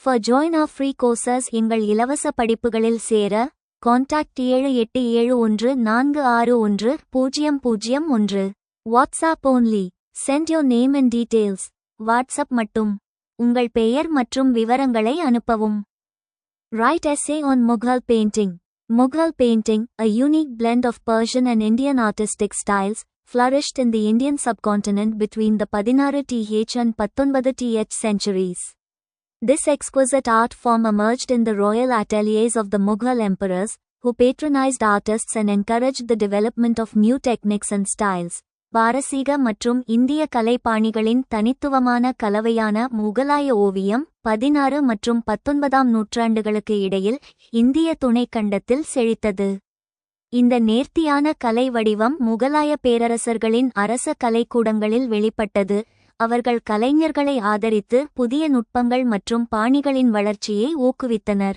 For join our free courses எங்கள் இலவச படிப்புகளில் சேர contact 7871461001. WhatsApp only. Send your name and details. WhatsApp மட்டும். உங்கள் பெயர் மற்றும் விவரங்களை அனுப்பவும். Write essay on Mughal painting. Mughal painting, a unique blend of Persian and Indian artistic styles, flourished in the Indian subcontinent between the 16th and 19th centuries. This exquisite art form emerged in the royal ateliers of the Mughal emperors, who patronized artists and encouraged the development of new techniques and styles. பாரசீக மற்றும் இந்திய கலைப்பாணிகளின் தனித்துவமான கலவையான முகலாய ஓவியம் 16 மற்றும் 19ஆம் நூற்றாண்டுகளுக்கு இடையில் இந்திய துணைக்கண்டத்தில் செழித்தது. இந்த நேர்த்தியான கலை வடிவம் முகலாய பேரரசர்களின் அரச கலைக்கூடங்களில் வெளிப்பட்டது. அவர்கள் கலைஞர்களை ஆதரித்து புதிய நுட்பங்கள் மற்றும் பாணிகளின் வளர்ச்சியை ஊக்குவித்தனர்.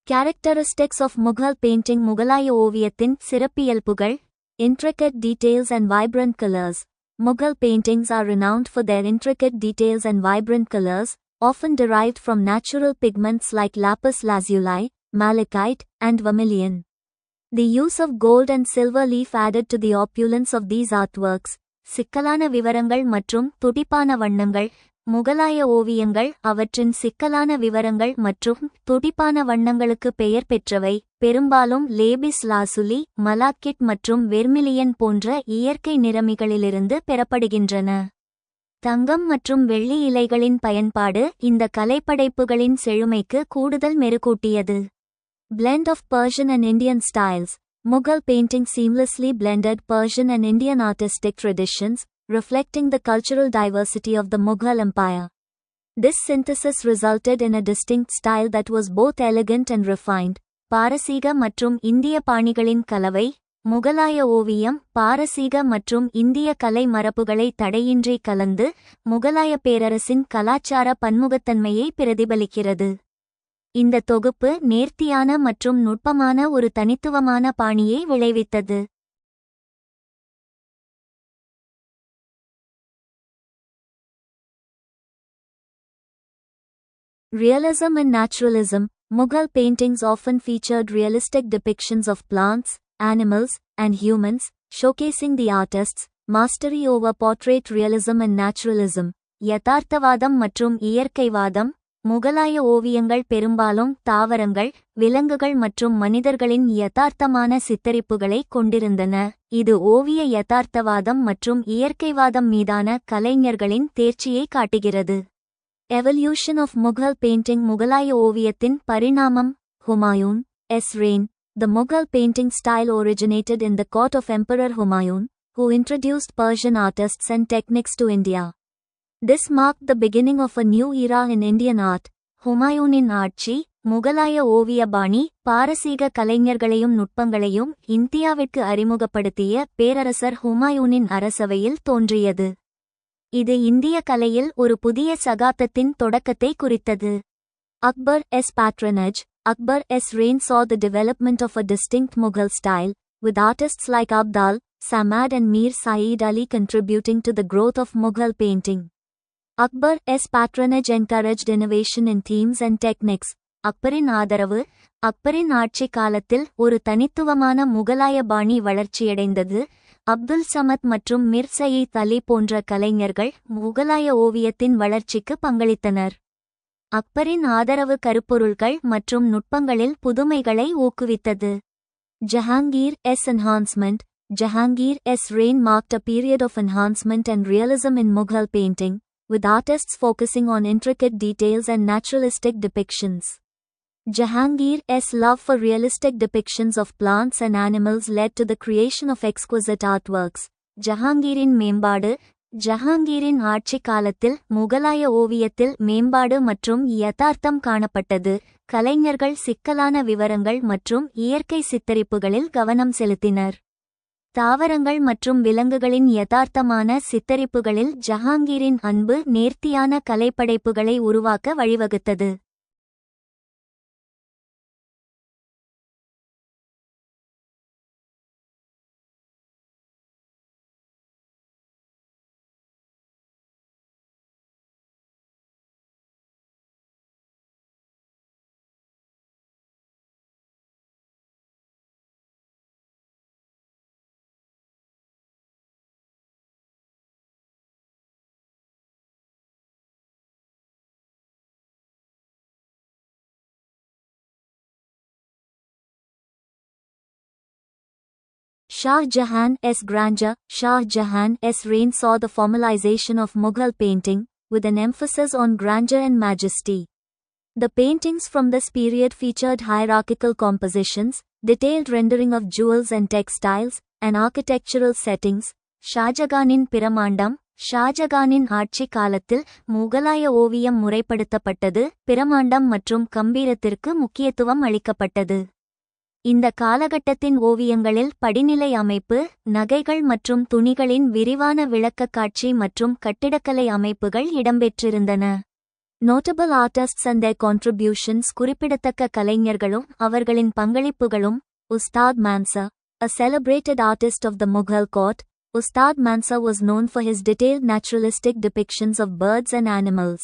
Characteristics of Mughal painting. முகலாய ஓவியத்தின் சிறப்பியல்புகள். Intricate details and vibrant colors. Mughal paintings are renowned for their intricate details and vibrant colors, often derived from natural pigments like lapis lazuli, malachite, and vermilion. The use of gold and silver leaf added to the opulence of these artworks. சிக்கலான விவரங்கள் மற்றும் துடிப்பான வண்ணங்கள். முகலாய ஓவியங்கள் அவற்றின் சிக்கலான விவரங்கள் மற்றும் துடிப்பான வண்ணங்களுக்கு பெயர் பெற்றவை, பெரும்பாலும் லேபிஸ் லாசுலி, மலாக்கிட் மற்றும் வெர்மிலியன் போன்ற இயற்கை நிறமிகளிலிருந்து பெறப்படுகின்றன. தங்கம் மற்றும் வெள்ளி இலைகளின் பயன்பாடு இந்த கலைப்படைப்புகளின் செழுமைக்கு கூடுதல் மெருகூட்டியது. Blend of Persian and Indian styles. Mughal painting seamlessly blended Persian and Indian artistic traditions, reflecting the cultural diversity of the Mughal Empire. This synthesis resulted in a distinct style that was both elegant and refined. பாரசீக மற்றும் இந்திய பாணிகளின் கலவை. முகலாய ஓவியம் பாரசீக மற்றும் இந்திய கலை மரபுகளை தடையின்றி கலந்து முகலாய பேரரசின் கலாச்சார பன்முகத்தன்மையை பிரதிபலிக்கிறது. இந்த தொகுப்பு நேர்த்தியான மற்றும் நுட்பமான ஒரு தனித்துவமான பாணியை விளைவித்தது. Realism and naturalism. Mughal paintings often featured realistic depictions of plants, animals, and humans, showcasing the artist's mastery over portrait realism and naturalism. யதார்த்தவாதம் மற்றும் இயற்கைவாதம். முகலாய ஓவியங்கள் பெரும்பாலும் தாவரங்கள், விலங்குகள் மற்றும் மனிதர்களின் யதார்த்தமான சித்தரிப்புகளை கொண்டிருந்தன. இது ஓவிய யதார்த்தவாதம் மற்றும் இயற்கைவாதம் மீதான கலைஞர்களின் தேர்ச்சியை காட்டுகிறது. Evolution of Mughal painting. முகலாய ஓவியத்தின் பரிணாமம். Humayun S. reign. The Mughal painting style originated in the court of Emperor Humayun, who introduced Persian artists and techniques to India. This marked the beginning of a new era in Indian art. ஹுமாயூனின் ஆட்சி. முகலாய ஓவிய பாணி பாரசீக கலைஞர்களையும் நுட்பங்களையும் இந்தியாவிற்கு அறிமுகப்படுத்திய பேரரசர் ஹுமாயூனின் அரசவையில் தோன்றியது. இது இந்திய கலையில் ஒரு புதிய சகாப்தத்தின் தொடக்கத்தை குறித்தது. Akbar S. patronage. Akbar S. reign saw the development of a distinct Mughal style, with artists like Abdal, Samad and Mir Saeed Ali contributing to the growth of Mughal painting. Akbar S. patronage encouraged innovation in themes and techniques. அக்பரின் ஆதரவு. அக்பரின் ஆட்சி காலத்தில் ஒரு தனித்துவமான முகலாய பாணி வளர்ச்சியடைந்தது. அப்துல் சமத் மற்றும் மிர் சயீத் அலி போன்ற கலைஞர்கள் முகலாய ஓவியத்தின் வளர்ச்சிக்கு பங்களித்தனர். அக்பரின் ஆதரவு கருப்பொருள்கள் மற்றும் நுட்பங்களில் புதுமைகளை ஊக்குவித்தது. Jahangir S. enhancement. Jahangir S. reign marked a period of enhancement and realism in Mughal painting, with artists focusing on intricate details and naturalistic depictions. Jahangir's love for realistic depictions of plants and animals led to the creation of exquisite artworks. ஜஹாங்கீரின் மேம்பாடு. ஜஹாங்கீரின் ஆட்சி காலத்தில் முகலாய ஓவியத்தில் மேம்பாடு மற்றும் யதார்த்தம் காணப்பட்டது. கலைஞர்கள் சிக்கலான விவரங்கள் மற்றும் இயற்கை சித்தரிப்புகளில் கவனம் செலுத்தினர். தாவரங்கள் மற்றும் விலங்குகளின் யதார்த்தமான சித்தரிப்புகளில் ஜஹாங்கீரின் அன்பு நேர்த்தியான கலைப்படைப்புகளை உருவாக்க வழிவகுத்தது. Shah Jahan's grandeur. Shah Jahan's reign saw the formalization of Mughal painting, with an emphasis on grandeur and majesty. The paintings from this period featured hierarchical compositions, detailed rendering of jewels and textiles, and architectural settings. ஷாஜகானின் பிரமாண்டம். ஷாஜகானின் ஆட்சி காலத்தில் முகலாய ஓவியம் முறைப்படுத்தப்பட்டது, பிரமாண்டம் மற்றும் கம்பீரத்திற்கு முக்கியத்துவம் அளிக்கப்பட்டது. இந்த காலகட்டத்தின் ஓவியங்களில் படிநிலை அமைப்பு, நகைகள் மற்றும் துணிகளின் விரிவான விளக்கக்காட்சி மற்றும் கட்டிடக்கலை அமைப்புகள் இடம்பெற்றிருந்தன. Notable artists and their contributions. குறிப்பிடத்தக்க கலைஞர்களும் அவர்களின் பங்களிப்புகளும். Ustad Mansa, a celebrated artist of the Mughal court, Ustad Mansa was known for his detailed naturalistic depictions of birds and animals.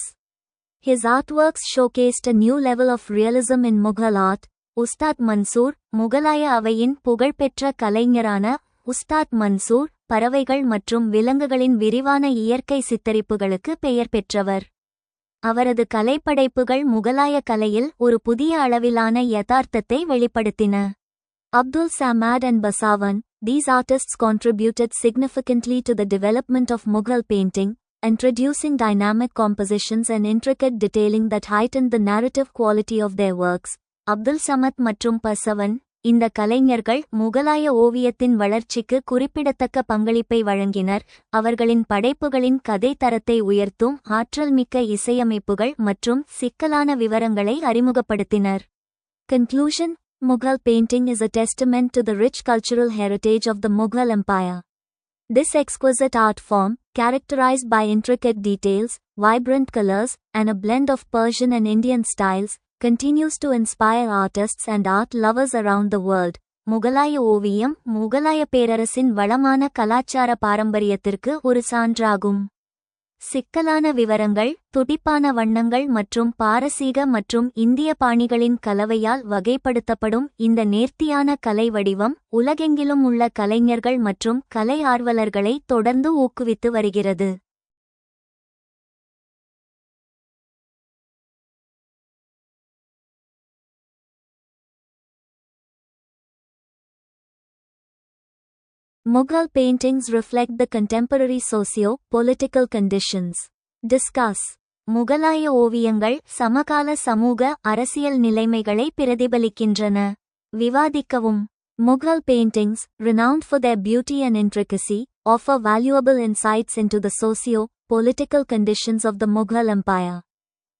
His artworks showcased a new level of realism in Mughal art. Ustad Mansoor, முகலாய அவையின் புகழ்பெற்ற கலைஞரான உஸ்தாத் மன்சூர், பறவைகள் மற்றும் விலங்குகளின் விரிவான இயற்கை சித்தரிப்புகளுக்கு பெயர் பெற்றவர். அவரது கலைப்படைப்புகள் முகலாய கலையில் ஒரு புதிய அளவிலான யதார்த்தத்தை வெளிப்படுத்தின. Abdul Samad and Basavan, these artists contributed significantly to the development of Mughal painting, introducing dynamic compositions and intricate detailing that heightened the narrative quality of their works. Abdul சமத் மற்றும் பசவன், இந்த கலைஞர்கள் முகலாய ஓவியத்தின் வளர்ச்சிக்கு குறிப்பிடத்தக்க பங்களிப்பை வழங்கினர். அவர்களின் படைப்புகளின் கதை தரத்தை உயர்த்தும் ஆற்றல்மிக்க இசையமைப்புகள் மற்றும் சிக்கலான விவரங்களை அறிமுகப்படுத்தினர். Conclusion. Mughal painting is a testament to the rich cultural heritage of the Mughal Empire. This exquisite art form, characterized by intricate details, vibrant colors, and a blend of Persian and Indian styles, continues to inspire artists and art lovers around the world. முகலாய ஓவியம் முகலாய பேரரசின் வளமான கலாச்சார பாரம்பரியத்திற்கு ஒரு சான்றாகும். சிக்கலான விவரங்கள், துடிப்பான வண்ணங்கள் மற்றும் பாரசீக மற்றும் இந்திய பாணிகளின் கலவையால் வகைப்படுத்தப்படும் இந்த நேர்த்தியான கலை வடிவம் உலகெங்கிலும் உள்ள கலைஞர்கள் மற்றும் கலை ஆர்வலர்களை தொடர்ந்து ஊக்குவித்து வருகிறது. Mughal paintings reflect the contemporary socio-political conditions. Discuss. முகலாய ஓவியங்கள் சமகால சமூக அரசியல் நிலைமைகளை பிரதிபலிக்கின்றன. விவாதிக்கவும். Mughal paintings, renowned for their beauty and intricacy, offer valuable insights into the socio-political conditions of the Mughal Empire.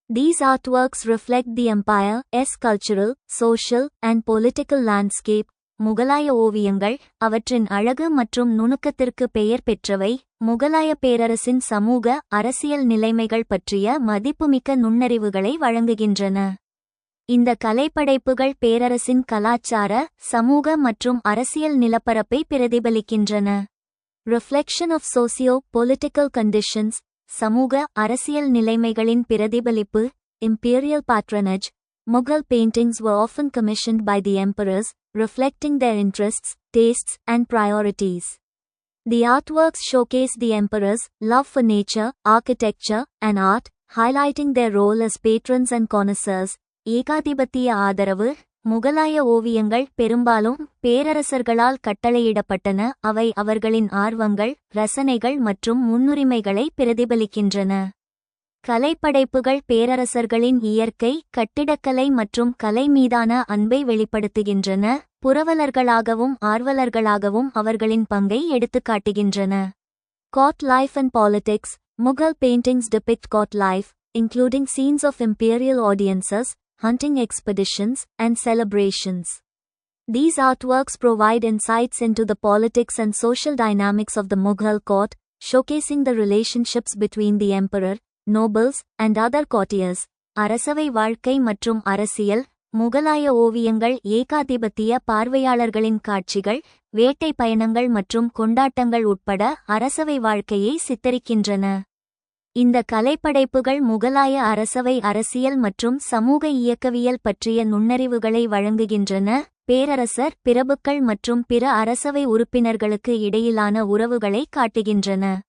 These artworks reflect the empire's cultural, social, and political landscape. முகலாய ஓவியங்கள், அவற்றின் அழகு மற்றும் நுணுக்கத்திற்கு பெயர் பெற்றவை, முகலாய பேரரசின் சமூக அரசியல் நிலைமைகள் பற்றிய மதிப்புமிக்க நுண்ணறிவுகளை வழங்குகின்றன. இந்த கலைப்படைப்புகள் பேரரசின் கலாச்சார, சமூக மற்றும் அரசியல் நிலப்பரப்பை பிரதிபலிக்கின்றன. Reflection of socio-political conditions. சமூக அரசியல் நிலைமைகளின் பிரதிபலிப்பு. Imperial patronage. Mughal paintings were often commissioned by the emperors, reflecting their interests, tastes, and priorities. The artworks showcase the emperor's love for nature, architecture, and art, highlighting their role as patrons and connoisseurs. ஏகாதிபத்திய ஆதரவு. முகலாய ஓவியங்கள் பெரும்பாலும் பேரரசர்களால் கட்டளையிடப்பட்டன, அவை அவர்களின் ஆர்வங்கள், ரசனைகள் மற்றும் முன்னுரிமைகளை பிரதிபலிக்கின்றன. கலைப்படைப்புகள் பேரரசர்களின் இயற்கை, கட்டிடக்கலை மற்றும் கலை மீதான அன்பை வெளிப்படுத்துகின்றன, புரவலர்களாகவும் ஆர்வலர்களாகவும் அவர்களின் பங்கை எடுத்துக்காட்டுகின்றன. Court life and politics. Mughal paintings depict court life, including scenes of imperial audiences, hunting expeditions, and celebrations. These artworks provide insights into the politics and social dynamics of the Mughal court, showcasing the relationships between the emperor, nobles, and other courtiers. அரசவை வாழ்க்கை மற்றும் அரசியல். முகலாய ஓவியங்கள் ஏகாதிபத்திய பார்வையாளர்களின் காட்சிகள், வேட்டை பயணங்கள் மற்றும் கொண்டாட்டங்கள் உட்பட அரசவை வாழ்க்கையை சித்தரிக்கின்றன. இந்த கலைப்படைப்புகள் முகலாய அரசவை அரசியல் மற்றும் சமூக இயக்கவியல் பற்றிய நுண்ணறிவுகளை வழங்குகின்றன, பேரரசர், பிரபுக்கள் மற்றும் பிற அரசவை உறுப்பினர்களுக்கு இடையிலான உறவுகளை காட்டுகின்றன.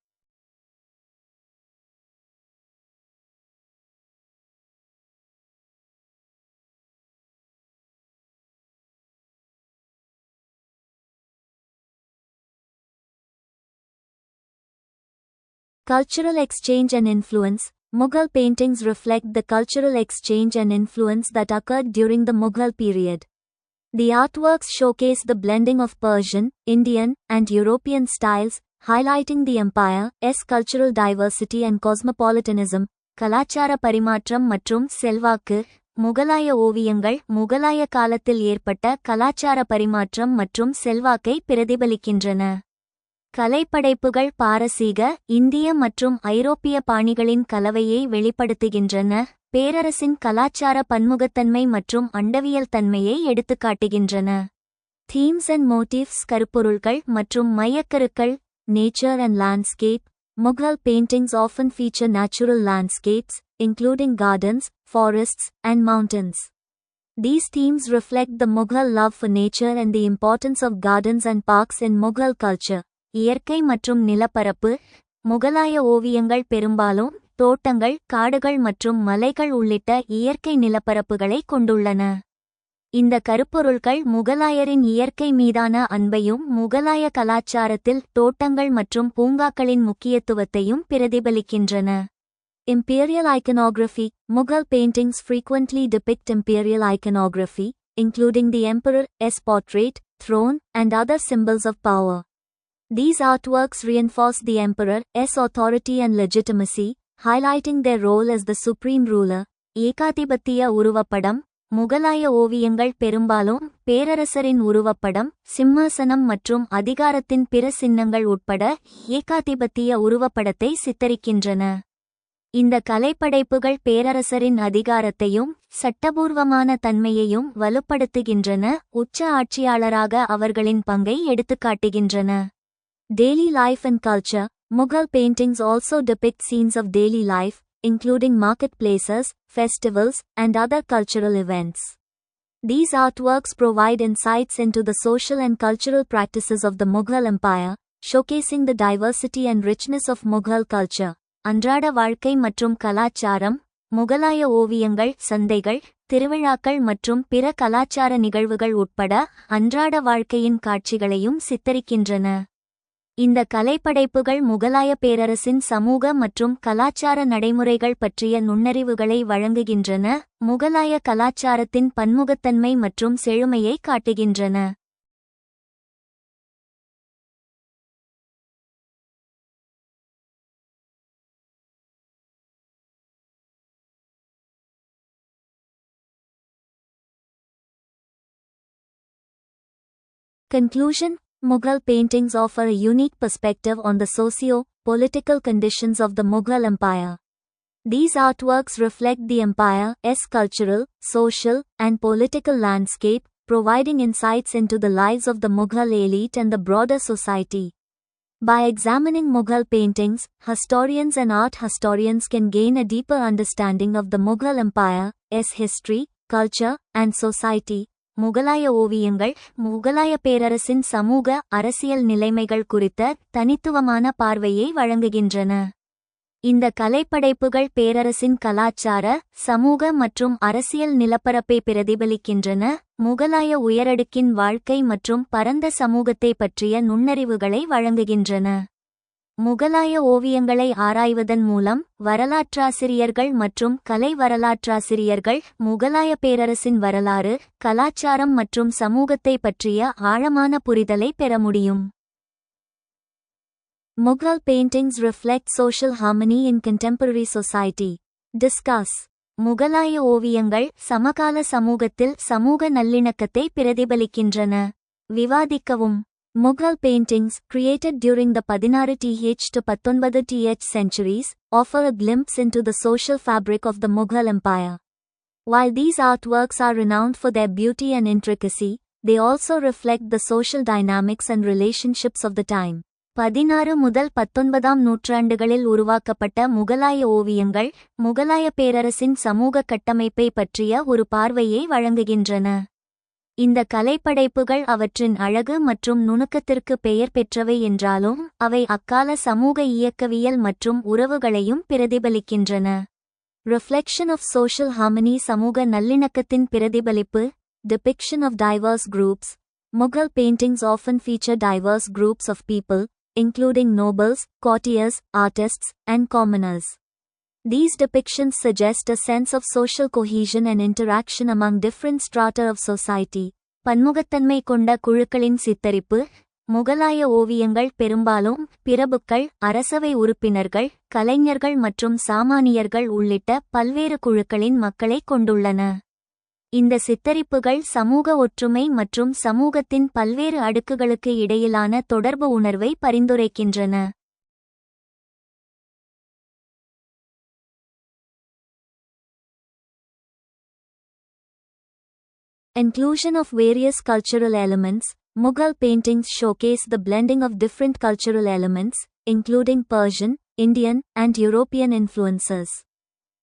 Cultural exchange and influence. Mughal paintings reflect the cultural exchange and influence that occurred during the Mughal period. The artworks showcase the blending of Persian, Indian, and European styles, highlighting the empire's cultural diversity and cosmopolitanism. கலாச்சார பரிமாற்றம் மற்றும் செல்வாக்கு. முகலாய ஓவியங்கள் முகலாய காலத்தில் ஏற்பட்ட கலாச்சார பரிமாற்றம் மற்றும் செல்வாக்கை பிரதிபலிக்கின்றன. கலைப்படைப்புகள் பாரசீக, இந்திய மற்றும் ஐரோப்பிய பாணிகளின் கலவையை வெளிப்படுத்துகின்றன. பேரரசின் கலாச்சார பன்முகத்தன்மை மற்றும் அண்டவியல் தன்மையை எடுத்துக்காட்டுகின்றன. தீம்ஸ் அண்ட் மோட்டிவ்ஸ் கருப்பொருள்கள் மற்றும் மையக்கருக்கள். Nature and landscape. Mughal paintings often feature natural landscapes, including gardens, forests, and mountains. These themes reflect the Mughal love for nature and the importance of gardens and parks in Mughal culture. இயற்கை மற்றும் நிலப்பரப்பு. முகலாய ஓவியங்கள் பெரும்பாலும் தோட்டங்கள், காடுகள் மற்றும் மலைகள் உள்ளிட்ட இயற்கை நிலப்பரப்புகளை கொண்டுள்ளன. இந்த கருப்பொருள்கள் முகலாயரின் இயற்கை மீதான அன்பையும் முகலாய கலாச்சாரத்தில் தோட்டங்கள் மற்றும் பூங்காக்களின் முக்கியத்துவத்தையும் பிரதிபலிக்கின்றன. Imperial iconography. Mughal paintings frequently depict imperial iconography, including the emperor's portrait, throne, and other symbols of power. These artworks reinforce the emperor's authority and legitimacy, highlighting their role as the supreme ruler. ஏகாதிபத்திய உருவப்படம். முகலாய ஓவியங்கள் பெரும்பாலும் பேரரசரின் உருவப்படம், சிம்மாசனம் மற்றும் அதிகாரத்தின் பிற சின்னங்கள் உட்பட ஏகாதிபத்திய உருவப்படத்தை சித்தரிக்கின்றன. இந்த கலைப்படைப்புகள் பேரரசரின் அதிகாரத்தையும் சட்டபூர்வமான தன்மையையும் வலுப்படுத்துகின்றன. உச்ச ஆட்சியாளராக அவர்களின் பங்கை எடுத்துக்காட்டுகின்றன. Daily life and culture. Mughal paintings also depict scenes of daily life, including marketplaces, festivals, and other cultural events. These artworks provide insights into the social and cultural practices of the Mughal Empire, showcasing the diversity and richness of Mughal culture. அன்றாட வாழ்க்கை மற்றும் கலாச்சாரம். முகலாய ஓவியங்கள் சந்தைகள், திருவிழாக்கள் மற்றும் பிற கலாச்சார நிகழ்வுகள் உட்பட அன்றாட வாழ்க்கையின் காட்சிகளையும் சித்தரிக்கின்றன. இந்த கலைப்படைப்புகள் முகலாய பேரரசின் சமூக மற்றும் கலாச்சார நடைமுறைகள் பற்றிய நுண்ணறிவுகளை வழங்குகின்றன. முகலாய கலாச்சாரத்தின் பன்முகத்தன்மை மற்றும் செழுமையை காட்டுகின்றன. Conclusion. Mughal paintings offer a unique perspective on the socio-political conditions of the Mughal Empire. These artworks reflect the empire's cultural, social, and political landscape, providing insights into the lives of the Mughal elite and the broader society. By examining Mughal paintings, historians and art historians can gain a deeper understanding of the Mughal Empire's history, culture, and society. முகலாய ஓவியங்கள் முகலாய பேரரசின் சமூக அரசியல் நிலைமைகள் குறித்த தனித்துவமான பார்வையை வழங்குகின்றன. இந்த கலைப்படைப்புகள் பேரரசின் கலாச்சார, சமூக மற்றும் அரசியல் நிலப்பரப்பை பிரதிபலிக்கின்றன. முகலாய உயரடுக்கின் வாழ்க்கை மற்றும் பரந்த சமூகத்தை பற்றிய நுண்ணறிவுகளை வழங்குகின்றன. முகலாய ஓவியங்களை ஆராய்வதன் மூலம் வரலாற்றாசிரியர்கள் மற்றும் கலை வரலாற்றாசிரியர்கள் முகலாய பேரரசின் வரலாறு, கலாச்சாரம் மற்றும் சமூகத்தை பற்றிய ஆழமான புரிதலை பெற முடியும். Mughal paintings reflect social harmony in contemporary society. Discuss. முகலாய ஓவியங்கள் சமகால சமூகத்தில் சமூக நல்லிணக்கத்தை பிரதிபலிக்கின்றன. விவாதிக்கவும். Mughal paintings, created during the 16th to 19th centuries, offer a glimpse into the social fabric of the Mughal Empire. While these artworks are renowned for their beauty and intricacy, they also reflect the social dynamics and relationships of the time. 16 முதல் 19ஆம் நூற்றாண்டுகளில் உருவாக்கப்பட்ட முகலாய ஓவியங்கள் முகலாய பேரரசின் சமூக கட்டமைப்பை பற்றிய ஒரு பார்வையை வழங்குகின்றன. இந்த கலைப்படைப்புகள் அவற்றின் அழகு மற்றும் நுணுக்கத்திற்கு பெயர் பெற்றவை என்றாலும் அவை அக்கால சமூக இயக்கவியல் மற்றும் உறவுகளையும் பிரதிபலிக்கின்றன. Reflection of social harmony. சமூக நல்லிணக்கத்தின் பிரதிபலிப்பு. Depiction of diverse groups. Mughal paintings often feature diverse groups of people, including nobles, courtiers, artists, and commoners. These depictions suggest a sense of social cohesion and interaction among different strata of society. பன்முகத்தன்மை கொண்ட குழுக்களின் சித்தரிப்பு. முகலாய ஓவியங்கள் பெரும்பாலும் பிரபுக்கள், அரசவை உறுப்பினர்கள், கலைஞர்கள் மற்றும் சாமானியர்கள் உள்ளிட்ட பல்வேறு குழுக்களின் மக்களை கொண்டுள்ளன. இந்த சித்தரிப்புகள் சமூக ஒற்றுமை மற்றும் சமூகத்தின் பல்வேறு அடுக்குகளுக்கு இடையிலான தொடர்பு உணர்வை பரிந்துரைக்கின்றன. Inclusion of various cultural elements. Mughal paintings showcase the blending of different cultural elements, including Persian, Indian, and European influences.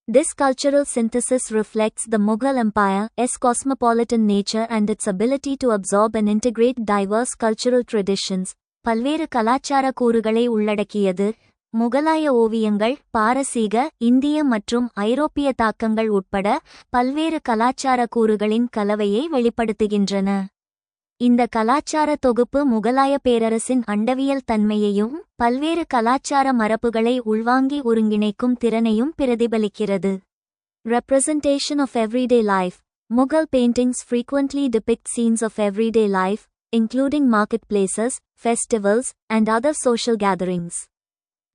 This cultural synthesis reflects the Mughal Empire's cosmopolitan nature and its ability to absorb and integrate diverse cultural traditions. பல்வேறு கலாச்சார கூறுகளை உள்ளடக்கியது. முகலாய ஓவியங்கள் பாரசீக, இந்திய மற்றும் ஐரோப்பிய தாக்கங்கள் உட்பட பல்வேறு கலாச்சார கூறுகளின் கலவையை வெளிப்படுத்துகின்றன. இந்த கலாச்சார தொகுப்பு முகலாய பேரரசின் அண்டவியல் தன்மையையும் பல்வேறு கலாச்சார மரபுகளை உள்வாங்கி ஒருங்கிணைக்கும் திறனையும் பிரதிபலிக்கிறது. Representation of everyday life. Mughal paintings frequently depict scenes of everyday life, including marketplaces, festivals, and other social gatherings.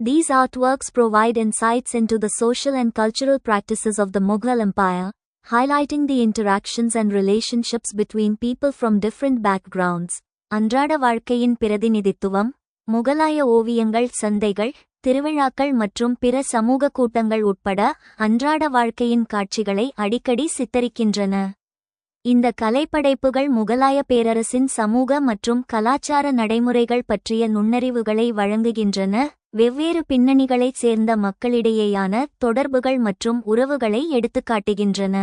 These artworks provide insights into the social and cultural practices of the Mughal Empire, highlighting the interactions and relationships between people from different backgrounds. அன்றாட வாழ்க்கையின் பிரதிநிதித்துவம். முகலாய ஓவியங்கள் சந்தைகள், திருவிழாக்கள் மற்றும் பிற சமூக கூட்டங்கள் உட்பட அன்றாட வாழ்க்கையின் காட்சிகளை அடிக்கடி சித்தரிக்கின்றன. இந்த கலைப்படைப்புகள் முகலாய பேரரசின் சமூக மற்றும் கலாச்சார நடைமுறைகள் பற்றிய நுண்ணறிவுகளை வழங்குகின்றன, வெவ்வேறு பின்னணிகளைச் சேர்ந்த மக்களிடையேயான தொடர்புகள் மற்றும் உறவுகளை எடுத்துக்காட்டுகின்றன.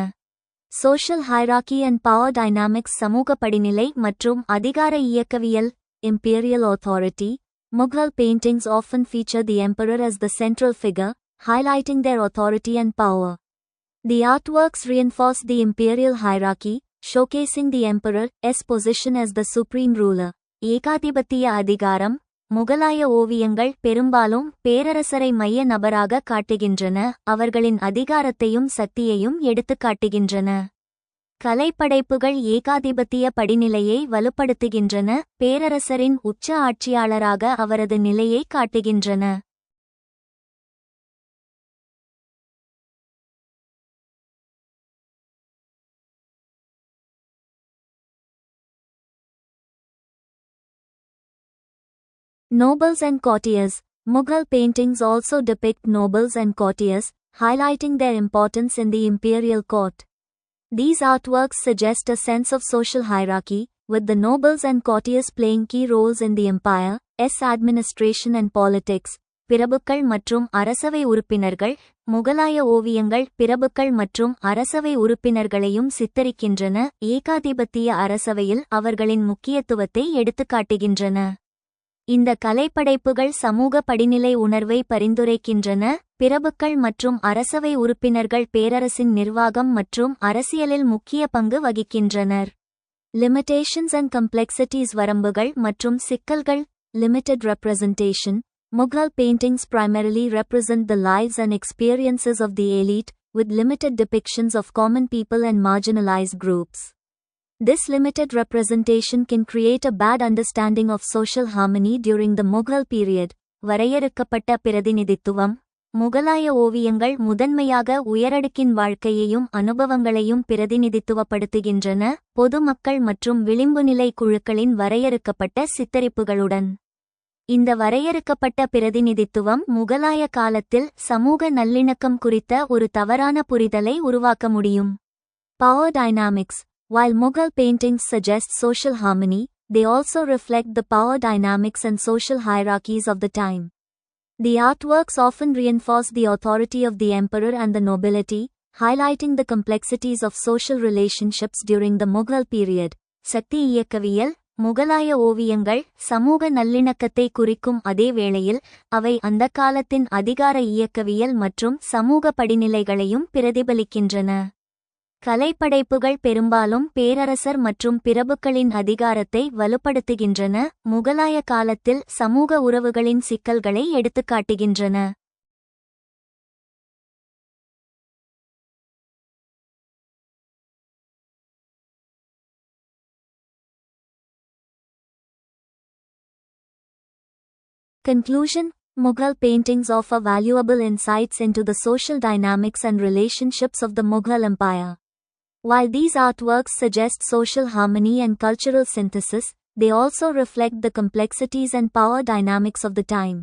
Social hierarchy and power dynamics. சமூக படிநிலை மற்றும் அதிகார இயக்கவியல். Imperial authority. Mughal paintings often feature the emperor as the central figure, highlighting their authority and power. The artworks reinforce the imperial hierarchy, showcasing the emperor's position as the supreme ruler. ஏகாதிபத்திய அதிகாரம். முகலாய ஓவியங்கள் பெரும்பாலும் பேரரசரை மைய நபராக காட்டுகின்றன, அவர்களின் அதிகாரத்தையும் சக்தியையும் எடுத்துக்காட்டுகின்றன. கலைப்படைப்புகள் ஏகாதிபத்திய படிநிலையை வலுப்படுத்துகின்றன, பேரரசரின் உச்ச ஆட்சியாளராக அவரது நிலையை காட்டுகின்றன. Nobles and courtiers. Mughal paintings also depict nobles and courtiers, highlighting their importance in the imperial court. These artworks suggest a sense of social hierarchy, with the nobles and courtiers playing key roles in the empire's administration and politics. பிரபுக்கள் மற்றும் அரசவை உறுப்பினர்கள். முகலாய ஓவியங்கள் பிரபுக்கள் மற்றும் அரசவை உறுப்பினர்களையும் சித்தரிக்கின்றன, ஏகாதிபத்திய அரசவையில் அவர்களின் முக்கியத்துவத்தை எடுத்துக்காட்டுகின்றன. இந்த கலைப்படைப்புகள் சமூக படிநிலை உணர்வை பரிந்துரைக்கின்றன, பிரபுக்கள் மற்றும் அரசவை உறுப்பினர்கள் பேரரசின் நிர்வாகம் மற்றும் அரசியலில் முக்கிய பங்கு வகிக்கின்றனர். Limitations and கம்ப்ளெக்சிட்டிஸ். வரம்புகள் மற்றும் சிக்கல்கள். Limited representation. Mughal paintings primarily represent the lives and experiences of the elite, with limited depictions of common people and marginalized groups. This limited representation can create a bad understanding of social harmony during the Mughal period. வரையறுக்கப்பட்ட பிரதிநிதித்துவம். முகலாய ஓவியங்கள் முதன்மையாக உயரடுக்கின் வாழ்க்கையையும் அனுபவங்களையும் பிரதிநிதித்துவப்படுத்துகின்றன, பொதுமக்கள் மற்றும் விளிம்புநிலை குழுக்களின் வரையறுக்கப்பட்ட சித்தரிப்புகளுடன். இந்த வரையறுக்கப்பட்ட பிரதிநிதித்துவம் முகலாய காலத்தில் சமூக நல்லிணக்கம் குறித்த ஒரு தவறான புரிதலை உருவாக்க முடியும். Power dynamics. While Mughal paintings suggest social harmony, they also reflect the power dynamics and social hierarchies of the time. The artworks often reinforce the authority of the emperor and the nobility, highlighting the complexities of social relationships during the Mughal period. சக்தி இயக்கவியல். முகலாய ஓவியங்கள் சமூக நல்லிணக்கத்தை குறிக்கும் அதே வேளையில் அவை அந்த காலத்தின் அதிகார இயக்கவியல் மற்றும் சமூக படிநிலைகளையும் பிரதிபலிக்கின்றன. கலைப்படைப்புகள் பெரும்பாலும் பேரரசர் மற்றும் பிரபுக்களின் அதிகாரத்தை வலுப்படுத்துகின்றன, முகலாய காலத்தில் சமூக உறவுகளின் சிக்கல்களை எடுத்துக்காட்டுகின்றன. Conclusion: Mughal paintings offer valuable insights into the social dynamics and relationships of the Mughal Empire. While these artworks suggest social harmony and cultural synthesis, they also reflect the complexities and power dynamics of the time.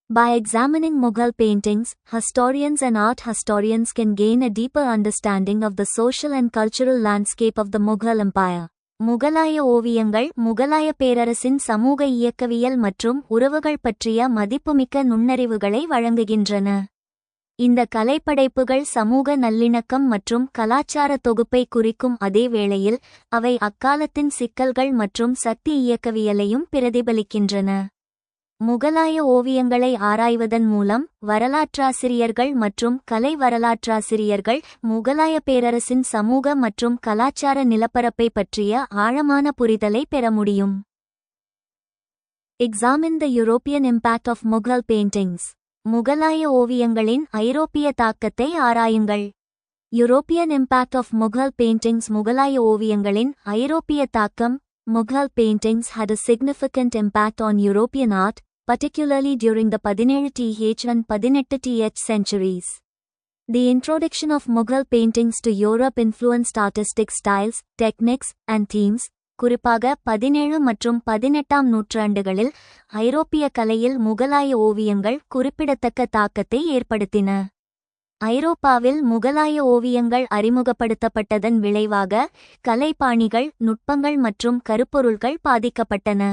By examining Mughal paintings, historians and art historians can gain a deeper understanding of the social and cultural landscape of the Mughal Empire. முகலாய ஓவியங்கள் முகலாய பேரரசின் சமூக இயக்கவியல் மற்றும் உறவுகள் பற்றிய மதிப்புமிக்க நுண்ணறிவுகளை வழங்குகின்றன. இந்த கலைப்படைப்புகள் சமூக நல்லிணக்கம் மற்றும் கலாச்சார தொகுப்பை குறிக்கும் அதே வேளையில் அவை அக்காலத்தின் சிக்கல்கள் மற்றும் சக்தி இயக்கவியலையும் பிரதிபலிக்கின்றன. முகலாய ஓவியங்களை ஆராய்வதன் மூலம் வரலாற்றாசிரியர்கள் மற்றும் கலை வரலாற்றாசிரியர்கள் முகலாய பேரரசின் சமூக மற்றும் கலாச்சார நிலப்பரப்பை பற்றிய ஆழமான புரிதலை பெற முடியும். Examine the European impact of Mughal paintings. முகலாய ஓவியங்களின் ஐரோப்பிய தாக்கத்தை ஆராயுங்கள். European impact of Mughal paintings. முகலாய ஓவியங்களின் ஐரோப்பிய தாக்கம். Mughal paintings had a significant impact on European art, particularly during the 17th and 18th centuries. The introduction of Mughal paintings to Europe influenced artistic styles, techniques, and themes. குறிப்பாக 17 மற்றும் 18ஆம் நூற்றாண்டுகளில் ஐரோப்பிய கலையில் முகலாய ஓவியங்கள் குறிப்பிடத்தக்க தாக்கத்தை ஏற்படுத்தின. ஐரோப்பாவில் முகலாய ஓவியங்கள் அறிமுகப்படுத்தப்பட்டதன் விளைவாக கலைப்பாணிகள், நுட்பங்கள் மற்றும் கருப்பொருள்கள் பாதிக்கப்பட்டன.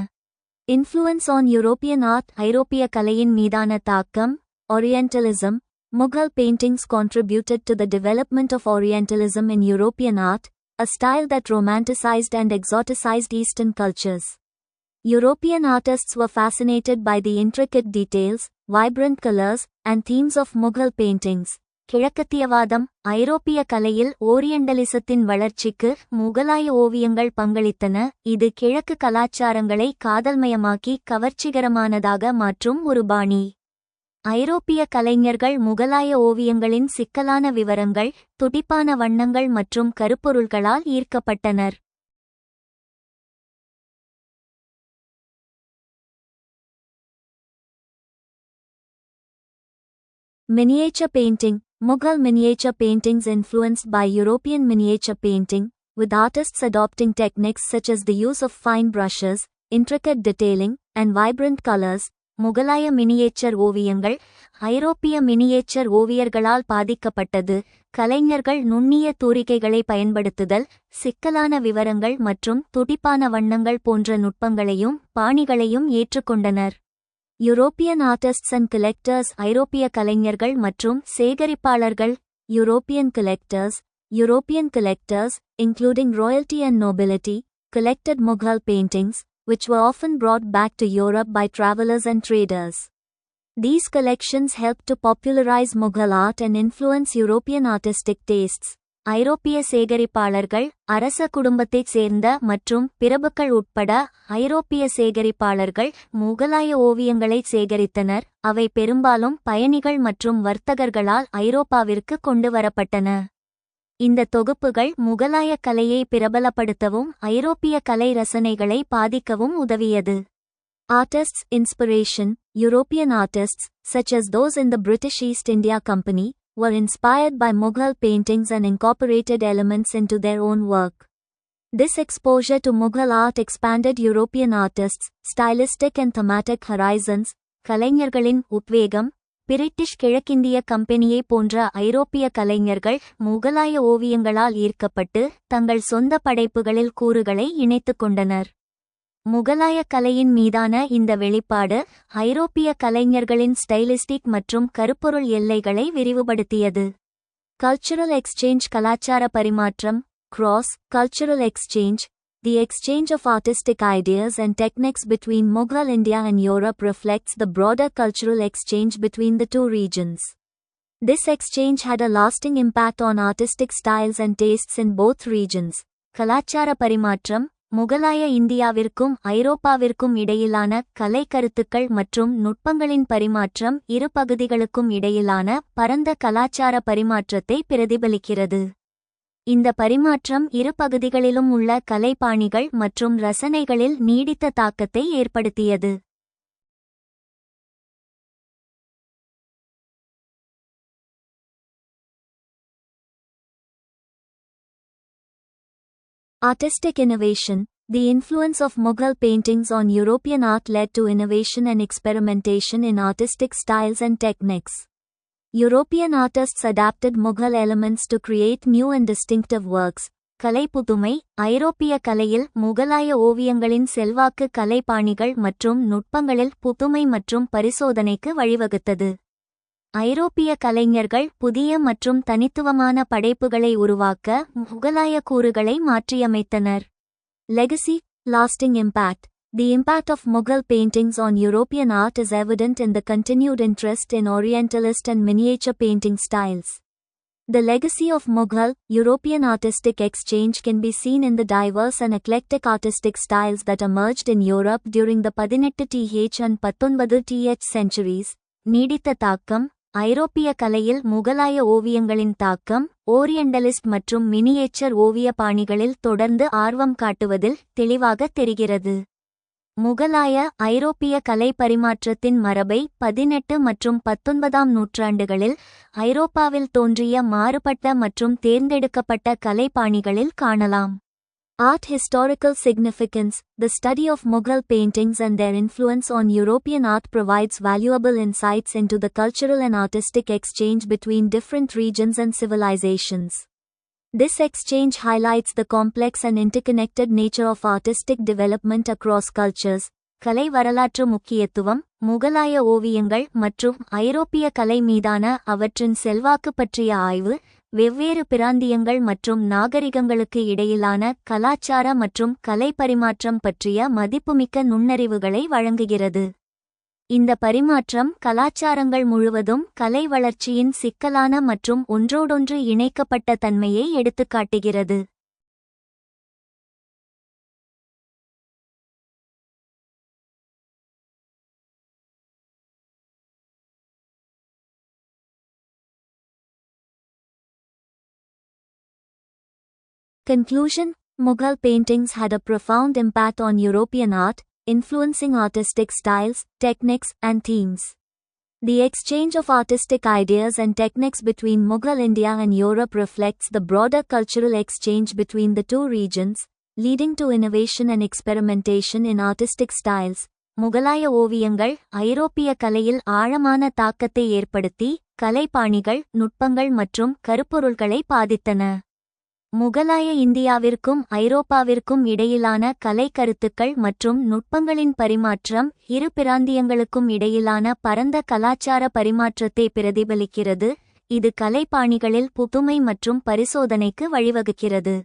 Influence on European art. ஐரோப்பிய கலையின் மீதான தாக்கம். Orientalism. Mughal paintings contributed to the development of Orientalism in European art, a style that romanticized and exoticized Eastern cultures. European artists were fascinated by the intricate details, vibrant colors, and themes of Mughal paintings. கிழக்கத்தியவாதம். ஐரோப்பிய கலையில் ஓரியண்டலிசத்தின் வளர்ச்சிக்கு முகலாய ஓவியங்கள் பங்களித்தன, இது கிழக்கு கலாச்சாரங்களை காதல்மயமாக்கி கவர்ச்சிகரமானதாக மாற்றும் ஒரு பாணி. ஐரோப்பிய கலைஞர்கள் முகலாய ஓவியங்களின் சிக்கலான விவரங்கள், துடிப்பான வண்ணங்கள் மற்றும் கருப்பொருள்களால் ஈர்க்கப்பட்டனர். Miniature painting. Mughal miniature paintings influenced by European miniature painting, with artists adopting techniques such as the use of fine brushes, intricate detailing, and vibrant colors. முகலாய மினியேச்சர் ஓவியங்கள் ஐரோப்பிய மினியேச்சர் ஓவியர்களால் பாதிக்கப்பட்டது. கலைஞர்கள் நுண்ணிய தூரிகைகளை பயன்படுத்துதல், சிக்கலான விவரங்கள் மற்றும் துடிப்பான வண்ணங்கள் போன்ற நுட்பங்களையும் பாணிகளையும் ஏற்றுக்கொண்டனர். European artists and collectors. ஐரோப்பிய கலைஞர்கள் மற்றும் சேகரிப்பாளர்கள். European collectors, including royalty and nobility, collected Mughal paintings, which were often brought back to Europe by travelers and traders. These collections helped to popularize Mughal art and influence European artistic tastes. ஐரோப்பிய சேகரிப்பாளர்கள் அரச குடும்பத்தைச் சேர்ந்த மற்றும் பிரபுக்கள் உட்பட ஐரோப்பிய சேகரிப்பாளர்கள் முகலாய ஓவியங்களை சேகரித்தனர், அவை பெரும்பாலும் பயணிகள் மற்றும் வர்த்தகர்களால் ஐரோப்பாவிற்கு கொண்டு வரப்பட்டன. இந்த தொகுப்புகள் முகலாய கலையை பிரபலப்படுத்தவும் ஐரோப்பிய கலை ரசனைகளை பாதிக்கவும் உதவியது. Artists' inspiration. European artists, such as those in the British East India Company, were inspired by Mughal paintings and incorporated elements into their own work. This exposure to Mughal art expanded European artists' stylistic and thematic horizons. கலைஞர்களின் உத்வேகம். British கிழக்கிந்திய கம்பெனியை போன்ற ஐரோப்பிய கலைஞர்கள் முகலாய ஓவியங்களால் ஈர்க்கப்பட்டு தங்கள் சொந்த படைப்புகளில் கூறுகளை இணைத்துக் கொண்டனர். முகலாய கலையின் மீதான இந்த வெளிப்பாடு ஐரோப்பிய கலைஞர்களின் ஸ்டைலிஸ்டிக் மற்றும் கருப்பொருள் எல்லைகளை விரிவுபடுத்தியது. Cultural exchange. கலாச்சார பரிமாற்றம். Cross-cultural exchange. The exchange of artistic ideas and techniques between Mughal India and Europe reflects the broader cultural exchange between the two regions. This exchange had a lasting impact on artistic styles and tastes in both regions. கலாச்சார பரிமாற்றம் முகலாய இந்தியாவிற்கும் ஐரோப்பாவிற்கும் இடையிலான கலை கருத்துக்கள் மற்றும் நுட்பங்களின் பரிமாற்றம் இரு பகுதிகளுக்கும் இடையிலான பரந்த கலாச்சார பரிமாற்றத்தை பிரதிபலிக்கிறது. இந்த பரிமாற்றம் இரு பகுதிகளிலும் உள்ள கலைப்பாணிகள் மற்றும் ரசனைகளில் நீடித்த தாக்கத்தை ஏற்படுத்தியது. Artistic innovation. The influence of Mughal paintings on European art led to innovation and experimentation in artistic styles and techniques. European artists adapted Mughal elements to create new and distinctive works. கலை புதுமை ஐரோப்பிய கலையில் முகலாய ஓவியங்களின் செல்வாக்கு கலைப்பாணிகள் மற்றும் நுட்பங்களில் புதுமை மற்றும் பரிசோதனைக்கு வழிவகுத்தது. ஐரோப்பிய கலைஞர்கள் புதிய மற்றும் தனித்துவமான படைப்புகளை உருவாக்க முகலாய கூறுகளை மாற்றியமைத்தனர். Legacy, lasting impact. The impact of Mughal paintings on European art is evident in the continued interest in Orientalist and miniature painting styles. The legacy of Mughal, European artistic exchange can be seen in the diverse and eclectic artistic styles that emerged in Europe during the 18th and 19th centuries. நீடித்த தாக்கம் ஐரோப்பிய கலையில் முகலாய ஓவியங்களின் தாக்கம் orientalist மற்றும் miniature ஓவிய பாணிகளில் தொடர்ந்து ஆர்வம் காட்டுவதில் தெளிவாக தெரிகிறது. முகலாய ஐரோப்பிய கலை பரிமாற்றத்தின் மரபை 18 மற்றும் 19ஆம் நூற்றாண்டுகளில் ஐரோப்பாவில் தோன்றிய மாறுபட்ட மற்றும் தேர்ந்தெடுக்கப்பட்ட கலைப்பாணிகளில் காணலாம். Art historical significance. The study of Mughal paintings and their influence on European art provides valuable insights into the cultural and artistic exchange between different regions and civilizations. This exchange highlights the complex and interconnected nature of artistic development across cultures. கலை வரலாற்று முக்கியத்துவம் முகலாய ஓவியங்கள் மற்றும் ஐரோப்பிய கலை மீதான அவற்றின் செல்வாக்கு பற்றிய ஆய்வு வெவ்வேறு பிராந்தியங்கள் மற்றும் நாகரிகங்களுக்கு இடையிலான கலாச்சார மற்றும் கலை பரிமாற்றம் பற்றிய மதிப்புமிக்க நுண்ணறிவுகளை வழங்குகிறது. இந்த பரிமாற்றம் கலாச்சாரங்கள் முழுவதும் கலை வளர்ச்சியின் சிக்கலான மற்றும் ஒன்றோடொன்று இணைக்கப்பட்ட தன்மையை எடுத்துக்காட்டுகிறது. Conclusion. Mughal paintings had a profound impact on European art, influencing artistic styles, techniques, and themes. The exchange of artistic ideas and techniques between Mughal India and Europe reflects the broader cultural exchange between the two regions, leading to innovation and experimentation in artistic styles. முகலாய ஓவியங்கள் ஐரோப்பிய கலையில் ஆழமான தாக்கத்தை ஏற்படுத்தி கலைப்பாணிகள் நுட்பங்கள் மற்றும் கருப்பொருள்களை பாதித்தன. முகலாய இந்தியாவிற்கும் ஐரோப்பாவிற்கும் இடையிலான கலை கருத்துக்கள் மற்றும் நுட்பங்களின் பரிமாற்றம் இரு பிராந்தியங்களுக்கும் இடையிலான பரந்த கலாச்சார பரிமாற்றத்தை பிரதிபலிக்கிறது. இது கலைப்பாணிகளில் புதுமை மற்றும் பரிசோதனைக்கு வழிவகுக்கிறது.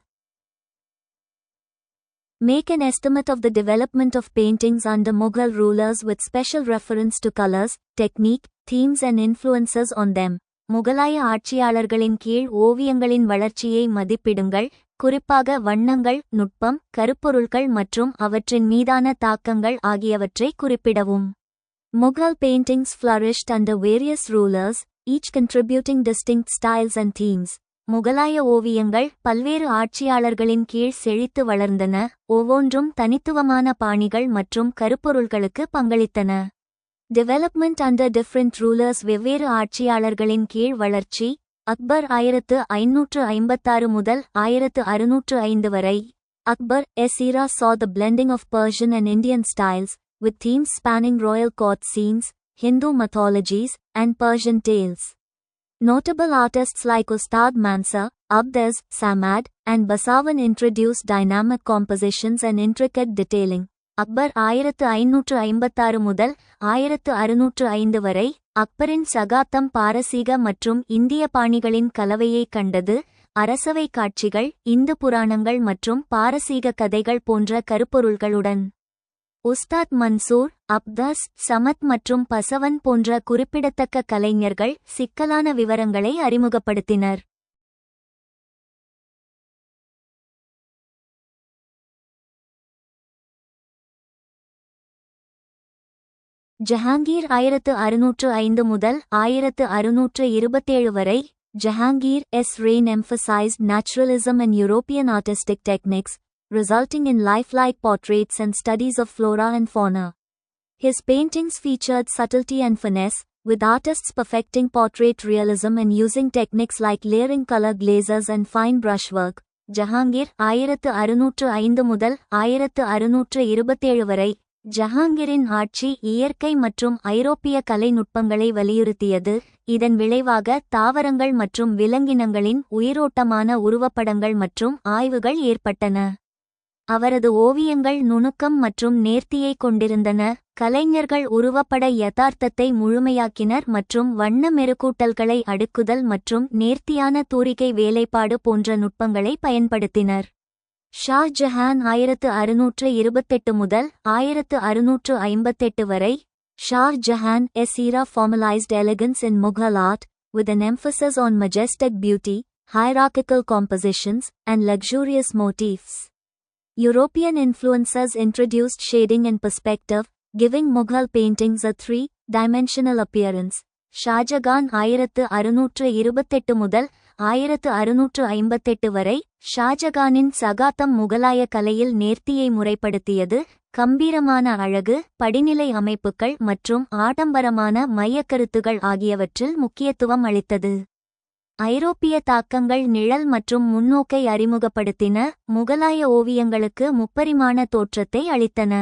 Make an estimate of the development of paintings under Mughal rulers with special reference to colors, technique, themes and influences on them. முகலாய ஆட்சியாளர்களின் கீழ் ஓவியங்களின் வளர்ச்சியை மதிப்பிடுங்கள், குறிப்பாக வண்ணங்கள், நுட்பம், கருப்பொருள்கள் மற்றும் அவற்றின் மீதான தாக்கங்கள் ஆகியவற்றை குறிப்பிடவும். Mughal paintings flourished under various rulers, each contributing distinct styles and themes. முகலாய ஓவியங்கள் பல்வேறு ஆட்சியாளர்களின் கீழ் செழித்து வளர்ந்தன, ஒவ்வொன்றும் தனித்துவமான பாணிகள் மற்றும் கருப்பொருள்களுக்கு பங்களித்தன. Development under different rulers. வெவ்வேறு ஆட்சியாளர்களின் கீழ் வளர்ச்சி அக்பர் 1556 முதல் 1605 வரை. Akbar's era saw the blending of Persian and Indian styles, with themes spanning royal court scenes, Hindu mythologies, and Persian tales. Notable artists like Ustad Mansur, Abdes Samad, and Basavan introduced dynamic compositions and intricate detailing. Akbar 1556 முதல் 1605 வரை அக்பரின் சகாப்தம் பாரசீக மற்றும் இந்திய பாணிகளின் கலவையை கண்டது. அரசவை காட்சிகள், இந்து புராணங்கள் மற்றும் பாரசீக கதைகள் போன்ற கருப்பொருள்களுடன் உஸ்தாத் மன்சூர், அப்தாஸ் சமத் மற்றும் பசவன் போன்ற குறிப்பிடத்தக்க கலைஞர்கள் சிக்கலான விவரங்களை அறிமுகப்படுத்தினர். ஜஹாங்கீர் 1605 முதல் 1627 வரை. Jahangir S. reign emphasized naturalism and European artistic techniques, resulting in lifelike portraits and studies of flora and fauna. His paintings featured subtlety and finesse, with artists perfecting portrait realism and using techniques like layering color glazes and fine brushwork. Jahangir 1605 முதல் 1627 வரை. ஜஹாங்கீரின் ஆட்சி இயற்கை மற்றும் ஐரோப்பிய கலை நுட்பங்களை வலியுறுத்தியது. இதன் விளைவாக தாவரங்கள் மற்றும் விலங்கினங்களின் உயிரோட்டமான உருவப்படங்கள் மற்றும் ஆய்வுகள் ஏற்பட்டன. அவரது ஓவியங்கள் நுணுக்கம் மற்றும் நேர்த்தியை கொண்டிருந்தன. கலைஞர்கள் உருவப்பட யதார்த்தத்தை முழுமையாக்கினர் மற்றும் வண்ண மெருகூட்டல்களை அடுக்குதல் மற்றும் நேர்த்தியான தூரிகை வேலைப்பாடு போன்ற நுட்பங்களை பயன்படுத்தினர். ஷா ஜஹான் 1628 முதல் 1658 வரை. Shah Jahan's era formalized elegance in Mughal art, with an emphasis on majestic beauty, hierarchical compositions, and luxurious motifs. European influences introduced shading and perspective, giving Mughal paintings a three-dimensional appearance. Shahjahan 1628 முதல் 1658 வரை. ஷாஜகானின் சகாப்தம் முகலாய கலையில் நேர்த்தியை முறைப்படுத்தியது. கம்பீரமான அழகு, படிநிலை அமைப்புகள் மற்றும் ஆடம்பரமான மையக்கருத்துகள் ஆகியவற்றில் முக்கியத்துவம் அளித்தது. ஐரோப்பிய தாக்கங்கள் நிழல் மற்றும் முன்னோக்கை அறிமுகப்படுத்தின. முகலாய ஓவியங்களுக்கு முப்பரிமாண தோற்றத்தை அளித்தன.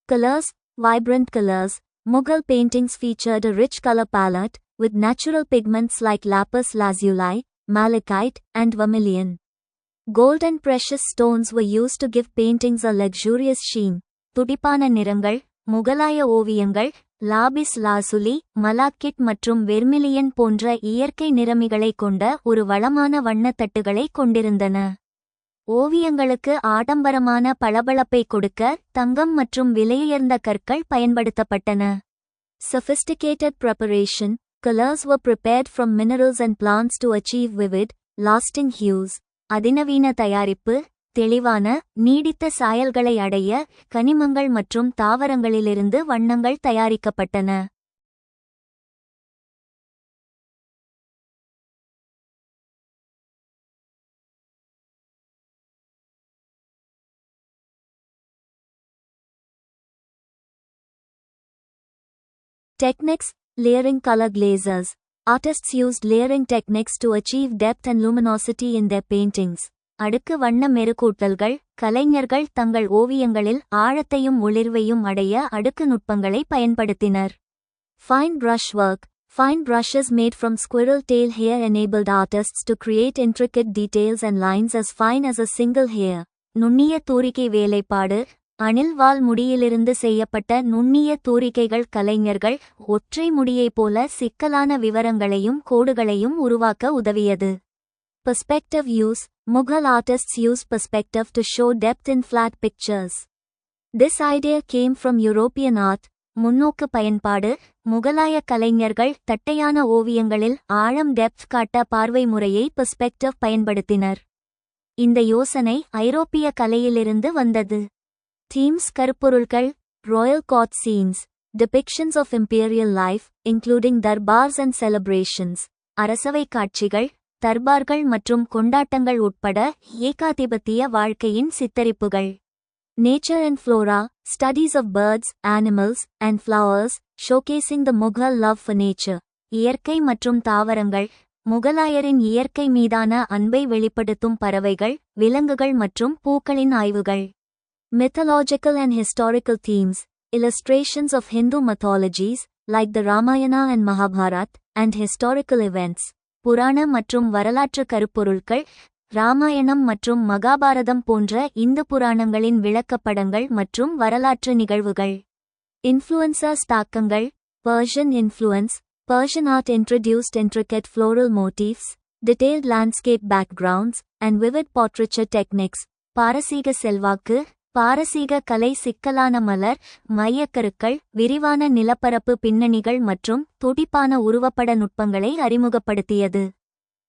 Colors, vibrant colors. Mughal paintings featured a rich color palette, with natural pigments like lapis lazuli, malachite, and vermilion. Gold and precious stones were used to give paintings a luxurious sheen. துடிப்பான நிறங்கள். முகலாய ஓவியங்கள் lapis லாசுலி, மலாக்கிட் மற்றும் vermilion போன்ற இயற்கை நிறமிகளை கொண்ட ஒரு வளமான வண்ணத்தட்டுகளை கொண்டிருந்தன. ஓவியங்களுக்கு ஆடம்பரமான பளபளப்பை கொடுக்க தங்கம் மற்றும் விலையுயர்ந்த கற்கள் பயன்படுத்தப்பட்டன. Sophisticated preparation. Colors were prepared from minerals and plants to achieve vivid, lasting hues. அதிநவீன தயாரிப்பு. தெளிவான, நீடித்த சாயல்களை அடைய கனிமங்கள் மற்றும் தாவரங்களிலிருந்து வண்ணங்கள் தயாரிக்கப்பட்டன. Techniques. Layering color glazes. Artists used layering techniques to achieve depth and luminosity in their paintings. அடுக்கு வண்ண மெருகூட்டல்கள். கலைஞர்கள் தங்கள் ஓவியங்களில் ஆழத்தையும் ஒளிர்வையும் அடைய அடுக்கு நுட்பங்களை பயன்படுத்தினர். Fine brushwork. Fine brushes made from squirrel tail hair enabled artists to create intricate details and lines as fine as a single hair. நுண்ணிய தூரிகை வேலைப்பாடு. அணில் வால் முடியிலிருந்து செய்யப்பட்ட நுண்ணிய தூரிகைகள் கலைஞர்கள் ஒற்றை முடியைப் போல சிக்கலான விவரங்களையும் கோடுகளையும் உருவாக்க உதவியது. Perspective use. Mughal artists used perspective to show depth in flat pictures. This idea came from European art. முன்னோக்கு பயன்பாடு. முகலாய கலைஞர்கள் தட்டையான ஓவியங்களில் ஆழம் டெப்த் காட்ட பார்வை முறையை பெர்ஸ்பெக்டிவ் பயன்படுத்தினர். இந்த யோசனை ஐரோப்பிய கலையிலிருந்து வந்தது. Themes. கருப்பொருள்கள். Royal court scenes. Depictions of imperial life, including darbars and celebrations. அரசவை காட்சிகள், தர்பார்கள் மற்றும் கொண்டாட்டங்கள் உட்பட ஏகாதிபத்திய வாழ்க்கையின் சித்தரிப்புகள். Nature and flora. Studies of birds, animals, and flowers, showcasing the Mughal love for nature. இயற்கை மற்றும் தாவரங்கள். முகலாயரின் இயற்கை மீதான அன்பை வெளிப்படுத்தும் பறவைகள், விலங்குகள் மற்றும் பூக்களின் ஆய்வுகள். Mythological and historical themes. Illustrations of Hindu mythologies, like the Ramayana and Mahabharata, and historical events. புராண மற்றும் வரலாற்று கருப்பொருள்கள். ராமாயணம் மற்றும் மகாபாரதம் போன்ற இந்து புராணங்களின் விளக்கப்படங்கள் மற்றும் வரலாற்று நிகழ்வுகள். Influencers. தாக்கங்கள். Persian influence. Persian art introduced intricate floral motifs, detailed landscape backgrounds, and vivid portraiture techniques. பாரசீக செல்வாக்கு. பாரசீக கலை சிக்கலான மலர், மையக்கருக்கள், விரிவான நிலப்பரப்பு பின்னணிகள் மற்றும் துடிப்பான உருவப்பட நுட்பங்களை அறிமுகப்படுத்தியது.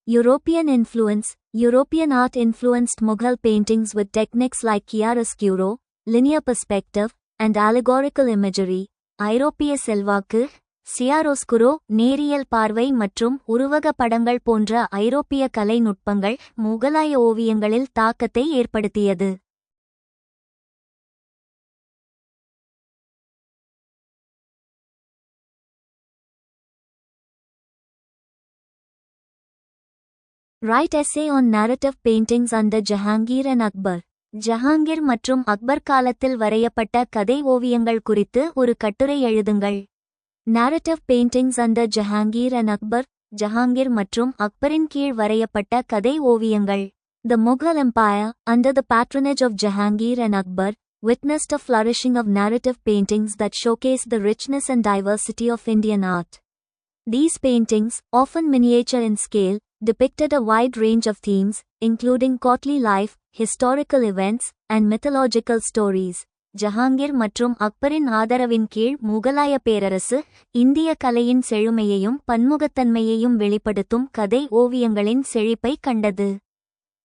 European influence. European art influenced Mughal paintings with techniques like chiaroscuro, linear perspective, and allegorical imagery. ஐரோப்பிய செல்வாக்கு, சியாரோஸ்குரோ, நேரியல் பார்வை மற்றும் உருவக படங்கள் போன்ற ஐரோப்பிய கலை நுட்பங்கள் முகலாய ஓவியங்களில் தாக்கத்தை ஏற்படுத்தியது. Write essay on narrative paintings under Jahangir and Akbar. Jahangir மற்றும் அக்பர் காலத்தில் வரையப்பட்ட கதை ஓவியங்கள் குறித்து ஒரு கட்டுரை எழுதுங்கள். Narrative paintings under Jahangir and Akbar. Jahangir மற்றும் அக்பரின் கீழ் வரையப்பட்ட கதை ஓவியங்கள். The Mughal Empire, under the patronage of Jahangir and Akbar, witnessed a flourishing of narrative paintings that showcase the richness and diversity of Indian art. These paintings, often miniature in scale, depicted a wide range of themes, including courtly life, historical events, and mythological stories. Jahangir மற்றும் அக்பரின் ஆதரவின் கீழ் முகலாய பேரரசு இந்திய கலையின் செழுமையையும் பன்முகத்தன்மையையும் வெளிப்படுத்தும் கதை ஓவியங்களின் செழிப்பை கண்டது.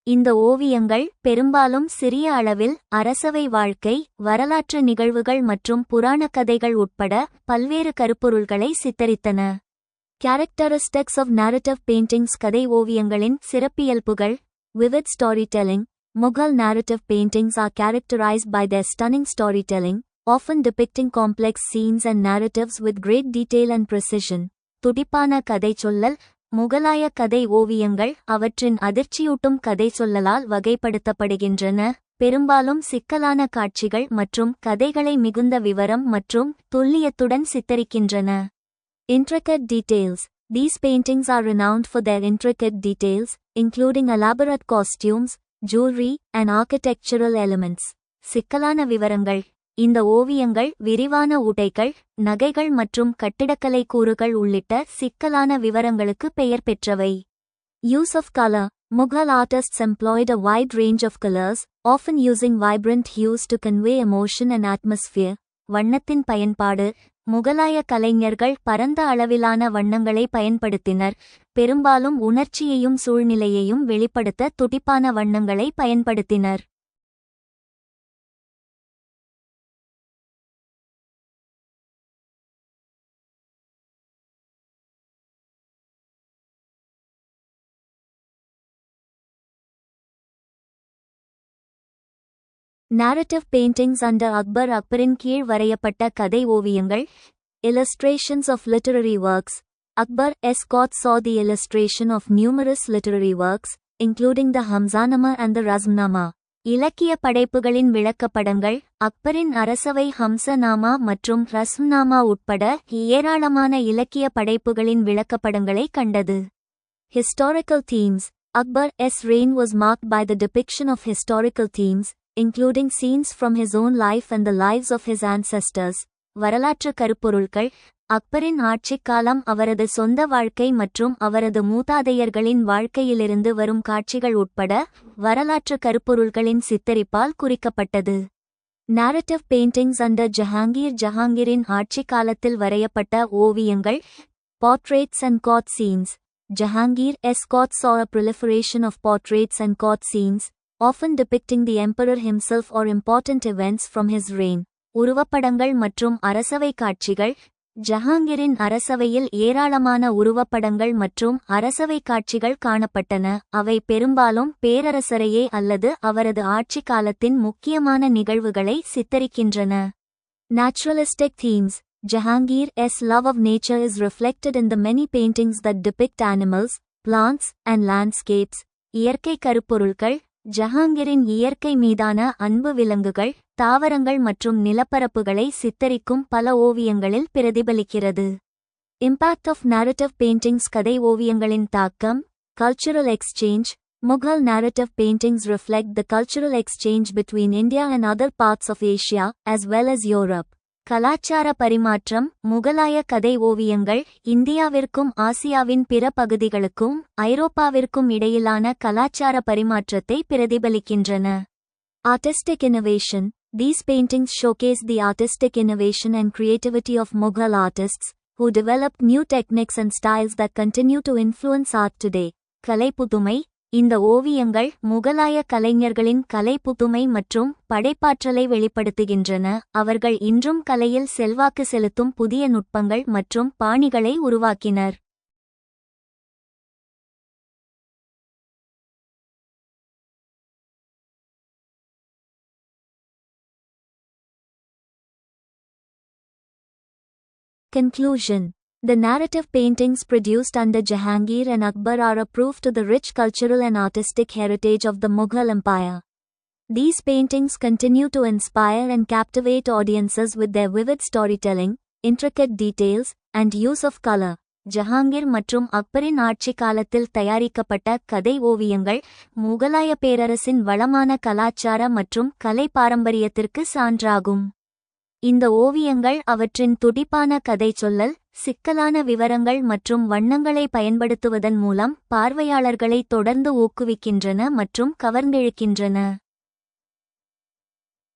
இந்த ஓவியங்கள் பெரும்பாலும் சிறிய அளவில் அரசவை வாழ்க்கை, வரலாற்று நிகழ்வுகள் மற்றும் புராண கதைகள் உட்பட பல்வேறு கருப்பொருள்களை சித்தரித்தன. Characteristics of narrative paintings. கதை ஓவியங்களின் சிறப்பியல்புகள். Vivid storytelling. Mughal narrative paintings are characterized by their stunning storytelling, often depicting complex scenes and narratives with great detail and precision. துடிப்பான கதை சொல்லல். முகலாய கதை ஓவியங்கள் அவற்றின் அதிர்ச்சியூட்டும் கதை சொல்லலால் வகைப்படுத்தப்படுகின்றன, பெரும்பாலும் சிக்கலான காட்சிகள் மற்றும் கதைகளை மிகுந்த விவரம் மற்றும் துல்லியத்துடன் சித்தரிக்கின்றன. Intricate details. These paintings are renowned for their intricate details, including elaborate costumes, jewelry, and architectural elements. சிக்கலான விவரங்கள். இந்த ஓவியங்கள் விரிவான உடைகள், நகைகள் மற்றும் கட்டிடக்கலை கூறுகள் உள்ளிட்ட சிக்கலான விவரங்களுக்கு பெயர் பெற்றவை. Use of color. Mughal artists employed a wide range of colors, often using vibrant hues to convey emotion and atmosphere. வண்ணத்தின் பயன்பாடு. முகலாய கலைஞர்கள் பரந்த அளவிலான வண்ணங்களை பயன்படுத்தினர், பெரும்பாலும் உணர்ச்சியையும் சூழ்நிலையையும் வெளிப்படுத்த துடிப்பான வண்ணங்களை பயன்படுத்தினர். Narrative paintings under Akbar. அக்பரின் கீழ் வரையப்பட்ட கதை ஓவியங்கள். Illustrations of literary works. Akbar court saw the illustration of numerous literary works, including the Hamzanama and the Razmnama. இலக்கிய படைப்புகளின் விளக்கப்படங்கள். அக்பரின் அரசவை ஹம்சநாமா மற்றும் ரஸ்ம்நாமா உட்பட ஏராளமான இலக்கிய படைப்புகளின் விளக்கப்படங்களை கண்டது. Historical themes. Akbar's reign was marked by the depiction of historical themes, including scenes from his own life and the lives of his ancestors. வரலாற்று கருப்பொருள்கள். அக்பரின் ஆட்சிக் காலம் அவரது சொந்த வாழ்க்கை மற்றும் அவரது மூதாதையர்களின் வாழ்க்கையிலிருந்து வரும் காட்சிகள் உட்பட வரலாற்று கருப்பொருள்களின் சித்தரிப்பால் குறிக்கப்பட்டது. Narrative paintings under Jahangir. ஜஹாங்கீரின் ஆட்சிக் காலத்தில் வரையப்பட்ட ஓவியங்கள். Portraits and court scenes. Jahangir's court saw a proliferation of portraits and court scenes, often depicting the emperor himself or important events from his reign. உருவப்படங்கள் மற்றும் அரசவை காட்சிகள். ஜஹாங்கீரின் அரசவையில் ஏராளமான உருவப்படங்கள் மற்றும் அரசவை காட்சிகள் காணப்பட்டன, அவை பெரும்பாலும் பேரரசரையே அல்லது அவரது ஆட்சி காலத்தின் முக்கியமான நிகழ்வுகளை சித்தரிக்கின்றன. Naturalistic themes. Jahangir's love of nature is reflected in the many paintings that depict animals, plants, and landscapes. இயற்கை கருப்பொருள்கள். ஜஹாங்கீரின் இயற்கை மீதான அன்பு விலங்குகள், தாவரங்கள் மற்றும் நிலப்பரப்புகளை சித்தரிக்கும் பல ஓவியங்களில் பிரதிபலிக்கிறது. Impact of narrative paintings. கதை ஓவியங்களின் தாக்கம். Cultural exchange. Mughal narrative paintings reflect the cultural exchange between India and other parts of Asia, as well as Europe. கலாச்சார பரிமாற்றம். முகலாய கதை ஓவியங்கள் இந்தியாவிற்கும் ஆசியாவின் பிற பகுதிகளுக்கும் ஐரோப்பாவிற்கும் இடையிலான கலாச்சார பரிமாற்றத்தை பிரதிபலிக்கின்றன. Artistic innovation. These paintings showcase the artistic innovation and creativity of Mughal artists, who developed new techniques and styles that continue to influence art today. கலைப்புதுமை. இந்த ஓவியங்கள் முகலாய கலைஞர்களின் கலைப்புதுமை மற்றும் படைப்பாற்றலை வெளிப்படுத்துகின்றன. அவர்கள் இன்றும் கலையில் செல்வாக்கு செலுத்தும் புதிய நுட்பங்கள் மற்றும் பாணிகளை உருவாக்கினர். Conclusion. The narrative paintings produced under Jahangir and Akbar are a proof to the rich cultural and artistic heritage of the Mughal Empire. These paintings continue to inspire and captivate audiences with their vivid storytelling, intricate details, and use of color. Jahangir மற்றும் அக்பரின் ஆட்சி காலத்தில் தயாரிக்கப்பட்ட கதை ஓவியங்கள் முகலாய பேரரசின் வளமான கலாச்சார மற்றும் கலை பாரம்பரியத்திற்கு சான்றாகும். இந்த ஓவியங்கள் அவற்றின் துடிப்பான கதைச்சொல்லல், சிக்கலான விவரங்கள் மற்றும் வண்ணங்களை பயன்படுத்துவதன் மூலம் பார்வையாளர்களை தொடர்ந்து ஊக்குவிக்கின்றன மற்றும் கவர்ந்திழுக்கின்றன.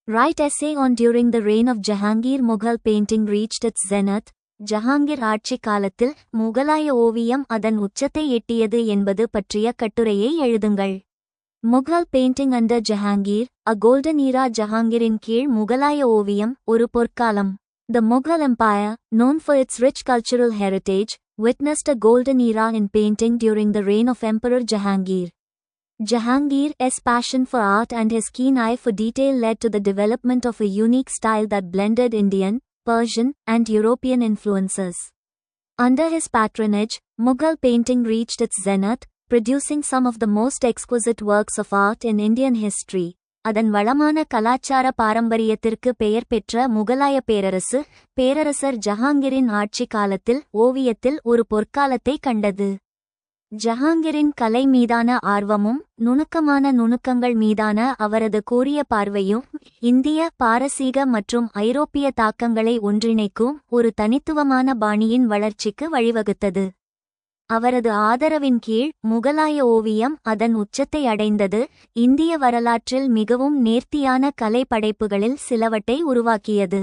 Write essay on During the reign of Jahangir Mughal painting reached its zenith. Jahangir ஆட்சி காலத்தில் முகலாய ஓவியம் அதன் உச்சத்தை எட்டியது என்பது பற்றிய கட்டுரையை எழுதுங்கள். Mughal painting under Jahangir, a golden era. ஜஹாங்கீரின் கீழ் முகலாய ஓவியம் ஒரு பொற்காலம். The Mughal Empire, known for its rich cultural heritage, witnessed a golden era in painting during the reign of Emperor Jahangir. Jahangir's passion for art and his keen eye for detail led to the development of a unique style that blended Indian, Persian, and European influences. Under his patronage, Mughal painting reached its zenith, producing some of the most exquisite works of art in Indian history. அதன் வளமான கலாச்சார பாரம்பரியத்திற்கு பெயர் பெற்ற முகலாய பேரரசர் ஜஹாங்கீரின் ஆட்சி காலத்தில் ஓவியத்தில் ஒரு பொற்காலத்தை கண்டது. ஜஹாங்கீரின் கலை மீதான ஆர்வமும் நுணுக்கமான நுணுக்கங்கள் மீதான அவரது கூரிய பார்வையும் இந்திய, பாரசீக மற்றும் ஐரோப்பிய தாக்கங்களை ஒன்றிணைக்கும் ஒரு தனித்துவமான பாணியின் வளர்ச்சிக்கு வழிவகுத்தது. அவரது ஆதரவின் கீழ் முகலாய ஓவியம் அதன் உச்சத்தை அடைந்தது, இந்திய வரலாற்றில் மிகவும் நேர்த்தியான கலை படைப்புகளில் சிலவற்றை உருவாக்கியது.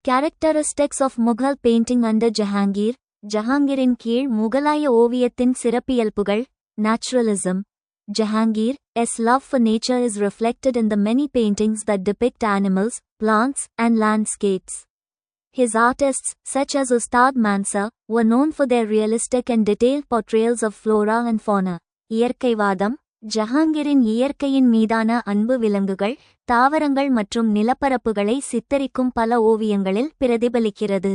Characteristics of Mughal painting under Jahangir. ஜஹாங்கீரின் கீழ் முகலாய ஓவியத்தின் சிறப்பியல்புகள். Naturalism. Jahangir's love for nature is reflected in the many paintings that depict animals, plants, and landscapes. His artists, such as Ustad Mansur, were known for their realistic and detailed portrayals of flora and fauna. இயற்கைவாதம். ஜஹாங்கீரின் இயற்கையின் மீதான அன்பு விலங்குகள், தாவரங்கள் மற்றும் நிலப்பரப்புகளை சித்தரிக்கும் பல ஓவியங்களில் பிரதிபலிக்கிறது.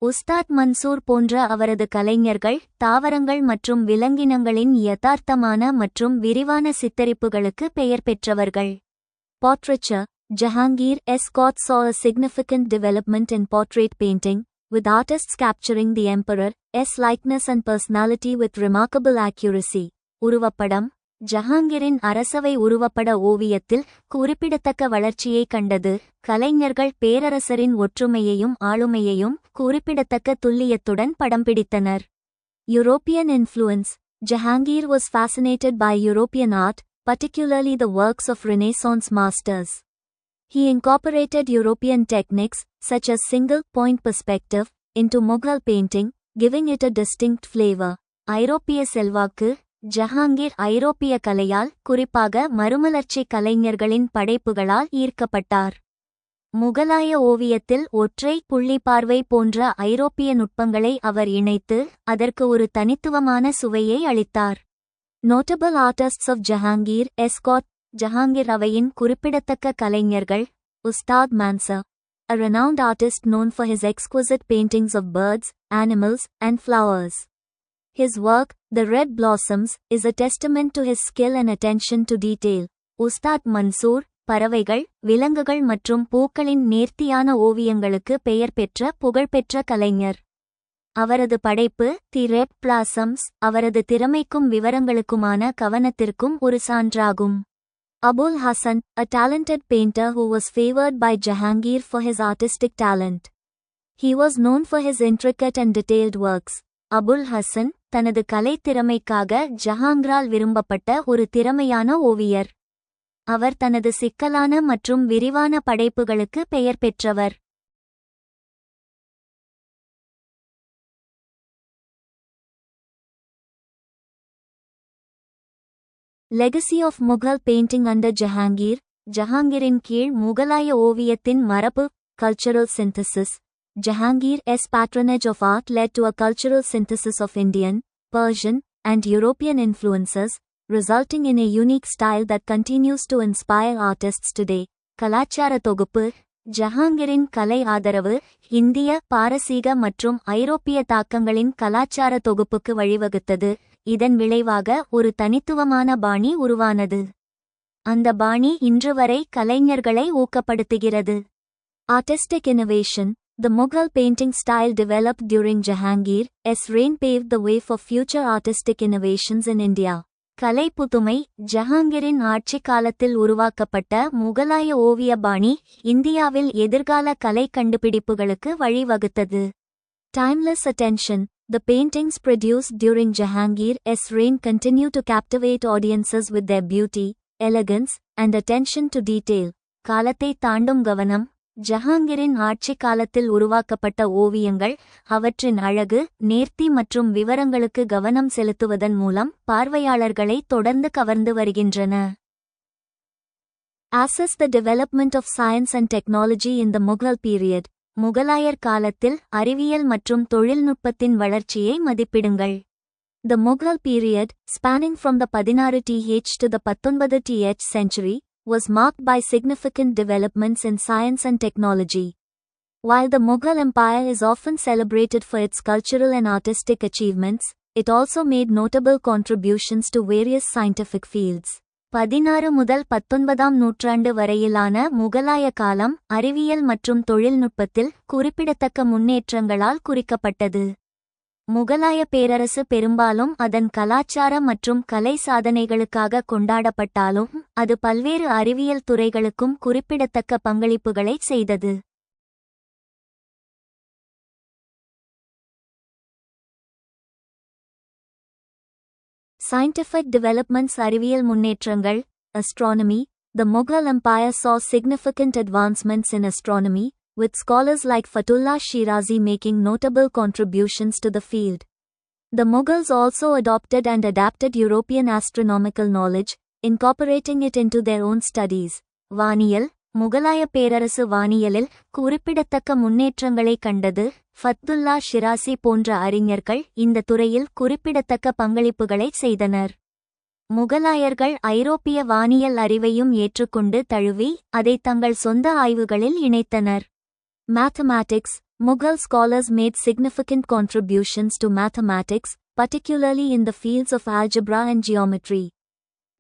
உஸ்தாத் மன்சூர் போன்ற அவரது கலைஞர்கள் தாவரங்கள் மற்றும் விலங்கினங்களின் யதார்த்தமான மற்றும் விரிவான சித்தரிப்புகளுக்கு பெயர் பெற்றவர்கள். Portraiture. Jahangir's court saw a significant development in portrait painting, with artists capturing the emperor's likeness and personality with remarkable accuracy. உருவப்படம். ஜஹாங்கீரின் அரசவை உருவப்பட ஓவியத்தில் குறிப்பிடத்தக்க வளர்ச்சியை கண்டது. கலைஞர்கள் பேரரசரின் ஒற்றுமையையும் ஆளுமையையும் குறிப்பிடத்தக்க துல்லியத்துடன் படம் பிடித்தனர். European influence. Jahangir was fascinated by European art, particularly the works of Renaissance masters. He incorporated European techniques, such as single-point perspective, into Mughal painting, giving it a distinct flavor. ஐரோப்பிய செல்வாக்கு. ஜஹாங்கீர் ஐரோப்பிய கலையால், குறிப்பாக மறுமலர்ச்சி கலைஞர்களின் படைப்புகளால் ஈர்க்கப்பட்டார். முகலாய ஓவியத்தில் ஒற்றை புள்ளி பார்வை போன்ற ஐரோப்பிய நுட்பங்களை அவர் இணைத்து அதற்கு ஒரு தனித்துவமான சுவையை அளித்தார். Notable artists of Jahangir's court. Jahangir அவையின் குறிப்பிடத்தக்க கலைஞர்கள். Ustad மான்சர், a renowned artist known for his exquisite paintings of birds, animals, and flowers. His work, The Red Blossoms, is a testament to his skill and attention to detail. Ustad Mansoor, பறவைகள், விலங்குகள் மற்றும் பூக்களின் நேர்த்தியான ஓவியங்களுக்கு பெயர் பெற்ற புகழ்பெற்ற கலைஞர். அவரது படைப்பு தி ரெட் பிளாசம்ஸ் அவரது திறமைக்கும் விவரங்களுக்குமான கவனத்திற்கும் ஒரு சான்றாகும். Abul Hasan, a talented painter who was favored by Jahangir for his artistic talent. He was known for his intricate and detailed works. Abul Hasan தனது கலைத் திறமைக்காக ஜஹாங்கரால் விரும்பப்பட்ட ஒரு திறமையான ஓவியர். அவர் தனது சிக்கலான மற்றும் விரிவான படைப்புகளுக்கு பெயர் பெற்றவர். Legacy of Mughal painting under Jahangir. ஜஹாங்கீரின் கீழ் முகலாய ஓவியத்தின் மரபு. Cultural synthesis. Jahangir's patronage of art led to a cultural synthesis of Indian, Persian, and European influences, resulting in a unique style that continues to inspire artists today. கலாச்சார தொகுப்பு. ஜஹாங்கீரின் கலை ஆதரவு இந்திய, பாரசீக மற்றும் ஐரோப்பிய தாக்கங்களின் கலாச்சார தொகுப்புக்கு வழிவகுத்தது. இதன் விளைவாக ஒரு தனித்துவமான பாணி உருவானது. அந்த பாணி இன்று வரை கலைஞர்களை ஊக்கப்படுத்துகிறது. Artistic innovation. The Mughal painting style developed during Jahangir's reign paved the way for future artistic innovations in India. கலை புதுமை. ஜஹாங்கீரின் ஆட்சி காலத்தில் உருவாக்கப்பட்ட முகலாய ஓவிய பாணி இந்தியாவில் எதிர்கால கலை கண்டுபிடிப்புகளுக்கு வழிவகுத்தது. Timeless attention. The paintings produced during Jahangir's reign continue to captivate audiences with their beauty, elegance, and attention to detail. காலத்தை தாண்டும் கவனம். ஜஹாங்கீரின் ஆட்சி காலத்தில் உருவாக்கப்பட்ட ஓவியங்கள் அவற்றின் அழகு, நேர்த்தி மற்றும் விவரங்களுக்கு கவனம் செலுத்துவதன் மூலம் பார்வையாளர்களை தொடர்ந்து கவர்ந்து வருகின்றன. Assess the development of science and technology in the Mughal period. முகலாயர் காலத்தில் அறிவியல் மற்றும் தொழில்நுட்பத்தின் வளர்ச்சியை மதிப்பிடுங்கள். The Mughal period, spanning from the 16th to the 19th century, was marked by significant developments in science and technology. While the Mughal Empire is often celebrated for its cultural and artistic achievements, it also made notable contributions to various scientific fields. 16 முதல் 19ஆம் நூற்றாண்டு வரையிலான முகலாய காலம் அறிவியல் மற்றும் தொழில்நுட்பத்தில் குறிப்பிடத்தக்க முன்னேற்றங்களால் குறிக்கப்பட்டது. முகலாய பேரரசு பெரும்பாலும் அதன் கலாச்சார மற்றும் கலை சாதனைகளுக்காக கொண்டாடப்பட்டாலும் அது பல்வேறு அறிவியல் துறைகளுக்கும் குறிப்பிடத்தக்க பங்களிப்புகளை செய்தது. Scientific developments. அறிவியல் முன்னேற்றங்கள். Astronomy. The Mughal Empire saw significant advancements in astronomy, with scholars like Fatullah Shirazi making notable contributions to the field. The Mughals also adopted and adapted European astronomical knowledge, incorporating it into their own studies. வானியல். முகலாய பேரரசு வானியலில் குறிப்பிடத்தக்க முன்னேற்றங்களை கண்டது. ஃபத்துல்லா ஷிராசி போன்ற அறிஞர்கள் இந்த துறையில் குறிப்பிடத்தக்க பங்களிப்புகளை செய்தனர். முகலாயர்கள் ஐரோப்பிய வானியல் அறிவையும் ஏற்றுக்கொண்டு தழுவி அதை தங்கள் சொந்த ஆய்வுகளில் இணைத்தனர். Mathematics. Mughal scholars made significant contributions to mathematics, particularly in the fields of algebra and geometry.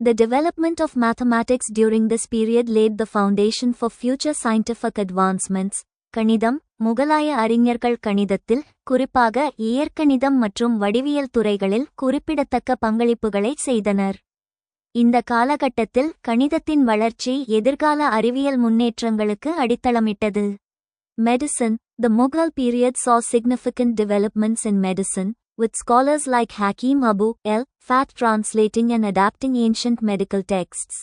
The development of mathematics during this period laid the foundation for future scientific advancements. கணிதம். முகலாய அறிஞர்கள் கணிதத்தில், குறிப்பாக இயற்கணிதம் மற்றும் வடிவியல் துறைகளில் குறிப்பிடத்தக்க பங்களிப்புகளை செய்தனர். இந்த காலகட்டத்தில் கணிதத்தின் வளர்ச்சி எதிர்கால அறிவியல் முன்னேற்றங்களுக்கு அடித்தளமிட்டது. Medicine. The Mughal period saw significant developments in medicine, with scholars like Hakim Abu al-Fath translating and adapting ancient medical texts.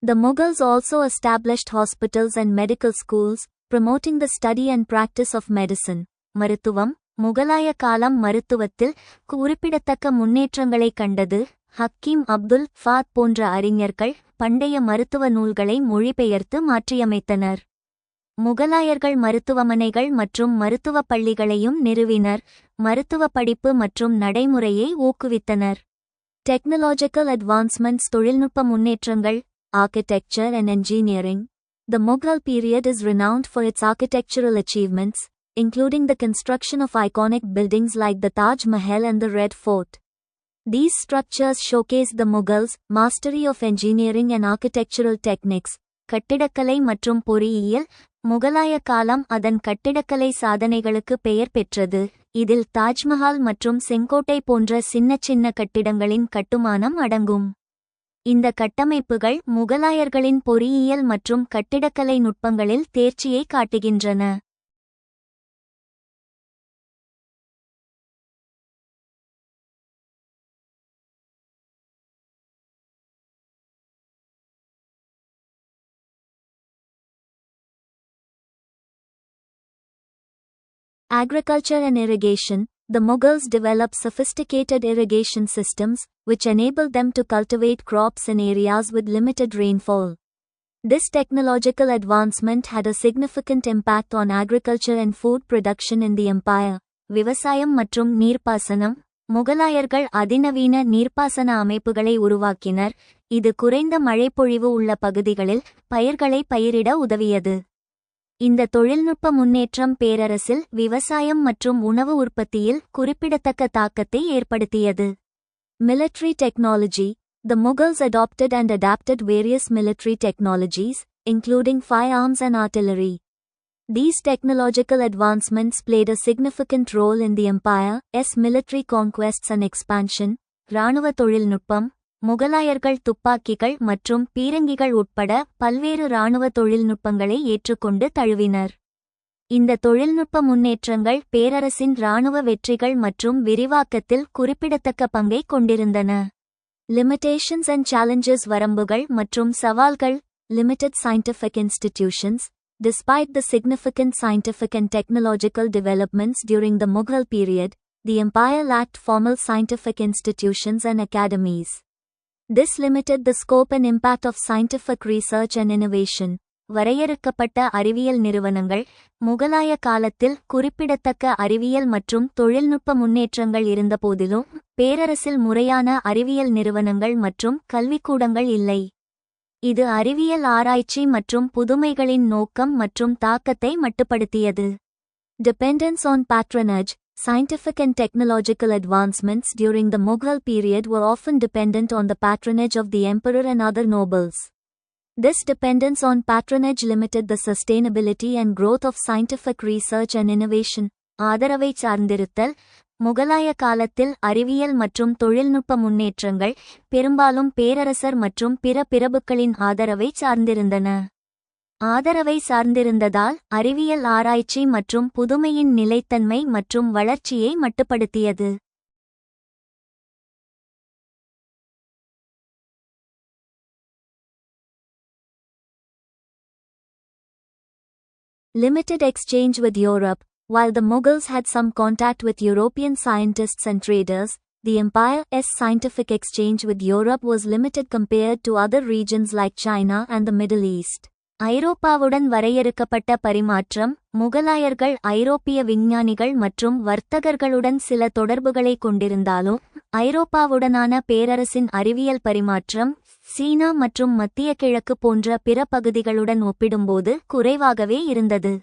The Mughals also established hospitals and medical schools, promoting the study and practice of medicine. மருத்துவம். முகலாய காலம் மருத்துவத்தில் குறிப்பிடத்தக்க முன்னேற்றங்களை கண்டது. Hakeem Abdul Fahd போன்ற அறிஞர்கள் பண்டைய மருத்துவ நூல்களை மொழிபெயர்த்து மாற்றியமைத்தனர். முகலாயர்கள் மருத்துவமனைகள் மற்றும் மருத்துவப் பள்ளிகளையும் நிறுவினர். மருத்துவ படிப்பு மற்றும் நடைமுறையை ஊக்குவித்தனர். Technological advancements. தொழில்நுட்ப முன்னேற்றங்கள். Architecture and engineering. The Mughal period is renowned for its architectural achievements, including the construction of iconic buildings like the Taj Mahal and the Red Fort. These structures showcase the Mughals' mastery of engineering and architectural techniques. கட்டிடக்கலை மற்றும் பொறியியல். முகலாய காலம் அதன் கட்டிடக்கலை சாதனைகளுக்கு பெயர் பெற்றது. இதில் தாஜ்மஹால் மற்றும் செங்கோட்டை போன்ற சின்ன கட்டிடங்களின் கட்டுமானம் அடங்கும். இந்த கட்டமைப்புகள் முகலாயர்களின் பொறியியல் மற்றும் கட்டிடக்கலை நுட்பங்களில் தேர்ச்சியை காட்டுகின்றன. Agriculture and irrigation. The Mughals developed sophisticated irrigation systems, which enabled them to cultivate crops in areas with limited rainfall. This technological advancement had a significant impact on agriculture and food production in the empire. விவசாயம் மற்றும் நீர்ப்பாசனம். முகலாயர்கள் அதிநவீன நீர்ப்பாசன அமைப்புகளை உருவாக்கினர், இது குறைந்த மழைப்பொழிவு உள்ள பகுதிகளில் பயிர்களை பயிரிட உதவியது. இந்த தொழில்நுட்ப முன்னேற்றம் பேரரசில் விவசாயம் மற்றும் உணவு உற்பத்தியில் குறிப்பிடத்தக்க தாக்கத்தை ஏற்படுத்தியது. Military technology. The Mughals adopted and adapted various military technologies, including firearms and artillery. These technological advancements played a significant role in the empire's military conquests and expansion. இராணுவ தொழில்நுட்பம். முகலாயர்கள் துப்பாக்கிகள் மற்றும் பீரங்கிகள் உட்பட பல்வேறு இராணுவ தொழில்நுட்பங்களை ஏற்றுக்கொண்டு தழுவினர். இந்த தொழில்நுட்ப முன்னேற்றங்கள் பேரரசின் இராணுவ வெற்றிகள் மற்றும் விரிவாக்கத்தில் குறிப்பிடத்தக்க பங்கை கொண்டிருந்தன. Limitations and challenges. வரம்புகள் மற்றும் சவால்கள். Limited scientific institutions. Despite the significant scientific and technological developments during the Mughal period, the empire lacked formal scientific institutions and academies. This limited the scope and impact of scientific research and innovation. வரையறுக்கப்பட்ட அறிவியல் நிறுவனங்கள். முகலாய காலத்தில் குறிப்பிடத்தக்க அறிவியல் மற்றும் தொழில்நுட்ப முன்னேற்றங்கள் இருந்தபோதிலும் பேரரசில் முறையான அறிவியல் நிறுவனங்கள் மற்றும் கல்விக்கூடங்கள் இல்லை. இது அறிவியல் ஆராய்ச்சி மற்றும் புதுமைகளின் நோக்கம் மற்றும் தாக்கத்தை மட்டுப்படுத்தியது. Dependence on patronage. Scientific and technological advancements during the Mughal period were often dependent on the patronage of the emperor and other nobles. This dependence on patronage limited the sustainability and growth of scientific research and innovation. ஆதரவை சார்ந்திருத்தல். முகலாய காலத்தில் அறிவியல் மற்றும் தொழில்நுட்ப முன்னேற்றங்கள் பெரும்பாலும் பேரரசர் மற்றும் பிற பிரபுக்களின் ஆதரவை சார்ந்திருந்தன. ஆதரவை சார்ந்திருந்ததால் அறிவியல் ஆராய்ச்சி மற்றும் புதுமையின் நிலைத்தன்மை மற்றும் வளர்ச்சியை மட்டுப்படுத்தியது. Limited exchange with Europe. While the Mughals had some contact with European scientists and traders, the empire's scientific exchange with Europe was limited compared to other regions like China and the Middle East. ஐரோப்பாவுடன் வரையறுக்கப்பட்ட பரிமாற்றம். முகலாயர்கள் ஐரோப்பிய விஞ்ஞானிகள் மற்றும் வர்த்தகர்களுடன் சில தொடர்புகளை கொண்டிருந்தாலும் ஐரோப்பாவுடனான பேரரசின் அறிவியல் பரிமாற்றம் சீனா மற்றும் மத்திய கிழக்கு போன்ற பிற பகுதிகளுடன் ஒப்பிடும்போது குறைவாகவே இருந்தது.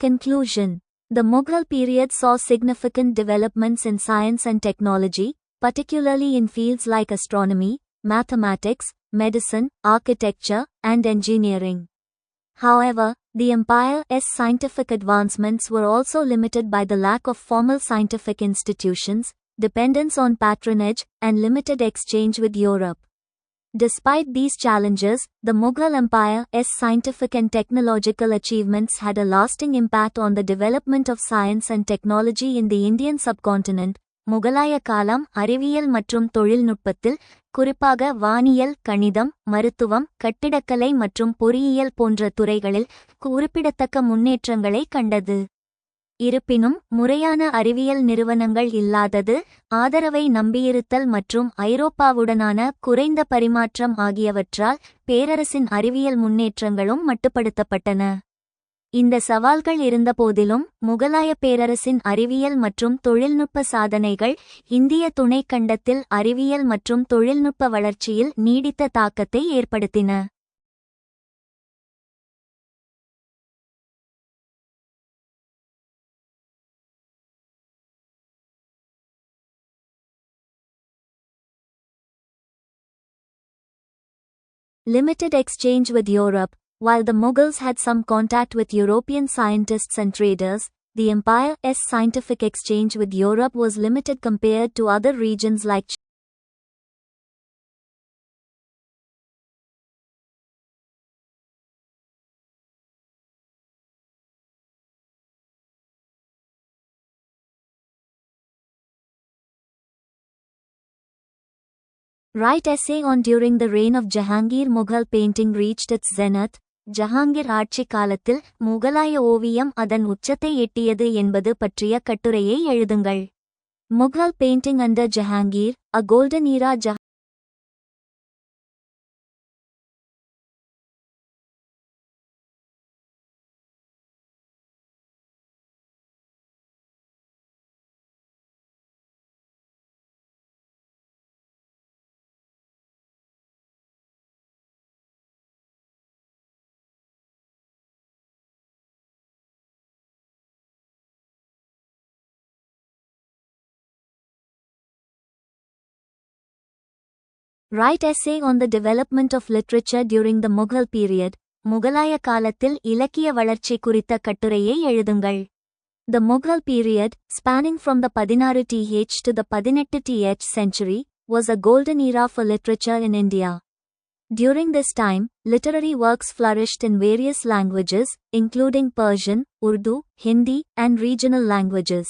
Conclusion. The Mughal period saw significant developments in science and technology, particularly in fields like astronomy, mathematics, medicine, architecture, and engineering. However, the empire's scientific advancements were also limited by the lack of formal scientific institutions, dependence on patronage, and limited exchange with Europe. Despite these challenges, the Mughal Empire's scientific and technological achievements had a lasting impact on the development of science and technology in the Indian subcontinent. முகலாய காலம் அறிவியல் மற்றும் தொழில்நுட்பத்தில், குறிப்பாக வானியல், கணிதம், மருத்துவம், கட்டிடக்கலை மற்றும் பொறியியல் போன்ற துறைகளில் குறிப்பிடத்தக்க முன்னேற்றங்களை கண்டது. இருப்பினும் முறையான அறிவியல் நிறுவனங்கள் இல்லாதது, ஆதரவை நம்பியிருத்தல் மற்றும் ஐரோப்பாவுடனான குறைந்த பரிமாற்றம் ஆகியவற்றால் பேரரசின் அறிவியல் முன்னேற்றங்களும் மட்டுப்படுத்தப்பட்டன. இந்த சவால்கள் இருந்தபோதிலும் முகலாய பேரரசின் அறிவியல் மற்றும் தொழில்நுட்ப சாதனைகள் இந்திய துணைக்கண்டத்தில் அறிவியல் மற்றும் தொழில்நுட்ப வளர்ச்சியில் நீடித்த தாக்கத்தை ஏற்படுத்தின. Limited exchange with Europe. While the Mughals had some contact with European scientists and traders, the empire's scientific exchange with Europe was limited compared to other regions like China. Write essay on During the reign of Jahangir, Mughal painting reached its zenith. Jahangir ஆட்சி காலத்தில் முகலாய ஓவியம் அதன் உச்சத்தை எட்டியது என்பது பற்றிய கட்டுரையை எழுதுங்கள். Mughal painting under Jahangir, a golden era. Write essay on the development of literature during the Mughal period. முகலாய காலத்தில் இலக்கிய வளர்ச்சி குறித்த கட்டுரையை எழுதுங்கள். The Mughal period, spanning from the 16th to the 18th century, was a golden era for literature in India. During this time, literary works flourished in various languages, including Persian, Urdu, Hindi, and regional languages.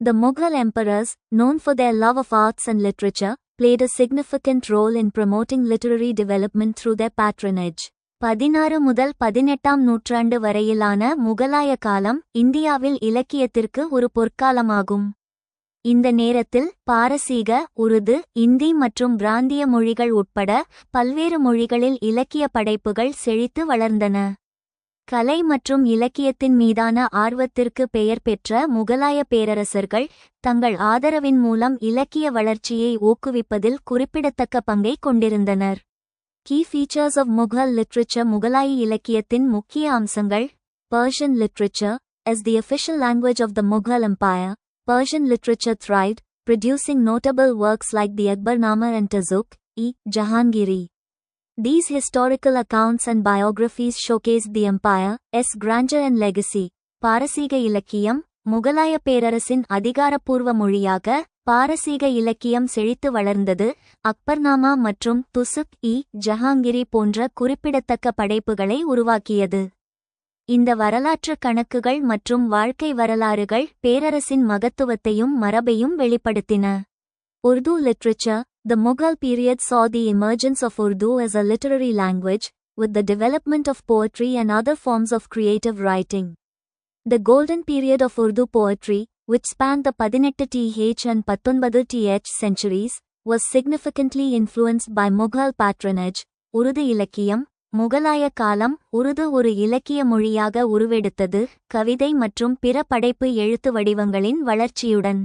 The Mughal emperors, known for their love of arts and literature, played a significant role in promoting literary development through their patronage. 16 முதல் 18ஆம் நூற்றாண்டு வரையிலான முகலாய காலம் இந்தியாவில் இலக்கியத்திற்கு ஒரு பொற்காலமாகும். இந்த நேரத்தில் பாரசீக, உருது, இந்தி மற்றும் பிராந்திய மொழிகள் உட்பட பல்வேறு மொழிகளில் இலக்கிய படைப்புகள் செழித்து வளர்ந்தன. கலை மற்றும் இலக்கியத்தின் மீதான ஆர்வத்திற்கு பெயர் பெற்ற முகலாய பேரரசர்கள் தங்கள் ஆதரவின் மூலம் இலக்கிய வளர்ச்சியை ஊக்குவிப்பதில் குறிப்பிடத்தக்க பங்கை கொண்டிருந்தனர். Key features of Mughal literature. முகலாய இலக்கியத்தின் முக்கிய அம்சங்கள். Persian literature. As the official language of the Mughal Empire, Persian literature thrived, producing notable works like the Akbarnama and Jahangiri. These historical accounts and biographies showcased the empire's grandeur and legacy. பாரசீக இலக்கியம். முகலாய பேரரசின் அதிகாரப்பூர்வ மொழியாக பாரசீக இலக்கியம் செழித்து வளர்ந்தது. அக்பர்நாமா மற்றும் ஜஹாங்கிரி போன்ற குறிப்பிடத்தக்க படைப்புகளை உருவாக்கியது. இந்த வரலாற்று கணக்குகள் மற்றும் வாழ்க்கை வரலாறுகள் பேரரசின் மகத்துவத்தையும் மரபையும் வெளிப்படுத்தின. Urdu literature. The Mughal period saw the emergence of Urdu as a literary language, with the development of poetry and other forms of creative writing. The golden period of Urdu poetry, which spanned the 18th and 19th centuries, was significantly influenced by Mughal patronage. Urdu இலக்கியம். முகலாய காலம் உருது ஒரு இலக்கிய மொழியாக உருவெடுத்தது, கவிதை மற்றும் பிற படைப்பு எழுத்து வடிவங்களின் வளர்ச்சியுடன்.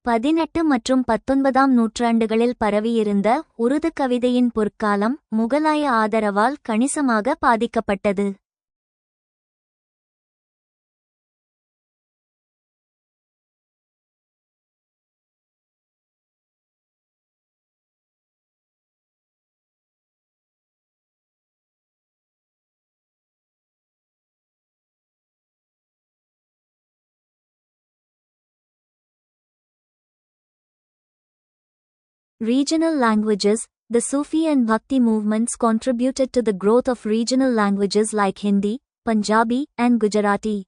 18 மற்றும் 19ஆம் நூற்றாண்டுகளில் பரவியிருந்த உருது கவிதையின் பொற்காலம் முகலாய ஆதரவால் கணிசமாக பாதிக்கப்பட்டது. Regional languages. The Sufi and Bhakti movements contributed to the growth of regional languages like Hindi, Punjabi, and Gujarati.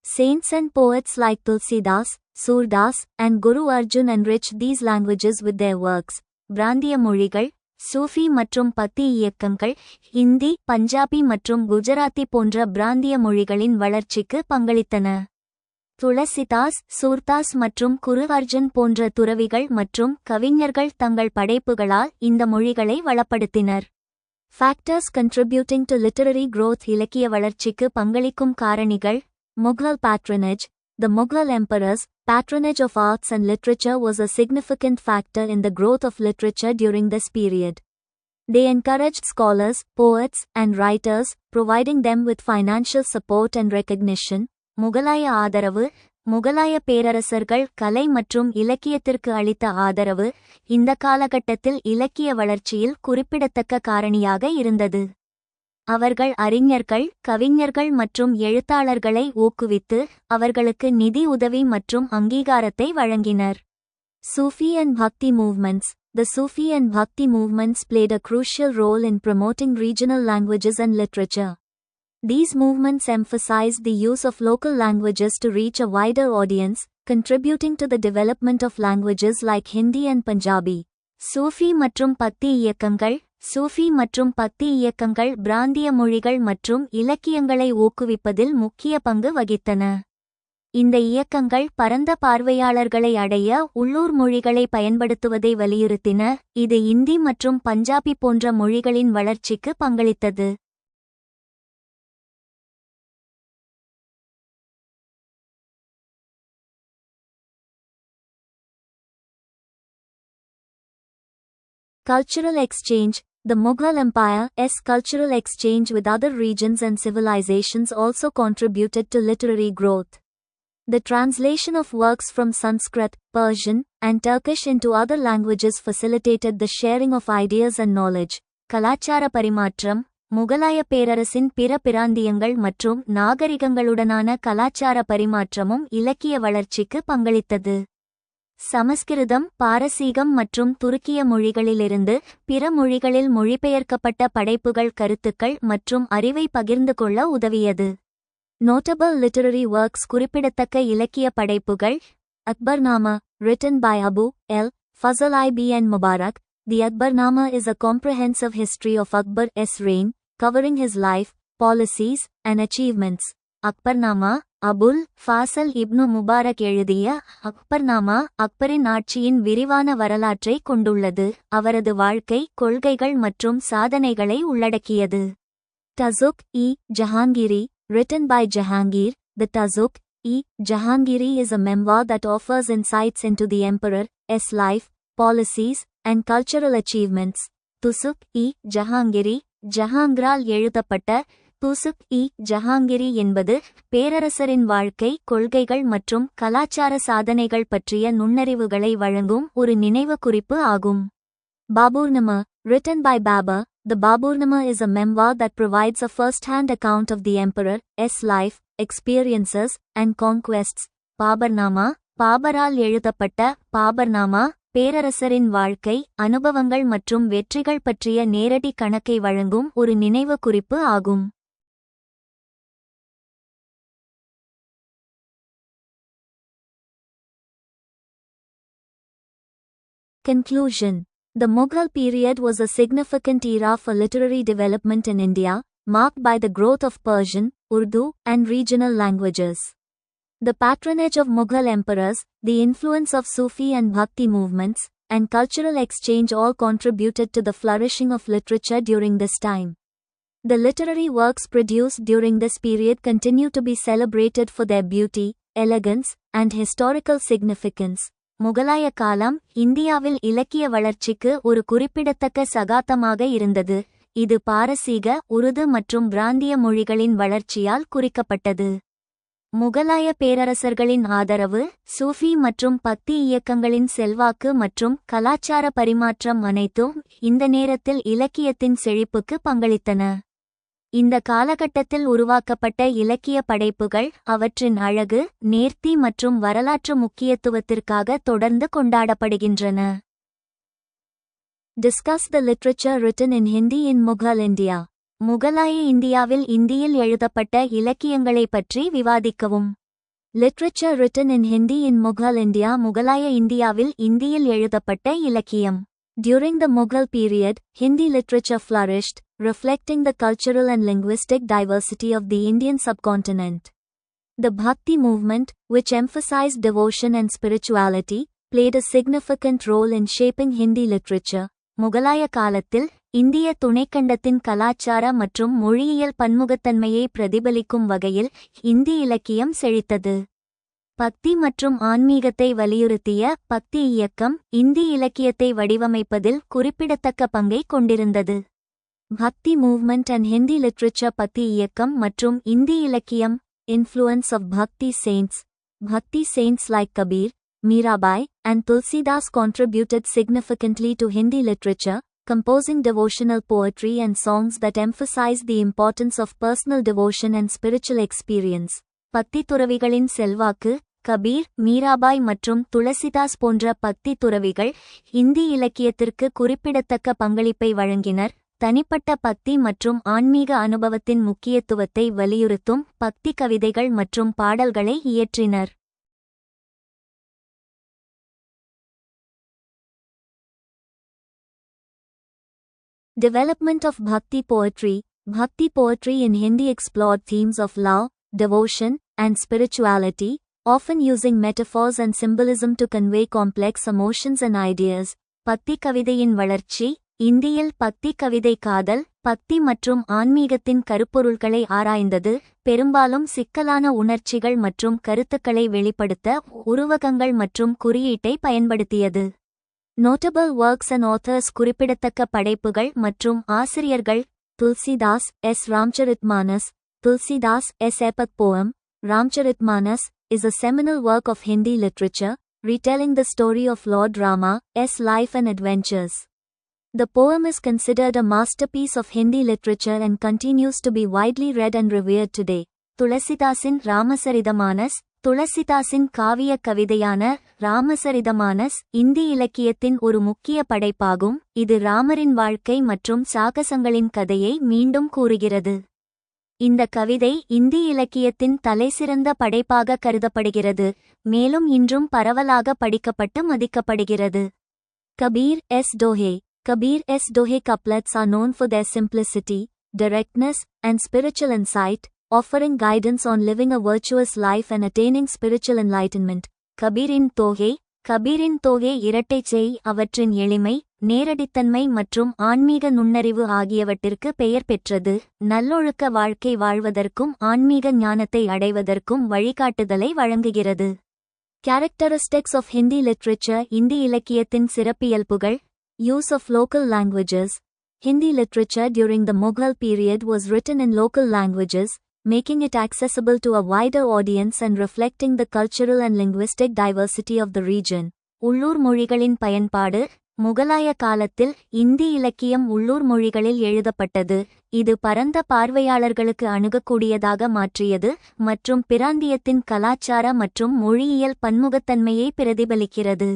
Saints and poets like Tulsidas, Surdas, and Guru Arjan enriched these languages with their works. பிராந்திய மொழிகள். சூஃபி மற்றும் பக்தி இயக்கங்கள் ஹிந்தி, பஞ்சாபி மற்றும் குஜராத்தி போன்ற பிராந்திய மொழிகளின் வளர்ச்சிக்கு பங்களித்தன. துளசிதாஸ், சூர்தாஸ் மற்றும் குரு அர்ஜுன் போன்ற துறவிகள் மற்றும் கவிஞர்கள் தங்கள் படைப்புகளால் இந்த மொழிகளை வளப்படுத்தினர். Factors contributing to literary growth. இலக்கிய வளர்ச்சிக்கு பங்களிக்கும் காரணிகள். Mughal patronage. The Mughal emperors' patronage of arts and literature was a significant factor in the growth of literature during this period. They encouraged scholars, poets, and writers, providing them with financial support and recognition. முகலாய ஆதரவு. முகலாய பேரரசர்கள் கலை மற்றும் இலக்கியத்திற்கு அளித்த ஆதரவு இந்த காலகட்டத்தில் இலக்கிய வளர்ச்சியில் குறிப்பிடத்தக்க காரணியாக இருந்தது. அவர்கள் அறிஞர்கள், கவிஞர்கள் மற்றும் எழுத்தாளர்களை ஊக்குவித்து அவர்களுக்கு நிதி உதவி மற்றும் அங்கீகாரத்தை வழங்கினர். Sufi and Bhakti movements. The Sufi and Bhakti movements played a crucial role in promoting regional languages and literature. These movements emphasized the use of local languages to reach a wider audience, contributing to the development of languages like Hindi and Punjabi. Sufi மற்றும் பக்தி இயக்கங்கள். சூஃபி மற்றும் பக்தி இயக்கங்கள் பிராந்திய மொழிகள் மற்றும் இலக்கியங்களை ஊக்குவிப்பதில் முக்கிய பங்கு வகித்தன. இந்த இயக்கங்கள் பரந்த பார்வையாளர்களை அடைய உள்ளூர் மொழிகளை பயன்படுத்துவதை வலியுறுத்தின, இது இந்தி மற்றும் பஞ்சாபி போன்ற மொழிகளின் வளர்ச்சிக்கு பங்களித்தது. Cultural exchange. The Mughal Empire's cultural exchange with other regions and civilizations also contributed to literary growth. The translation of works from Sanskrit, Persian, and Turkish into other languages facilitated the sharing of ideas and knowledge. கலாச்சார பரிமாற்றம். முகலாய பேரரசின் பிற பிராந்தியங்கள் மற்றும் நாகரிகங்களுடனான கலாச்சார பரிமாற்றமும் இலக்கிய வளர்ச்சிக்கு பங்களித்தது. சமஸ்கிருதம், பாரசீகம் மற்றும் துருக்கிய மொழிகளிலிருந்து பிற மொழிகளில் மொழிபெயர்க்கப்பட்ட படைப்புகள் கருத்துக்கள் மற்றும் அறிவை பகிர்ந்து கொள்ள உதவியது. Notable literary works. குறிப்பிடத்தக்க இலக்கிய படைப்புகள். அக்பர்நாமா, written by Abu L. Fazl ibn Mubarak. The Akbarnama is a comprehensive history of Akbar's reign, covering his life, policies, and achievements. Akbarnama, Abul Fazal Ibn Mubarak எழுதிய அக்பர்நாமா அக்பரின் ஆட்சியின் விரிவான வரலாற்றை கொண்டுள்ளது, அவரது வாழ்க்கை, கொள்கைகள் மற்றும் சாதனைகளை உள்ளடக்கியது. Tazuk-e-Jahangiri, written by Jahangir. The Tazuk-e-Jahangiri is a memoir that offers insights into the emperor's life, policies, and cultural achievements. Tuzuk-e-Jahangiri, ஜஹாங்கிரால் எழுதப்பட்ட துசுக்-இ-ஜஹாங்கிரி என்பது பேரரசரின் வாழ்க்கை, கொள்கைகள் மற்றும் கலாச்சார சாதனைகள் பற்றிய நுண்ணறிவுகளை வழங்கும் ஒரு நினைவு குறிப்பு ஆகும். Baburnama, written by Babur. The Baburnama is a memoir that provides a first-hand account of the emperor's life, experiences, and conquests. Baburnama, பாபரால் எழுதப்பட்ட பாபர்நாமா பேரரசரின் வாழ்க்கை, அனுபவங்கள் மற்றும் வெற்றிகள் பற்றிய நேரடி கணக்கை வழங்கும் ஒரு நினைவு குறிப்பு ஆகும். Conclusion. The Mughal period was a significant era for literary development in India, marked by the growth of Persian, Urdu, and regional languages. The patronage of Mughal emperors, the influence of Sufi and Bhakti movements, and cultural exchange all contributed to the flourishing of literature during this time. The literary works produced during this period continue to be celebrated for their beauty, elegance, and historical significance. முகலாய காலம் இந்தியாவில் இலக்கிய வளர்ச்சிக்கு ஒரு குறிப்பிடத்தக்க சகாப்தமாக இருந்தது, இது பாரசீக, உருது மற்றும் பிராந்திய மொழிகளின் வளர்ச்சியால் குறிக்கப்பட்டது. முகலாய பேரரசர்களின் ஆதரவு, சூஃபி மற்றும் பக்தி இயக்கங்களின் செல்வாக்கு மற்றும் கலாச்சார பரிமாற்றம் அனைத்தும் இந்த நேரத்தில் இலக்கியத்தின் செழிப்புக்கு பங்களித்தன. இந்த காலகட்டத்தில் உருவாக்கப்பட்ட இலக்கிய படைப்புகள் அவற்றின் அழகு, நேர்த்தி மற்றும் வரலாற்று முக்கியத்துவத்திற்காக தொடர்ந்து கொண்டாடப்படுகின்றன. Discuss the literature written in Hindi in Mughal India. முகலாய இந்தியாவில் இந்தியில் எழுதப்பட்ட இலக்கியங்களை பற்றி விவாதிக்கவும். Literature written in Hindi in Mughal India. முகலாய இந்தியாவில் இந்தியில் எழுதப்பட்ட இலக்கியம். During the Mughal period, Hindi literature flourished, reflecting the cultural and linguistic diversity of the Indian subcontinent. The Bhakti movement, which emphasized devotion and spirituality, played a significant role in shaping Hindi literature. முகலாய காலத்தில் இந்திய துணைக்கண்டத்தின் கலாச்சார மற்றும் மொழியியல் பன்முகத்தன்மையை பிரதிபலிக்கும் வகையில் இந்தி இலக்கியம் செழித்தது. பக்தி மற்றும் ஆன்மீகத்தை வலியுறுத்திய பக்தி இயக்கம் இந்தி இலக்கியத்தை வடிவமைப்பதில் குறிப்பிடத்தக்க பங்கை கொண்டிருந்தது. பக்தி மூவ்மெண்ட் அண்ட் ஹிந்தி லிட்ரேச்சர். பக்தி இயக்கம் மற்றும் இந்தி இலக்கியம். இன்ஃப்ளூயன்ஸ் ஆஃப் பக்தி செயின்ட்ஸ். Bhakti saints like Kabir, Mirabai, and Tulsidas contributed significantly to Hindi literature, composing devotional poetry and songs that emphasize the importance of personal devotion and spiritual experience. பக்தி துறவிகளின் செல்வாக்கு. கபீர், மீராபாய் மற்றும் துளசிதாஸ் போன்ற பக்தி துறவிகள் இந்தி இலக்கியத்திற்கு குறிப்பிடத்தக்க பங்களிப்பை வழங்கினர், தனிப்பட்ட பக்தி மற்றும் ஆன்மீக அனுபவத்தின் முக்கியத்துவத்தை வலியுறுத்தும் பக்தி கவிதைகள் மற்றும் பாடல்களை இயற்றினர். Development of Bhakti poetry. Bhakti poetry in Hindi explored themes of love, devotion, and spirituality, often using metaphors and symbolism to convey complex emotions and ideas. பக்தி கவிதையின் வளர்ச்சி. இந்தியில் பக்தி கவிதை காதல், பக்தி மற்றும் ஆன்மீகத்தின் கருப்பொருள்களை ஆராய்ந்தது, பெரும்பாலும் சிக்கலான உணர்ச்சிகள் மற்றும் கருத்துக்களை வெளிப்படுத்த உருவகங்கள் மற்றும் குறியீட்டை பயன்படுத்தியது. Notable works and authors. குறிப்பிடத்தக்க படைப்புகள் மற்றும் ஆசிரியர்கள். துல்சிதாஸ், S. Ramcharitmanas. Tulsidas, S. Epic poem, Ramcharitmanas, is a seminal work of Hindi literature, retelling the story of Lord Rama's life and adventures. The poem is considered a masterpiece of Hindi literature and continues to be widely read and revered today. துளசிதாசின் Ramcharitmanas. துளசிதாசின் காவிய கவிதையான ராமசரிதமானஸ் இந்தி இலக்கியத்தின் ஒரு முக்கிய படைப்பாகும். இது ராமரின் வாழ்க்கை மற்றும் சாகசங்களின் கதையை மீண்டும் கூறுகிறது. இந்த கவிதை இந்தி இலக்கியத்தின் தலைசிறந்த படைப்பாக கருதப்படுகிறது, மேலும் இன்றும் பரவலாக படிக்கப்பட்டு மதிக்கப்படுகிறது. Kabir S. Dohe. Kabir S. Dohe couplets are known for their simplicity, directness, and spiritual insight, offering guidance on living a virtuous life and attaining spiritual enlightenment. கபீரின் தோகே இரட்டைச் செய் அவற்றின் எளிமை, நேரடித்தன்மை மற்றும் ஆன்மீக நுண்ணறிவு ஆகியவற்றிற்கு பெயர் பெற்றது, நல்லொழுக்க வாழ்க்கை வாழ்வதற்கும் ஆன்மீக ஞானத்தை அடைவதற்கும் வழிகாட்டுதலை வழங்குகிறது. Characteristics of Hindi literature. Hindi இலக்கியத்தின் சிறப்பியல்புகள். Use of local languages. Hindi literature during the Mughal period was written in local languages, making it accessible to a wider audience and reflecting the cultural and linguistic diversity of the region. உள்ளூர் மொழிகளின் பயன்பாடு. முகலாய காலத்தில் இந்தி இலக்கியம் உள்ளூர் மொழிகளில் எழுதப்பட்டது, இது பரந்த பார்வையாளர்களுக்கு அணுகக்கூடியதாக மாற்றியது மற்றும் பிராந்தியத்தின் கலாச்சார மற்றும் மொழியியல் பன்முகத்தன்மையை பிரதிபலிக்கிறது.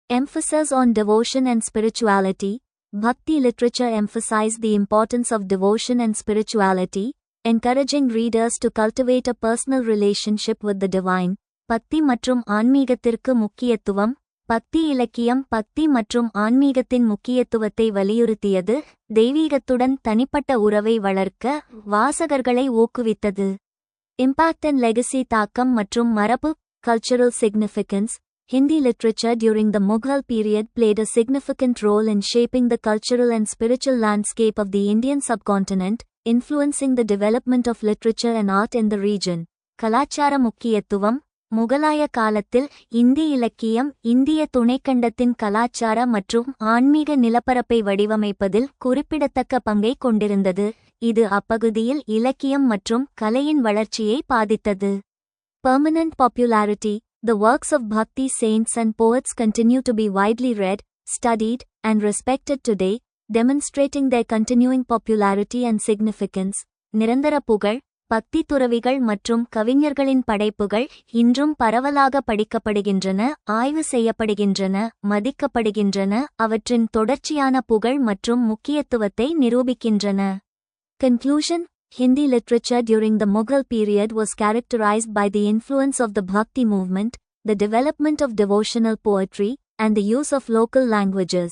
Emphasis on devotion and spirituality. Bhakti literature emphasized the importance of devotion and spirituality, encouraging readers to cultivate a personal relationship with the divine. பக்தி மற்றும் ஆன்மீகத்திற்கு முக்கியத்துவம். பக்தி இலக்கியம் பக்தி மற்றும் ஆன்மீகத்தின் முக்கியத்துவத்தை வலியுறுத்தியது, தெய்வீகத்துடன் தனிப்பட்ட உறவை வளர்க்க வாசகர்களை ஊக்குவித்தது. Impact and legacy. தாக்கம் மற்றும் மரபு. Cultural significance. Hindi literature during the Mughal period played a significant role in shaping the cultural and spiritual landscape of the Indian subcontinent, influencing the development of literature and art in the region. கலாச்சார முக்கியத்துவம். முகலாய காலத்தில் இந்தி இலக்கியம் இந்திய துணைக்கண்டத்தின் கலாச்சார மற்றும் ஆன்மீக நிலப்பரப்பை வடிவமைப்பதில் குறிப்பிடத்தக்க பங்கை கொண்டிருந்தது, இது அப்பகுதியில் இலக்கியம் மற்றும் கலையின் வளர்ச்சியை பாதித்தது. Permanent popularity. The works of Bhakti saints and poets continue to be widely read, studied, and respected today, demonstrating their continuing popularity and significance. நிரந்தர புகழ். பக்தி துறவிகள் மற்றும் கவிஞர்களின் படைப்புகள் இன்றும் பரவலாக படிக்கப்படுகின்றன, ஆய்வு செய்யப்படுகின்றன, மதிக்கப்படுகின்றன, அவற்றின் தொடர்ச்சியான புகழ் மற்றும் முக்கியத்துவத்தை நிரூபிக்கின்றன. Conclusion. Hindi literature during the Mughal period was characterized by the influence of the Bhakti movement, the development of devotional poetry, and the use of local languages.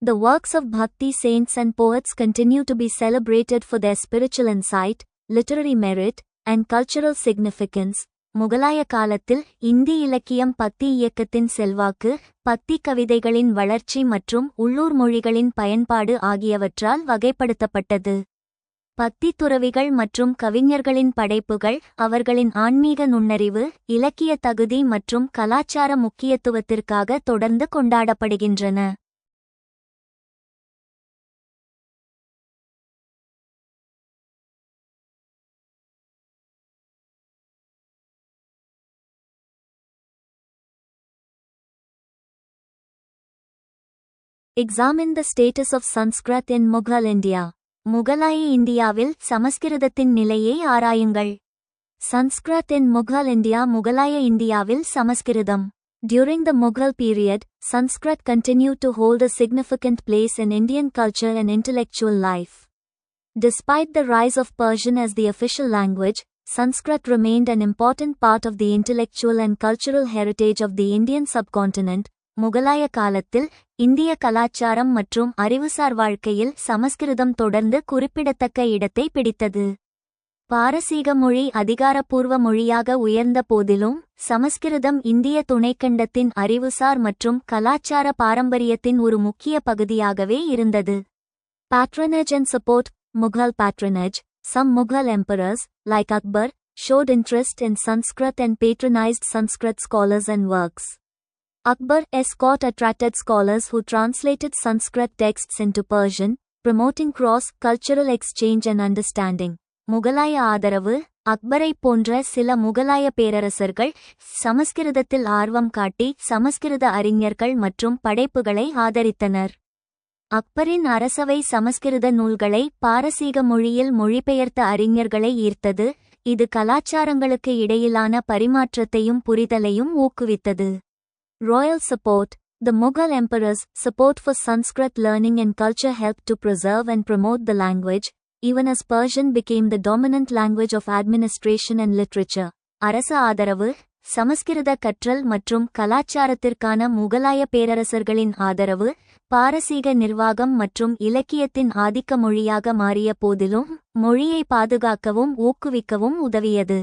The works of Bhakti saints and poets continue to be celebrated for their spiritual insight, literary merit, and cultural significance. முகலாய காலத்தில் இந்தி இலக்கியம் பக்தி இயக்கத்தின் செல்வாக்கு, பக்தி கவிதைகளின் வளர்ச்சி மற்றும் உள்ளூர் மொழிகளின் பயன்பாடு ஆகியவற்றால் வகைப்படுத்தப்பட்டது. பக்தி துறவிகள் மற்றும் கவிஞர்களின் படைப்புகள் அவர்களின் ஆன்மீக நுண்ணறிவு, இலக்கிய தகுதி மற்றும் கலாச்சார முக்கியத்துவத்திற்காக தொடர்ந்து கொண்டாடப்படுகின்றன. Examine the status of Sanskrit in Mughal India. முகலாய இந்தியாவில் சமஸ்கிருதத்தின் நிலையை ஆராயுங்கள். Sanskrit in Mughal India. முகலாய இந்தியாவில் சமஸ்கிருதம். During the Mughal period, Sanskrit continued to hold a significant place in Indian culture and intellectual life. Despite the rise of Persian as the official language, Sanskrit remained an important part of the intellectual and cultural heritage of the Indian subcontinent. முகலாய காலத்தில் இந்திய கலாச்சாரம் மற்றும் அறிவுசார் வாழ்க்கையில் சமஸ்கிருதம் தொடர்ந்து குறிப்பிடத்தக்க இடத்தை பிடித்தது. பாரசீக மொழி அதிகாரப்பூர்வ மொழியாக உயர்ந்த போதிலும் சமஸ்கிருதம் இந்திய துணைக்கண்டத்தின் அறிவுசார் மற்றும் கலாச்சார பாரம்பரியத்தின் ஒரு முக்கிய பகுதியாகவே இருந்தது. Patronage and support. Mughal patronage. Some Mughal emperors, like Akbar, showed interest in Sanskrit and patronized Sanskrit scholars and works. Akbar's court attracted scholars who translated Sanskrit texts into Persian, promoting cross-cultural exchange and understanding. முகலாய ஆதரவு. அக்பரைப் போன்ற சில முகலாய பேரரசர்கள் சமஸ்கிருதத்தில் ஆர்வம் காட்டி சமஸ்கிருத அறிஞர்கள் மற்றும் படைப்புகளை ஆதரித்தனர். அக்பரின் அரசவை சமஸ்கிருத நூல்களை பாரசீக மொழியில் மொழிபெயர்த்த அறிஞர்களை ஈர்த்தது. இது கலாச்சாரங்களுக்கு இடையிலான பரிமாற்றத்தையும் புரிதலையும் ஊக்குவித்தது. Royal support. The Mughal emperors' support for Sanskrit learning and culture helped to preserve and promote the language, even as Persian became the dominant language of administration and literature. அரச ஆதரவு. சமஸ்கிருத கற்றல் மற்றும் கலாச்சாரத்திற்கான முகலாய பேரரசர்களின் ஆதரவு பாரசீக நிர்வாகம் மற்றும் இலக்கியத்தின் ஆதிக்க மொழியாக மாறிய போதிலும் மொழியை பாதுகாக்கவும் ஊக்குவிக்கவும் உதவியது.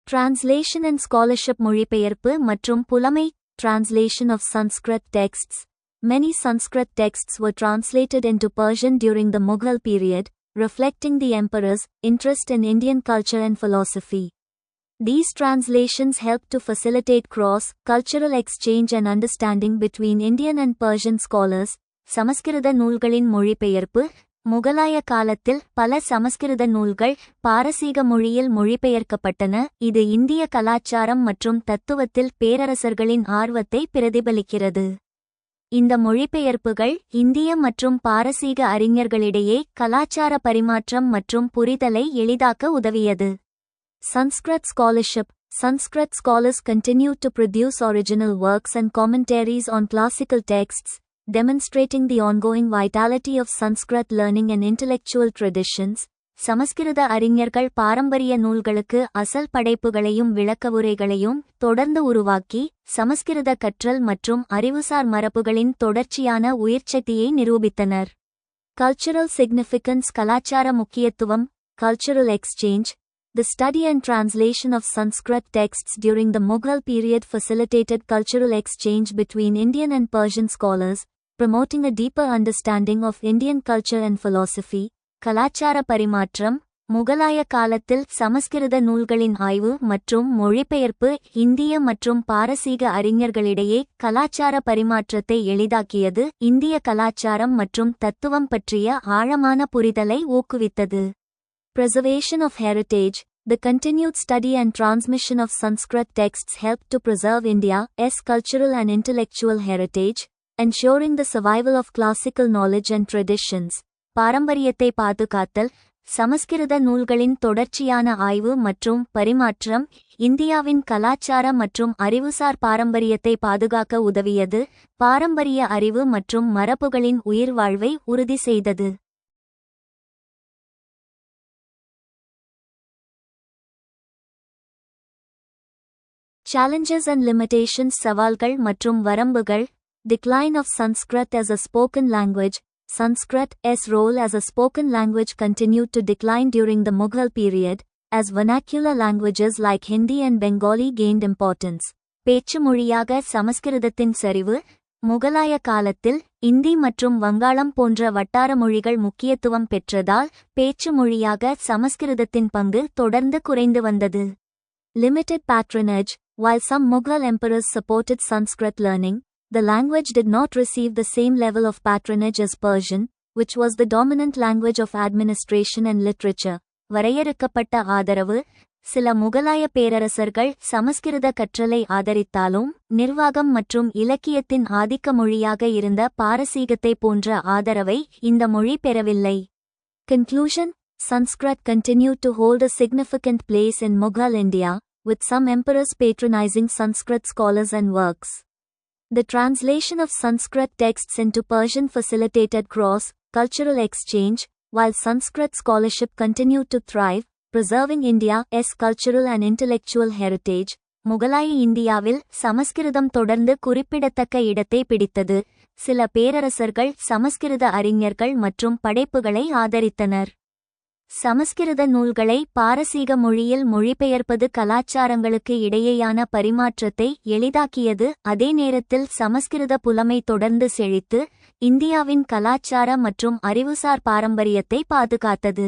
Translation and scholarship. மொழிபெயர்ப்பு மற்றும் புலமை. Translation of Sanskrit texts. Many Sanskrit texts were translated into Persian during the Mughal period, reflecting the emperor's interest in Indian culture and philosophy. These translations helped to facilitate cross-cultural exchange and understanding between Indian and Persian scholars. சமஸ்கிருத நூல்களின் மொழிபெயர்ப்பு. முகலாய காலத்தில் பல சமஸ்கிருத நூல்கள் பாரசீக மொழியில் மொழிபெயர்க்கப்பட்டன. இது இந்திய கலாச்சாரம் மற்றும் தத்துவத்தில் பேரரசர்களின் ஆர்வத்தை பிரதிபலிக்கிறது. இந்த மொழிபெயர்ப்புகள் இந்திய மற்றும் பாரசீக அறிஞர்களிடையே கலாச்சார பரிமாற்றம் மற்றும் புரிதலை எளிதாக்க உதவியது. Sanskrit scholarship. Sanskrit scholars continued to produce original works and commentaries on classical texts, demonstrating the ongoing vitality of Sanskrit learning and intellectual traditions. சமஸ்கிருத அறிஞர்கள் பாரம்பரிய நூல்களுக்கு அசல் படைப்புகளையும் விளக்கவுரைகளையும் தொடர்ந்து உருவாக்கி சமஸ்கிருத கற்றல் மற்றும் அறிவுசார் மரபுகளின் தொடர்ச்சியான உயிர்ச்சக்தியை நிரூபித்தனர். Cultural significance. கலாச்சார முக்கியத்துவம். Cultural exchange. The study and translation of Sanskrit texts during the Mughal period facilitated cultural exchange between Indian and Persian scholars, promoting a deeper understanding of Indian culture and philosophy. கலாச்சார பரிமாற்றம். முகலாய காலத்தில் சமஸ்கிருத நூல்களின் ஆய்வு மற்றும் மொழிபெயர்ப்பு இந்திய மற்றும் பாரசீக அறிஞர்களிடையே கலாச்சார பரிமாற்றத்தை எளிதாக்கியது. இந்திய கலாச்சாரம் மற்றும் தத்துவம் பற்றிய ஆழமான புரிதலை ஊக்குவித்தது. Preservation of heritage. The continued study and transmission of Sanskrit texts helped to preserve India's cultural and intellectual heritage, ensuring the survival of classical knowledge and traditions. பாரம்பரியத்தை பாதுகாத்தல். சமஸ்கிருத நூல்களின் தொடர்ச்சியான ஆய்வு மற்றும் பரிமாற்றம் இந்தியாவின் கலாச்சார மற்றும் அறிவுசார் பாரம்பரியத்தை பாதுகாக்க உதவியது. பாரம்பரிய அறிவு மற்றும் மரபுகளின் உயிர்வாழ்வை உறுதி செய்தது. Challenges and limitations. சவால்கள் மற்றும் வரம்புகள். Decline of Sanskrit as a spoken language. Sanskrit's role as a spoken language continued to decline during the Mughal period, as vernacular languages like Hindi and Bengali gained importance. பேச்சு மொழியாக சமஸ்கிருதத்தின் சரிவு. முகலாய காலத்தில் இந்தி மற்றும் வங்காளம் போன்ற வட்டார மொழிகள் முக்கியத்துவம் பெற்றதால் பேச்சு மொழியாக சமஸ்கிருதத்தின் பங்கு தொடர்ந்து குறைந்து வந்தது. Limited patronage. While some Mughal emperors supported Sanskrit learning, the language did not receive the same level of patronage as Persian, which was the dominant language of administration and literature. வரையறுக்கப்பட்ட ஆதரவு. சில முகலாய பேரரசர்கள் சமஸ்கிருத கற்றலை ஆதரித்தாலும் நிர்வாகம் மற்றும் இலக்கியத்தின் ஆதிக்க மொழியாக இருந்த பாரசீகத்தை போன்ற ஆதரவை இந்த மொழி பெறவில்லை. Conclusion. Sanskrit continued to hold a significant place in Mughal India, with some emperors patronizing Sanskrit scholars and works. The translation of Sanskrit texts into Persian facilitated cross-cultural exchange, while Sanskrit scholarship continued to thrive, preserving India's cultural and intellectual heritage. முகலாய இந்தியாவில் சமஸ்கிருதம் தொடர்ந்து குறிப்பிடத்தக்க இடத்தை பிடித்தது. சில பேரரசர்கள் சமஸ்கிருத அறிஞர்கள் மற்றும் படைப்புகளை ஆதரித்தனர். சமஸ்கிருத நூல்களை பாரசீக மொழியில் மொழிபெயர்ப்பது கலாச்சாரங்களுக்கு இடையேயான பரிமாற்றத்தை எளிதாக்கியது. அதே நேரத்தில் சமஸ்கிருத புலமை தொடர்ந்து செழித்து, இந்தியாவின் கலாச்சார மற்றும் அறிவுசார் பாரம்பரியத்தை பாதுகாத்தது.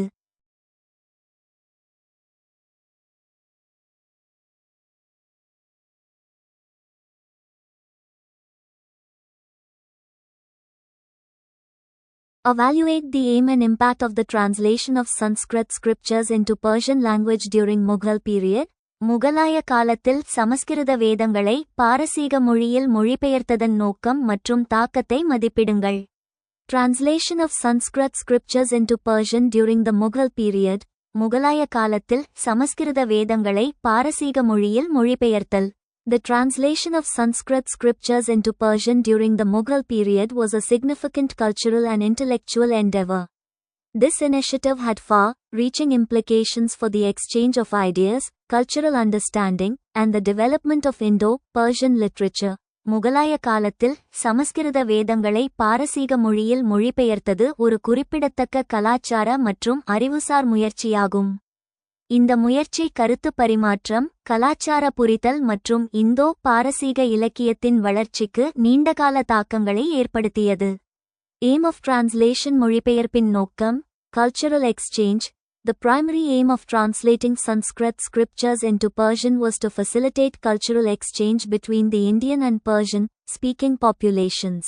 Evaluate the aim and impact of the translation of Sanskrit scriptures into Persian language during Mughal period. முகலாய காலத்தில் சமஸ்கிருத வேதங்களை பாரசீக மொழியில் மொழிபெயர்த்ததன் நோக்கம் மற்றும் தாக்கத்தை மதிப்பிடுங்கள். Translation of Sanskrit scriptures into Persian during the Mughal period. முகலாய காலத்தில் சமஸ்கிருத வேதங்களை பாரசீக மொழியில் மொழிபெயர்த்தல். The translation of Sanskrit scriptures into Persian during the Mughal period was a significant cultural and intellectual endeavor. This initiative had far-reaching implications for the exchange of ideas, cultural understanding, and the development of Indo-Persian literature. முகலாய காலத்தில் சமஸ்கிருத வேதங்களை பாரசீக மொழியில் மொழிபெயர்த்தது ஒரு குறிப்பிடத்தக்க கலாச்சார மற்றும் அறிவுசார் முயற்சியாகும். இந்த முயற்சி கருத்து பரிமாற்றம், கலாச்சார புரிதல் மற்றும் இந்தோ பாரசீக இலக்கியத்தின் வளர்ச்சிக்கு நீண்டகால தாக்கங்களை ஏற்படுத்தியது. Aim of translation மொழிபெயர்ப்பின் நோக்கம், cultural exchange. The primary aim of translating Sanskrit scriptures into Persian was to facilitate cultural exchange between the Indian and Persian-speaking populations.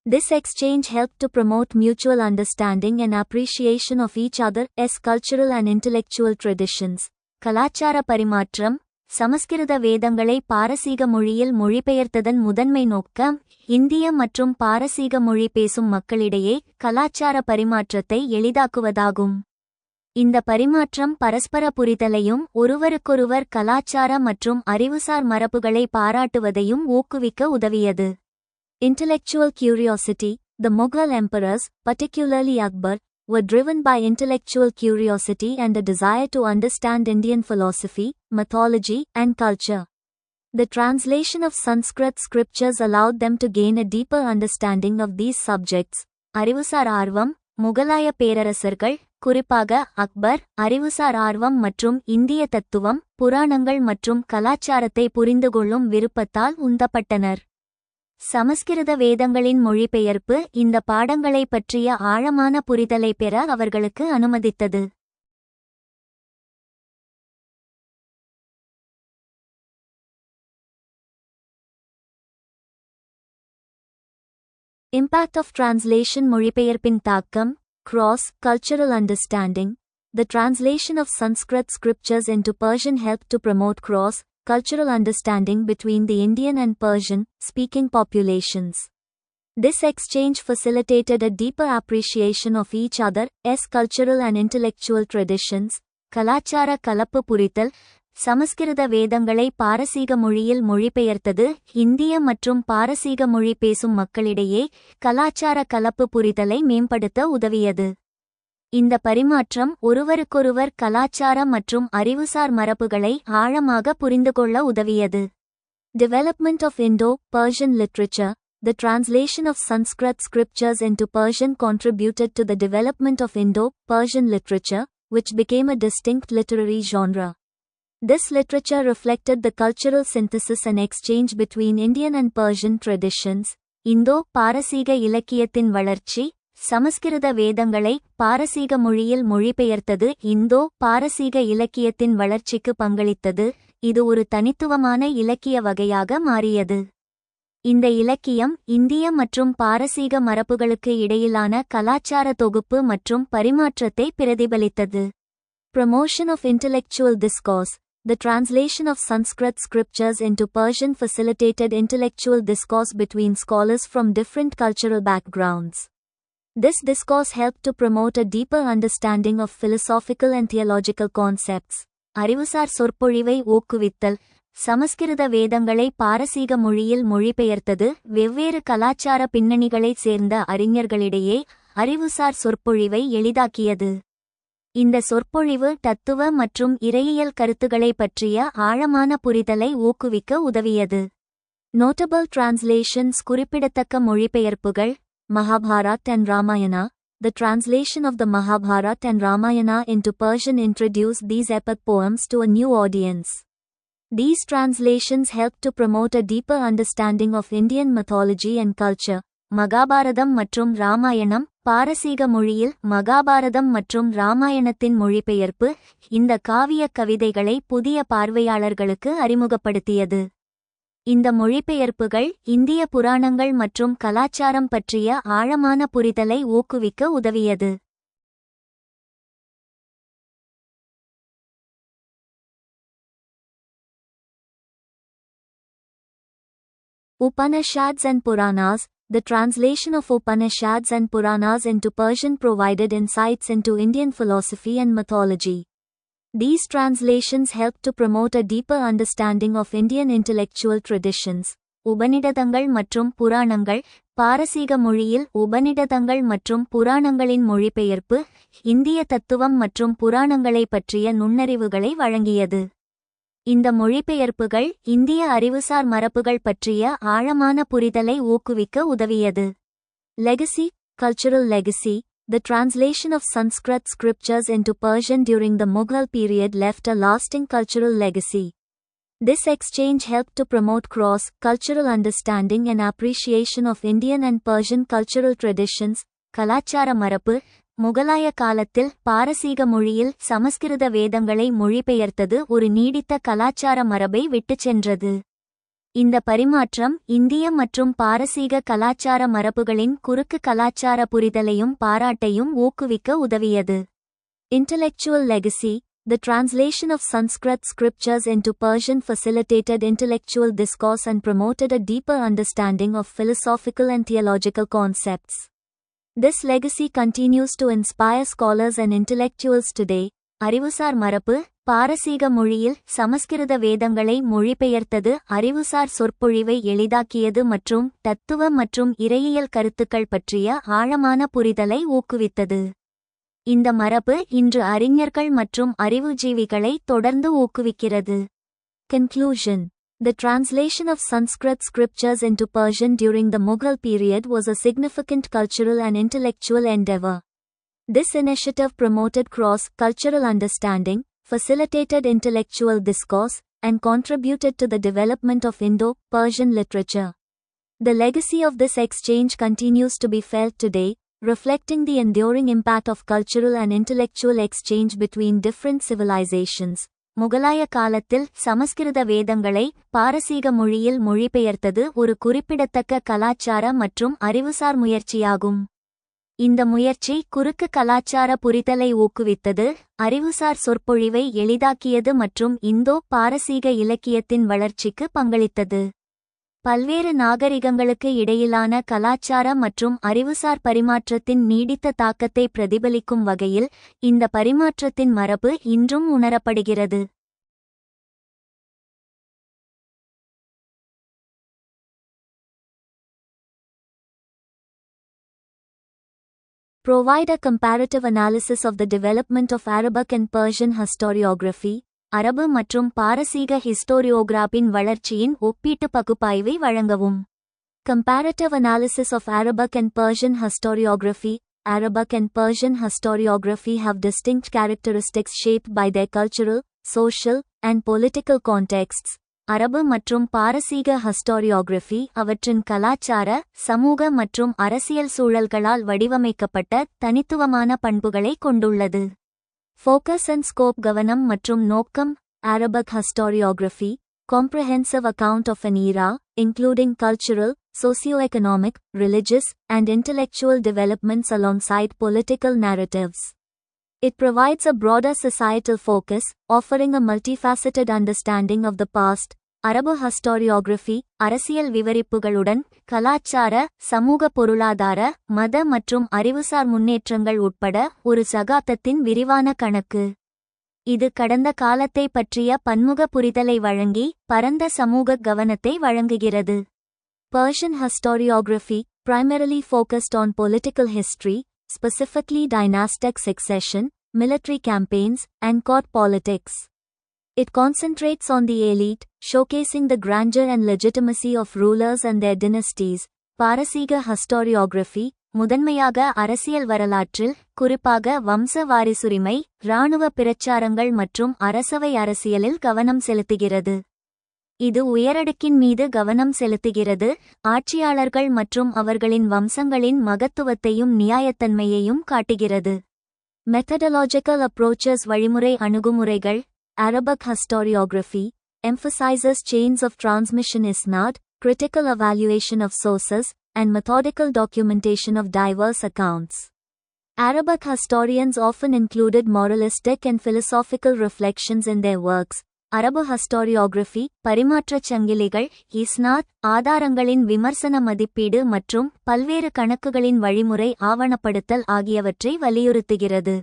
This exchange helped to promote mutual understanding and appreciation of each other's cultural and intellectual traditions. கலாச்சார பரிமாற்றம். சமஸ்கிருத வேதங்களை பாரசீக மொழியில் மொழிபெயர்த்ததன் முதன்மை நோக்கம், இந்திய மற்றும் பாரசீக மொழி பேசும் மக்களிடையே கலாச்சார பரிமாற்றத்தை எளிதாக்குவதாகும். இந்த பரிமாற்றம் பரஸ்பர புரிதலையும் ஒருவருக்கொருவர் கலாச்சார மற்றும் அறிவுசார் மரபுகளை பாராட்டுவதையும் ஊக்குவிக்க உதவியது. Intellectual curiosity. The Mughal emperors, particularly Akbar, were driven by intellectual curiosity and a desire to understand Indian philosophy, mythology, and culture. The translation of Sanskrit scriptures allowed them to gain a deeper understanding of these subjects. அறிவுசார் ஆர்வம். முகலாய பேரரசர்கள், குறிப்பாக அக்பர், அறிவுசார் ஆர்வம் மற்றும் இந்திய தத்துவம், புராணங்கள் மற்றும் கலாச்சாரத்தை புரிந்துகொள்ளும் விருப்பத்தால் உந்தப்பட்டனர். சமஸ்கிருத வேதங்களின் மொழிபெயர்ப்பு இந்த பாடங்களை பற்றிய ஆழமான புரிதலை பெற அவர்களுக்கு அனுமதித்தது. Impact of translation மொழிபெயர்ப்பின் தாக்கம், cross-cultural understanding. The translation of Sanskrit scriptures into Persian helped to promote cross-cultural understanding between the Indian and Persian-speaking populations. This exchange facilitated a deeper appreciation of each other's cultural and intellectual traditions. கலாச்சார கலப்பு புரிதல். சமஸ்கிருத வேதங்களை பாரசீக மொழியில் மொழிபெயர்த்தது இந்திய மற்றும் பாரசீக மொழி பேசும் மக்களிடையே கலாச்சார கலப்பு புரிதலை மேம்படுத்த உதவியது. இந்த பரிமாற்றம் ஒருவருக்கொருவர் கலாச்சார மற்றும் அறிவுசார் மரபுகளை ஆழமாக புரிந்துகொள்ள உதவியது. Development of Indo-Persian literature. The translation of Sanskrit scriptures into Persian contributed to the development of Indo-Persian literature, which became a distinct literary genre. This literature reflected the cultural synthesis and exchange between Indian and Persian traditions. இந்தோ-பாரசீக இலக்கியத்தின் வளர்ச்சி. சமஸ்கிருத வேதங்களை பாரசீக மொழியில் மொழிபெயர்த்தது இந்தோ-பாரசீக இலக்கியத்தின் வளர்ச்சிக்கு பங்களித்தது. இது ஒரு தனித்துவமான இலக்கிய வகையாக மாறியது. இந்த இலக்கியம் இந்திய மற்றும் பாரசீக மரபுகளுக்கு இடையிலான கலாச்சார தொகுப்பு மற்றும் பரிமாற்றத்தை பிரதிபலித்தது. Promotion of intellectual discourse. The translation of Sanskrit scriptures into Persian facilitated intellectual discourse between scholars from different cultural backgrounds. This discourse helped to promote a deeper understanding of philosophical and theological concepts. அறிவுசார் சொற்பொழிவை ஊக்குவித்தல். சமஸ்கிருத வேதங்களை பாரசீக மொழியில் மொழிபெயர்த்தது வெவ்வேறு கலாச்சார பின்னணிகளைச் சேர்ந்த அறிஞர்களிடையே அறிவுசார் சொற்பொழிவை எளிதாக்கியது. இந்த சொற்பொழிவு தத்துவ மற்றும் இறையியல் கருத்துக்களை பற்றிய ஆழமான புரிதலை ஊக்குவிக்க உதவியது. Notable translations குறிப்பிடத்தக்க மொழிபெயர்ப்புகள். Mahabharata and Ramayana. The translation of the Mahabharata and Ramayana into Persian introduced these epic poems to a new audience. These translations helped to promote a deeper understanding of Indian mythology and culture. Mahabharatam மற்றும் ராமாயணம். பாரசீக மொழியில் மகாபாரதம் மற்றும் ராமாயணத்தின் மொழிபெயர்ப்பு இந்த காவிய கவிதைகளை புதிய பார்வையாளர்களுக்கு அறிமுகப்படுத்தியது. இந்த மொழிபெயர்ப்புகள் இந்திய புராணங்கள் மற்றும் கலாச்சாரம் பற்றிய ஆழமான புரிதலை ஊக்குவிக்க உதவியது. Upanishads and Puranas. The translation of Upanishads and Puranas into Persian provided insights into Indian philosophy and mythology. These translations helped to promote a deeper understanding of Indian intellectual traditions. உபநிடதங்கள் மற்றும் புராணங்கள். பாரசீக மொழியில் உபநிடதங்கள் மற்றும் புராணங்களின் மொழிபெயர்ப்பு இந்திய தத்துவம் மற்றும் புராணங்களை பற்றிய நுண்ணறிவுகளை வழங்கியது. இந்த மொழிபெயர்ப்புகள் இந்திய அறிவுசார் மரபுகள் பற்றிய ஆழமான புரிதலை ஊக்குவிக்க உதவியது. Legacy, cultural legacy. The translation of Sanskrit scriptures into Persian during the Mughal period left a lasting cultural legacy. This exchange helped to promote cross-cultural understanding and appreciation of Indian and Persian cultural traditions. கலாச்சார மரபு. முகலாய காலத்தில் பாரசீக மொழியில் சமஸ்கிருத வேதங்களை மொழிபெயர்த்தது ஒரு நீடித்த கலாச்சார மரபை விட்டுச் சென்றது. இந்த பரிமாற்றம் இந்திய மற்றும் பாரசீக கலாச்சார மரபுகளின் குறுக்கு கலாச்சார புரிதலையும் பாராட்டையும் ஊக்குவிக்க உதவியது. Intellectual legacy. The translation of Sanskrit scriptures into Persian facilitated intellectual discourse and promoted a deeper understanding of philosophical and theological concepts. This legacy continues to inspire scholars and intellectuals today. அறிவுசார் மரபு. பாரசீக மொழியில் சமஸ்கிருத வேதங்களை மொழிபெயர்த்தது அறிவுசார் சொற்பொழிவை எளிதாக்கியது மற்றும் தத்துவ மற்றும் இறையியல் கருத்துக்கள் பற்றிய ஆழமான புரிதலை ஊக்குவித்தது. இந்த மரபு இன்று அறிஞர்கள் மற்றும் அறிவுஜீவிகளை தொடர்ந்து ஊக்குவிக்கிறது. Conclusion. The translation of Sanskrit scriptures into Persian during the Mughal period was a significant cultural and intellectual endeavor. This initiative promoted cross-cultural understanding, facilitated intellectual discourse, and contributed to the development of Indo-Persian literature. The legacy of this exchange continues to be felt today, reflecting the enduring impact of cultural and intellectual exchange between different civilizations. முகலாய காலத்தில் சமஸ்கிருத வேதங்களை பாரசீக மொழியில் மொழிபெயர்த்தது ஒரு குறிப்பிடத்தக்க கலாச்சார மற்றும் அறிவுசார் முயற்சியாகும். இந்த முயற்சி குறுக்கு கலாச்சார புரிதலை ஊக்குவித்தது, அறிவுசார் சொற்பொழிவை எளிதாக்கியது மற்றும் இந்தோ பாரசீக இலக்கியத்தின் வளர்ச்சிக்கு பங்களித்தது. பல்வேறு நாகரிகங்களுக்கு இடையிலான கலாச்சார மற்றும் அறிவுசார் பரிமாற்றத்தின் நீடித்த தாக்கத்தை பிரதிபலிக்கும் வகையில் இந்த பரிமாற்றத்தின் மரபு இன்றும் உணரப்படுகிறது. Provide a comparative analysis of the development of Arabic and Persian historiography. அரபு மற்றும் பாரசீக ஹிஸ்டோரியோகிராபின் வளர்ச்சியின் ஒப்பீட்டு பகுப்பாய்வை வழங்கவும். Comparative analysis of Arabic and Persian historiography. Arabic and Persian historiography have distinct characteristics shaped by their cultural, social, and political contexts. அரபு மற்றும் பாரசீக ஹிஸ்டோரியோகிராஃபி அவற்றின் கலாச்சார, சமூக மற்றும் அரசியல் சூழல்களால் வடிவமைக்கப்பட்ட தனித்துவமான பண்புகளை கொண்டுள்ளது. Focus and scope. கவனம் மற்றும் நோக்கம். Arabic historiography, comprehensive account of an era, including cultural, socio-economic, religious, and intellectual developments alongside political narratives. It provides a broader societal focus, offering a multifaceted understanding of the past, அரபு ஹிஸ்டோரியோகிராஃபி அரசியல் விவரிப்புகளுடன் கலாச்சார, சமூக, பொருளாதார, மத மற்றும் அறிவுசார் முன்னேற்றங்கள் உட்பட ஒரு சகாப்தத்தின் விரிவான கணக்கு. இது கடந்த காலத்தை பற்றிய பன்முக புரிதலை வழங்கி பரந்த சமூக கவனத்தை வழங்குகிறது. Persian historiography primarily focused on political history, specifically dynastic succession, military campaigns, and court politics. It concentrates on the elite, showcasing the grandeur and legitimacy of rulers and their dynasties. பாரசீக historiography முதன்மையாக அரசியல் வரலாற்றில், குறிப்பாக வம்ச வாரிசுரிமை, இராணுவ பிரச்சாரங்கள் மற்றும் அரசவை அரசியலில் கவனம் செலுத்துகிறது. இது உயரடுக்கின் மீது கவனம் செலுத்துகிறது, ஆட்சியாளர்கள் மற்றும் அவர்களின் வம்சங்களின் மகத்துவத்தையும் நியாயத்தன்மையையும் காட்டுகிறது. Methodological approaches வழிமுறை அணுகுமுறைகள். Arabic historiography emphasizes chains of transmission isnad, critical evaluation of sources, and methodical documentation of diverse accounts. Arabic historians often included moralistic and philosophical reflections in their works. அரபு ஹிஸ்டோரியோகிராஃபி பரிமாற்றச் சங்கிலிகள், இஸ்னாத், ஆதாரங்களின் விமர்சன மதிப்பீடு மற்றும் பல்வேறு கணக்குகளின் வழிமுறை ஆவணப்படுத்தல் ஆகியவற்றை வலியுறுத்துகிறது.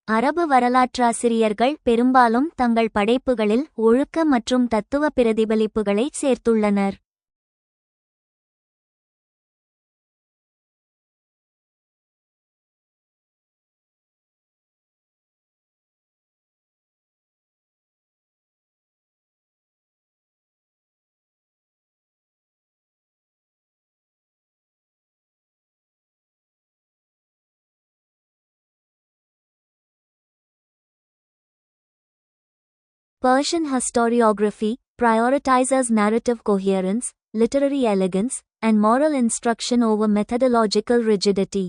அரபு வரலாற்றாசிரியர்கள் பெரும்பாலும் தங்கள் படைப்புகளில் ஒழுக்க மற்றும் தத்துவ பிரதிபலிப்புகளை சேர்த்துள்ளனர். Persian historiography prioritizes narrative coherence, literary elegance, and moral instruction over methodological rigidity.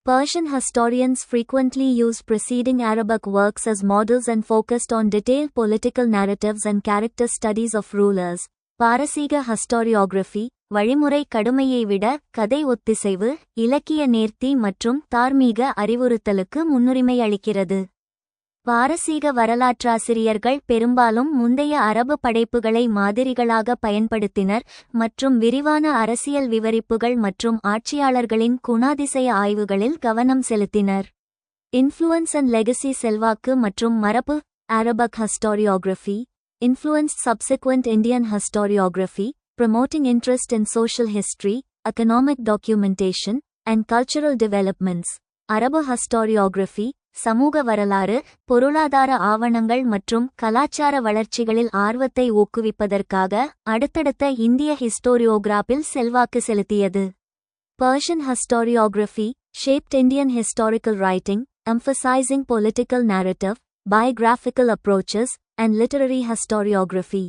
Persian historians frequently used preceding Arabic works as models and focused on detailed political narratives and character studies of rulers. பாரசீக historiography வழிமுறை கடுமையை விட கதை ஒத்திசைவு, இலக்கிய நேர்த்தி மற்றும் தார்மீக அறிவுறுத்தலுக்கு முன்னுரிமை அளிக்கிறது. பாரசீக வரலாற்றாசிரியர்கள் பெரும்பாலும் முந்தைய அரபு படைப்புகளை மாதிரிகளாக பயன்படுத்தினர் மற்றும் விரிவான அரசியல் விவரிப்புகள் மற்றும் ஆட்சியாளர்களின் குணாதிசய ஆய்வுகளில் கவனம் செலுத்தினர். இன்ஃப்ளூயன்ஸ் அண்ட் லெகசி செல்வாக்கு மற்றும் மரபு. Arabic historiography influenced subsequent Indian historiography, promoting interest in social history, economic documentation, and cultural developments. அரபு historiography சமூக வரலாறு, பொருளாதார ஆவணங்கள் மற்றும் கலாச்சார வளர்ச்சிகளில் ஆர்வத்தை ஊக்குவிப்பதற்காக அடுத்தடுத்த இந்திய ஹிஸ்டோரியோகிராஃபில் செல்வாக்கு செலுத்தியது. Persian historiography shaped Indian historical writing, emphasizing political narrative, biographical approaches, and literary historiography.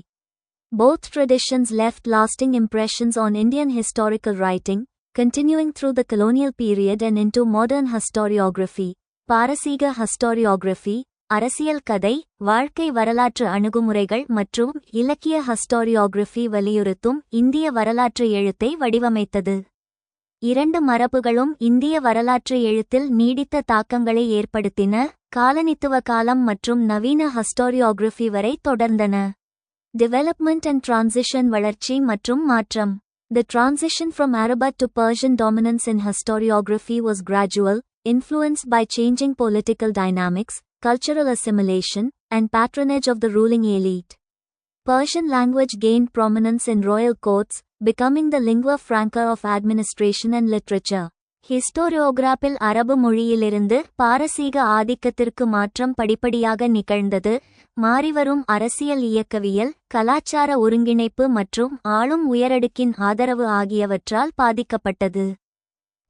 Both traditions left lasting impressions on Indian historical writing, continuing through the colonial period and into modern historiography. பாரசீக historiography அரசியல் கதை, வாழ்க்கை வரலாற்று அணுகுமுறைகள் மற்றும் இலக்கிய historiography வலியுறுத்தும் இந்திய வரலாற்று எழுத்தை வடிவமைத்தது. இரண்டு மரபுகளும் இந்திய வரலாற்று எழுத்தில் நீடித்த தாக்கங்களை ஏற்படுத்தின, காலனித்துவ காலம் மற்றும் நவீன historiography வரை தொடர்ந்தன. Development and transition வளர்ச்சி மற்றும் மாற்றம். The transition from Arabic to Persian dominance in historiography was gradual, influenced by changing political dynamics, cultural assimilation, and patronage of the ruling elite. Persian language gained prominence in royal courts, becoming the lingua franca of administration and literature. ஹிஸ்டோரியோகிராஃபில் அரபு மொழியிலிருந்து பாரசீக ஆதிக்கத்திற்கு மாற்றம் படிப்படியாக நிகழ்ந்தது. மாறிவரும் அரசியல் இயக்கவியல், கலாச்சார ஒருங்கிணைப்பு மற்றும் ஆளும் உயரடுக்கின் ஆதரவு ஆகியவற்றால் பாதிக்கப்பட்டது.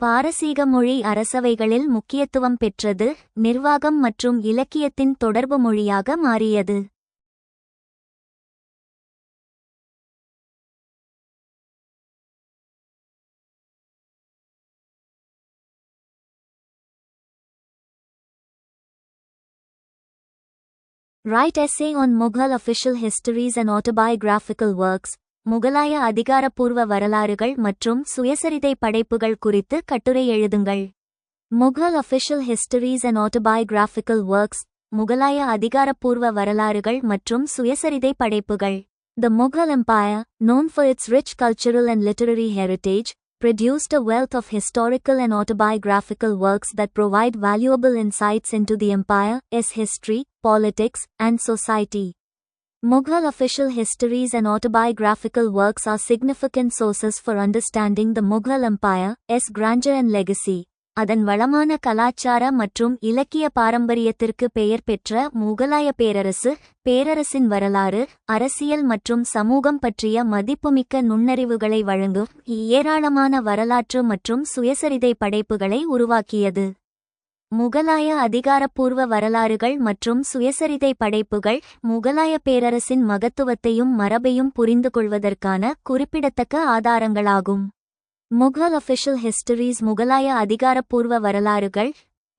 பாரசீக மொழி அரசவைகளில் முக்கியத்துவம் பெற்றது, நிர்வாகம் மற்றும் இலக்கியத்தின் தொடர்பு மொழியாக மாறியது. Write essay on Mughal official histories and autobiographical works. முகலாய அதிகாரப்பூர்வ வரலாறுகள் மற்றும் சுயசரிதை படைப்புகள் குறித்து கட்டுரை எழுதுங்கள். Mughal official histories and autobiographical works. முகலாய அதிகாரப்பூர்வ வரலாறுகள் மற்றும் சுயசரிதை படைப்புகள். The Mughal Empire, known for its rich cultural and literary heritage, produced a wealth of historical and autobiographical works that provide valuable insights into the empire's history, politics, and society. Mughal official histories and autobiographical works are significant sources for understanding the Mughal Empire's grandeur and legacy. அதன் வளமான கலாச்சார மற்றும் இலக்கிய பாரம்பரியத்திற்கு பெயர் பெற்ற முகலாய பேரரசின் வரலாறு, அரசியல் மற்றும் சமூகம் பற்றிய மதிப்புமிக்க நுண்ணறிவுகளை வழங்கும் ஏராளமான வரலாற்று மற்றும் சுயசரிதை படைப்புகளை உருவாக்கியது. முகலாய அதிகாரப்பூர்வ வரலாறுகள் மற்றும் சுயசரிதை படைப்புகள் முகலாய பேரரசின் மகத்துவத்தையும் மரபையும் புரிந்துகொள்வதற்கான குறிப்பிடத்தக்க ஆதாரங்களாகும். Mughal official histories முகலாய அதிகாரப்பூர்வ வரலாறுகள்.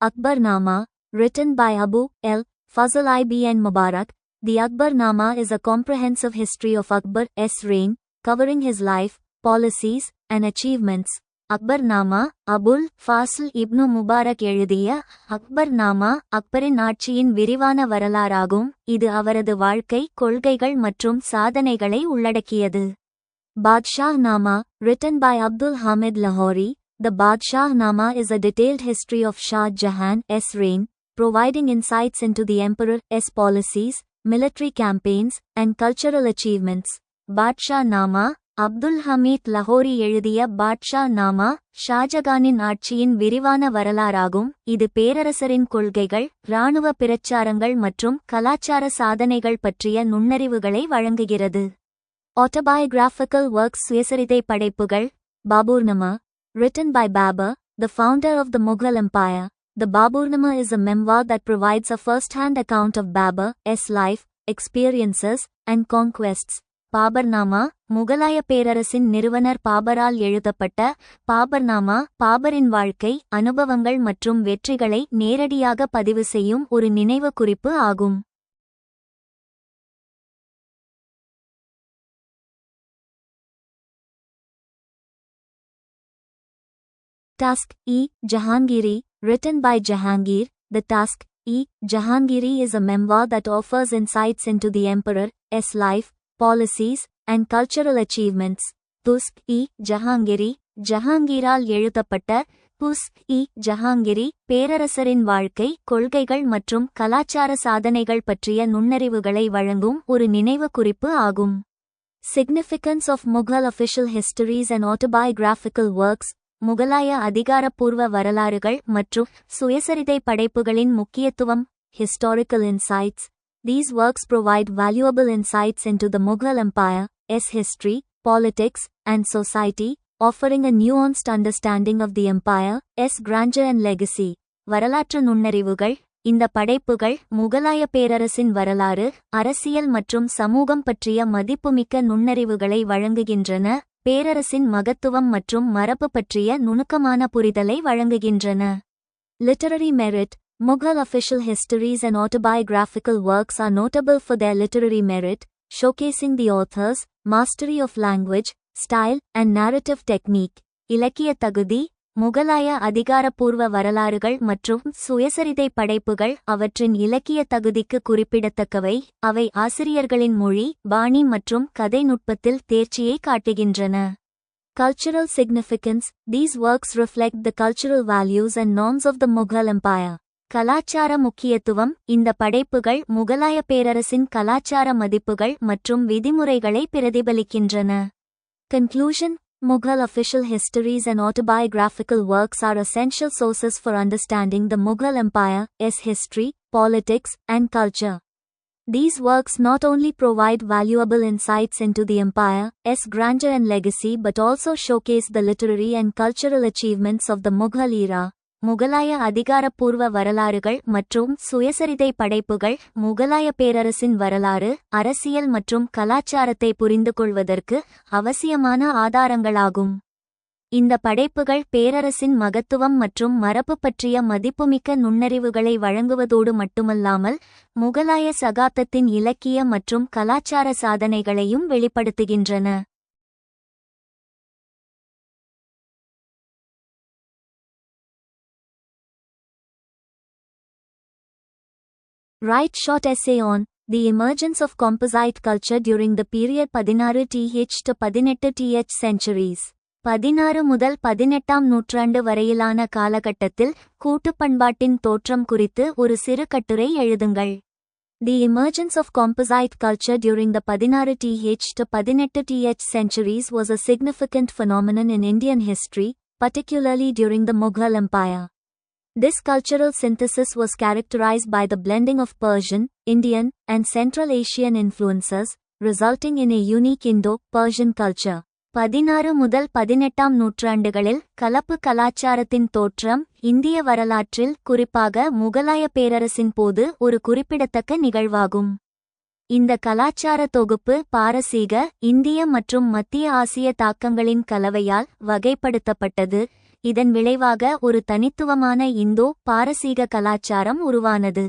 Akbarnama, written by Abu al-Fazl ibn Mubarak. The Akbarnama is a comprehensive history of Akbar's reign, covering his life, policies, and achievements. Akbarnama Abul Fazil Ibn Mubarak எழுதிய அக்பர்நாமா அக்பரின் ஆட்சியின் விரிவான வரலாறாகும். இது அவரது வாழ்க்கை, கொள்கைகள் மற்றும் சாதனைகளை உள்ளடக்கியது. Badshah-Nama, written by Abdul Hamid Lahori. The Badshah-Nama is a detailed history of Shah Jahan's reign, providing insights into the emperor's policies, military campaigns, and cultural achievements. Badshah-Nama, Abdul Hamid Lahori எழுதிய பாட்ஷா-நாமா ஷாஜகானின் ஆட்சியின் விரிவான வரலாறாகும். இது பேரரசரின் கொள்கைகள், இராணுவ பிரச்சாரங்கள் மற்றும் கலாச்சார சாதனைகள் பற்றிய நுண்ணறிவுகளை வழங்குகிறது. Autobiographical works சுயசரிதை படைப்புகள். Baburnama, written by Babur, the founder of the Mughal Empire. The Baburnama is a memoir that provides a first-hand account of Babur's life, experiences, and conquests. Baburnama, முகலாய பேரரசின் நிறுவனர் பாபரால் எழுதப்பட்ட பாபர்நாமா பாபரின் வாழ்க்கை, அனுபவங்கள் மற்றும் வெற்றிகளை நேரடியாக பதிவு செய்யும் ஒரு நினைவு குறிப்பு ஆகும். Task-e-Jahangiri, written by Jahangir. The Task-e-Jahangiri is a memoir that offers insights into the emperor's life, policies, and cultural achievements. Tusk-e-Jahangiri, ஜஹாங்கீரால் எழுதப்பட்ட Tusk-e-Jahangiri, பேரரசரின் வாழ்க்கை, கொள்கைகள் மற்றும் கலாச்சார சாதனைகள் பற்றிய நுண்ணறிவுகளை வழங்கும் ஒரு நினைவு குறிப்பு ஆகும். Significance of Mughal official histories and autobiographical works. முகலாய அதிகாரப்பூர்வ வரலாறுகள் மற்றும் சுயசரிதை படைப்புகளின் முக்கியத்துவம். Historical insights. These works provide valuable insights into the Mughal Empire's history, politics, and society, offering a nuanced understanding of the empire's grandeur and legacy. வரலாற்று நுண்ணறிவுகள். இந்த படைப்புகள் முகலாய பேரரசின் வரலாறு, அரசியல் மற்றும் சமூகம் பற்றிய மதிப்புமிக்க நுண்ணறிவுகளை வழங்குகின்றன, பேரரசின் மகத்துவம் மற்றும் மரபு பற்றிய நுணுக்கமான புரிதலை வழங்குகின்றன. Literary merit. Mughal official histories and autobiographical works are notable for their literary merit, showcasing the author's mastery of language, style, and narrative technique. இலக்கிய தகுதி. முகலாய அதிகாரப்பூர்வ வரலாறுகள் மற்றும் சுயசரிதை படைப்புகள் அவற்றின் இலக்கிய தகுதிக்கு குறிப்பிடத்தக்கவை. அவை ஆசிரியர்களின் மொழி, பாணி மற்றும் கதை நுட்பத்தில் தேர்ச்சியை காட்டுகின்றன. Cultural significance. These works reflect the cultural values and norms of the Mughal Empire. கலாச்சார முக்கியத்துவம். இந்த படைப்புகள் முகலாய பேரரசின் கலாச்சார மதிப்புகள் மற்றும் விதிமுறைகளை பிரதிபலிக்கின்றன. Conclusion. Mughal official histories and autobiographical works are essential sources for understanding the Mughal Empire's history, politics, and culture. These works not only provide valuable insights into the empire's grandeur and legacy but also showcase the literary and cultural achievements of the Mughal era. முகலாய அதிகாரப்பூர்வ வரலாறுகள் மற்றும் சுயசரிதை படைப்புகள் முகலாய பேரரசின் வரலாறு, அரசியல் மற்றும் கலாச்சாரத்தை புரிந்துகொள்வதற்கு அவசியமான ஆதாரங்களாகும். இந்த படைப்புகள் பேரரசின் மகத்துவம் மற்றும் மரபு பற்றிய மதிப்புமிக்க நுண்ணறிவுகளை வழங்குவதோடு மட்டுமல்லாமல் முகலாய சகாப்தத்தின் இலக்கிய மற்றும் கலாச்சார சாதனைகளையும் வெளிப்படுத்துகின்றன. Write short essay on The emergence of composite culture during the period 16th to 18th centuries. 16 முதல் 18ஆம் நூற்றாண்டு வரையிலான காலகட்டத்தில் கூட்டுப் பண்பாட்டின் தோற்றம் குறித்து ஒரு சிறு கட்டுரை எழுதுங்கள். The emergence of composite culture during the 16th to 18th centuries was a significant phenomenon in Indian history, particularly during the Mughal Empire. This cultural synthesis was characterized by the blending of Persian, Indian, and Central Asian influences, resulting in a unique Indo-Persian culture. 16 முதல் 18ஆம் நூற்றாண்டுகளில் கலப்பு கலாச்சாரத்தின் தோற்றம் இந்திய வரலாற்றில் குறிப்பாக முகலாய பேரரசின் போது ஒரு குறிப்பிடத்தக்க நிகழ்வாகும். இந்த கலாச்சார தொகுப்பு பாரசீக, இந்திய மற்றும் மத்திய ஆசிய தாக்கங்களின் கலவையால் வகைப்படுத்தப்பட்டது. இதன் விளைவாக ஒரு தனித்துவமான இந்தோ-பாரசீக கலாச்சாரம் உருவானது.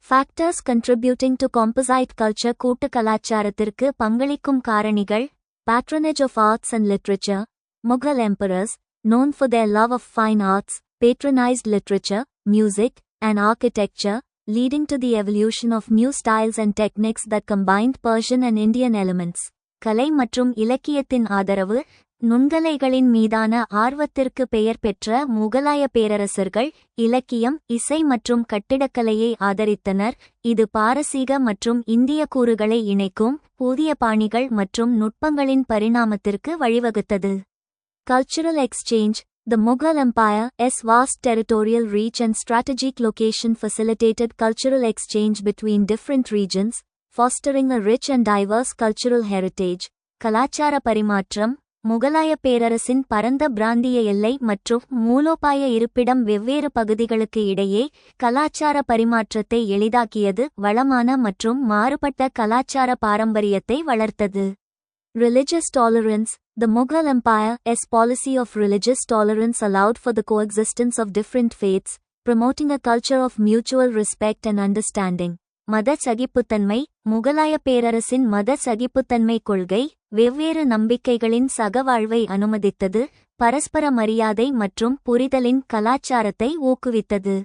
Factors contributing to composite culture கூட்டு கலாச்சாரத்திற்கு பங்களிக்கும் காரணிகள். Patronage of arts and literature. Mughal emperors, known for their love of fine arts, patronized literature, music, and architecture, leading to the evolution of new styles and techniques that combined Persian and Indian elements. கலை மற்றும் இலக்கியத்தின் ஆதரவு. நுண்கலைகளின் மீதான ஆர்வத்திற்கு பெயர் பெற்ற முகலாய பேரரசர்கள் இலக்கியம், இசை மற்றும் கட்டிடக்கலையை ஆதரித்தனர். இது பாரசீக மற்றும் இந்திய கூறுகளை இணைக்கும் புதிய பாணிகள் மற்றும் நுட்பங்களின் பரிணாமத்திற்கு வழிவகுத்தது. Cultural exchange. The Mughal Empire's vast territorial reach and strategic location facilitated cultural exchange between different regions, fostering a rich and diverse cultural heritage. கலாச்சார பரிமாற்றம். முகலாய பேரரசின் பரந்த பிராந்திய எல்லை மற்றும் மூலோபாய இருப்பிடம் வெவ்வேறு பகுதிகளுக்கு இடையே கலாச்சார பரிமாற்றத்தை எளிதாக்கியது, வளமான மற்றும் மாறுபட்ட கலாச்சார பாரம்பரியத்தை வளர்த்தது. Religious tolerance. The Mughal Empire's policy of religious tolerance allowed for the coexistence of different faiths, promoting a culture of mutual respect and understanding. மத சகிப்புத்தன்மை. முகலாய பேரரசின் மத சகிப்புத்தன்மை கொள்கை வெவ்வேறு நம்பிக்கைகளின் சகவாழ்வை அனுமதித்தது, பரஸ்பர மரியாதை மற்றும் புரிதலின் கலாச்சாரத்தை ஊக்குவித்தது.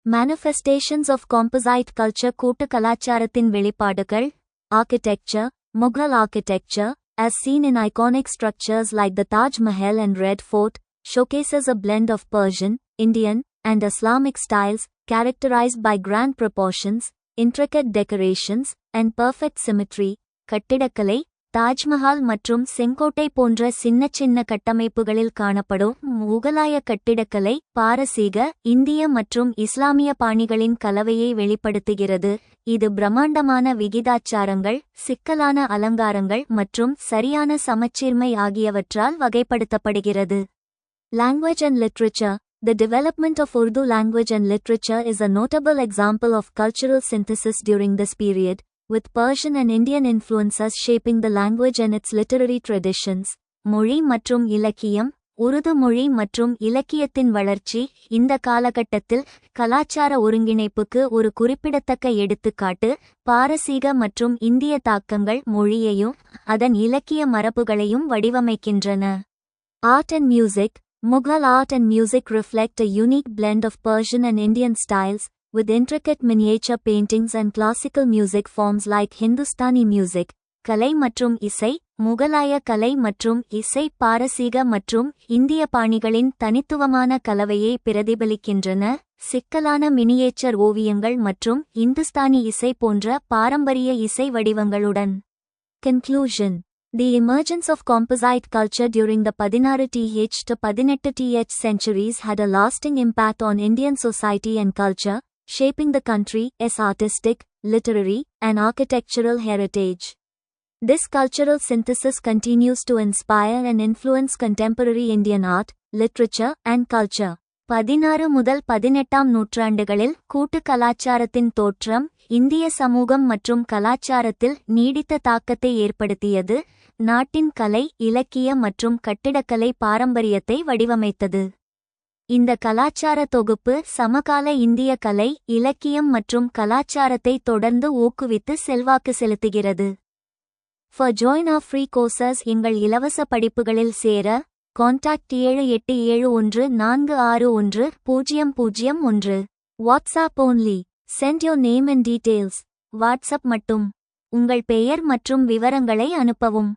Manifestations of composite culture கூட்டு கலாச்சாரத்தின் வெளிப்பாடுகள். Architecture. Mughal architecture, as seen in iconic structures like the Taj Mahal and Red Fort, showcases a blend of Persian, Indian, and Islamic styles, characterized by grand proportions, intricate decorations, and perfect symmetry. கட்டிடக்கலை. தாஜ்மஹால் மற்றும் செங்கோட்டை போன்ற சின்ன கட்டமைப்புகளில் காணப்படும் முகலாய கட்டிடக்கலை பாரசீக, இந்திய மற்றும் இஸ்லாமிய பாணிகளின் கலவையை வெளிப்படுத்துகிறது. இது பிரம்மாண்டமான விகிதாச்சாரங்கள், சிக்கலான அலங்காரங்கள் மற்றும் சரியான சமச்சீர்மை ஆகியவற்றால் வகைப்படுத்தப்படுகிறது. Language and literature. The development of Urdu language and literature is a notable example of cultural synthesis during this period, with Persian and Indian influences shaping the language and its literary traditions. மொழி மற்றும் இலக்கியம். உருது மொழி மற்றும் இலக்கியத்தின் வளர்ச்சி இந்த காலகட்டத்தில் கலாச்சார ஒருங்கிணைப்புக்கு ஒரு குறிப்பிடத்தக்க எடுத்துக்காட்டு. பாரசீக மற்றும் இந்திய தாக்கங்கள் மொழியையும் அதன் இலக்கிய மரபுகளையும் வடிவமைக்கின்றன. Art and music. Mughal art and music reflect a unique blend of Persian and Indian styles, with intricate miniature paintings and classical music forms like Hindustani music. கலை மற்றும் இசை. முகலாய கலை மற்றும் இசை பாரசீக மற்றும் இந்திய பாணிகளின் தனித்துவமான கலவையை பிரதிபலிக்கின்றன, சிக்கலான மினியேச்சர் ஓவியங்கள் மற்றும் இந்துஸ்தானி இசை போன்ற பாரம்பரிய இசை வடிவங்களுடன். Conclusion. The emergence of composite culture during the 16th to 18th centuries had a lasting impact on Indian society and culture, shaping the country's artistic, literary, and architectural heritage. This cultural synthesis continues to inspire and influence contemporary Indian art, literature, and culture. 16 முதல் 18ஆம் நூற்றாண்டுகளில் கூட்டு கலாச்சாரத்தின் தோற்றம் இந்திய சமூகம் மற்றும் கலாச்சாரத்தில் நீடித்த தாக்கத்தை ஏற்படுத்தியது, நாட்டின் கலை, இலக்கிய மற்றும் கட்டிடக்கலை பாரம்பரியத்தை வடிவமைத்தது. இந்த கலாச்சார தொகுப்பு சமகால இந்திய கலை, இலக்கியம் மற்றும் கலாச்சாரத்தை தொடர்ந்து ஊக்குவித்து செல்வாக்கு செலுத்துகிறது. For join our free courses எங்கள் இலவச படிப்புகளில் சேர contact 7871461001. WhatsApp only. Send your name and details. WhatsApp மட்டும். உங்கள் பெயர் மற்றும் விவரங்களை அனுப்பவும்.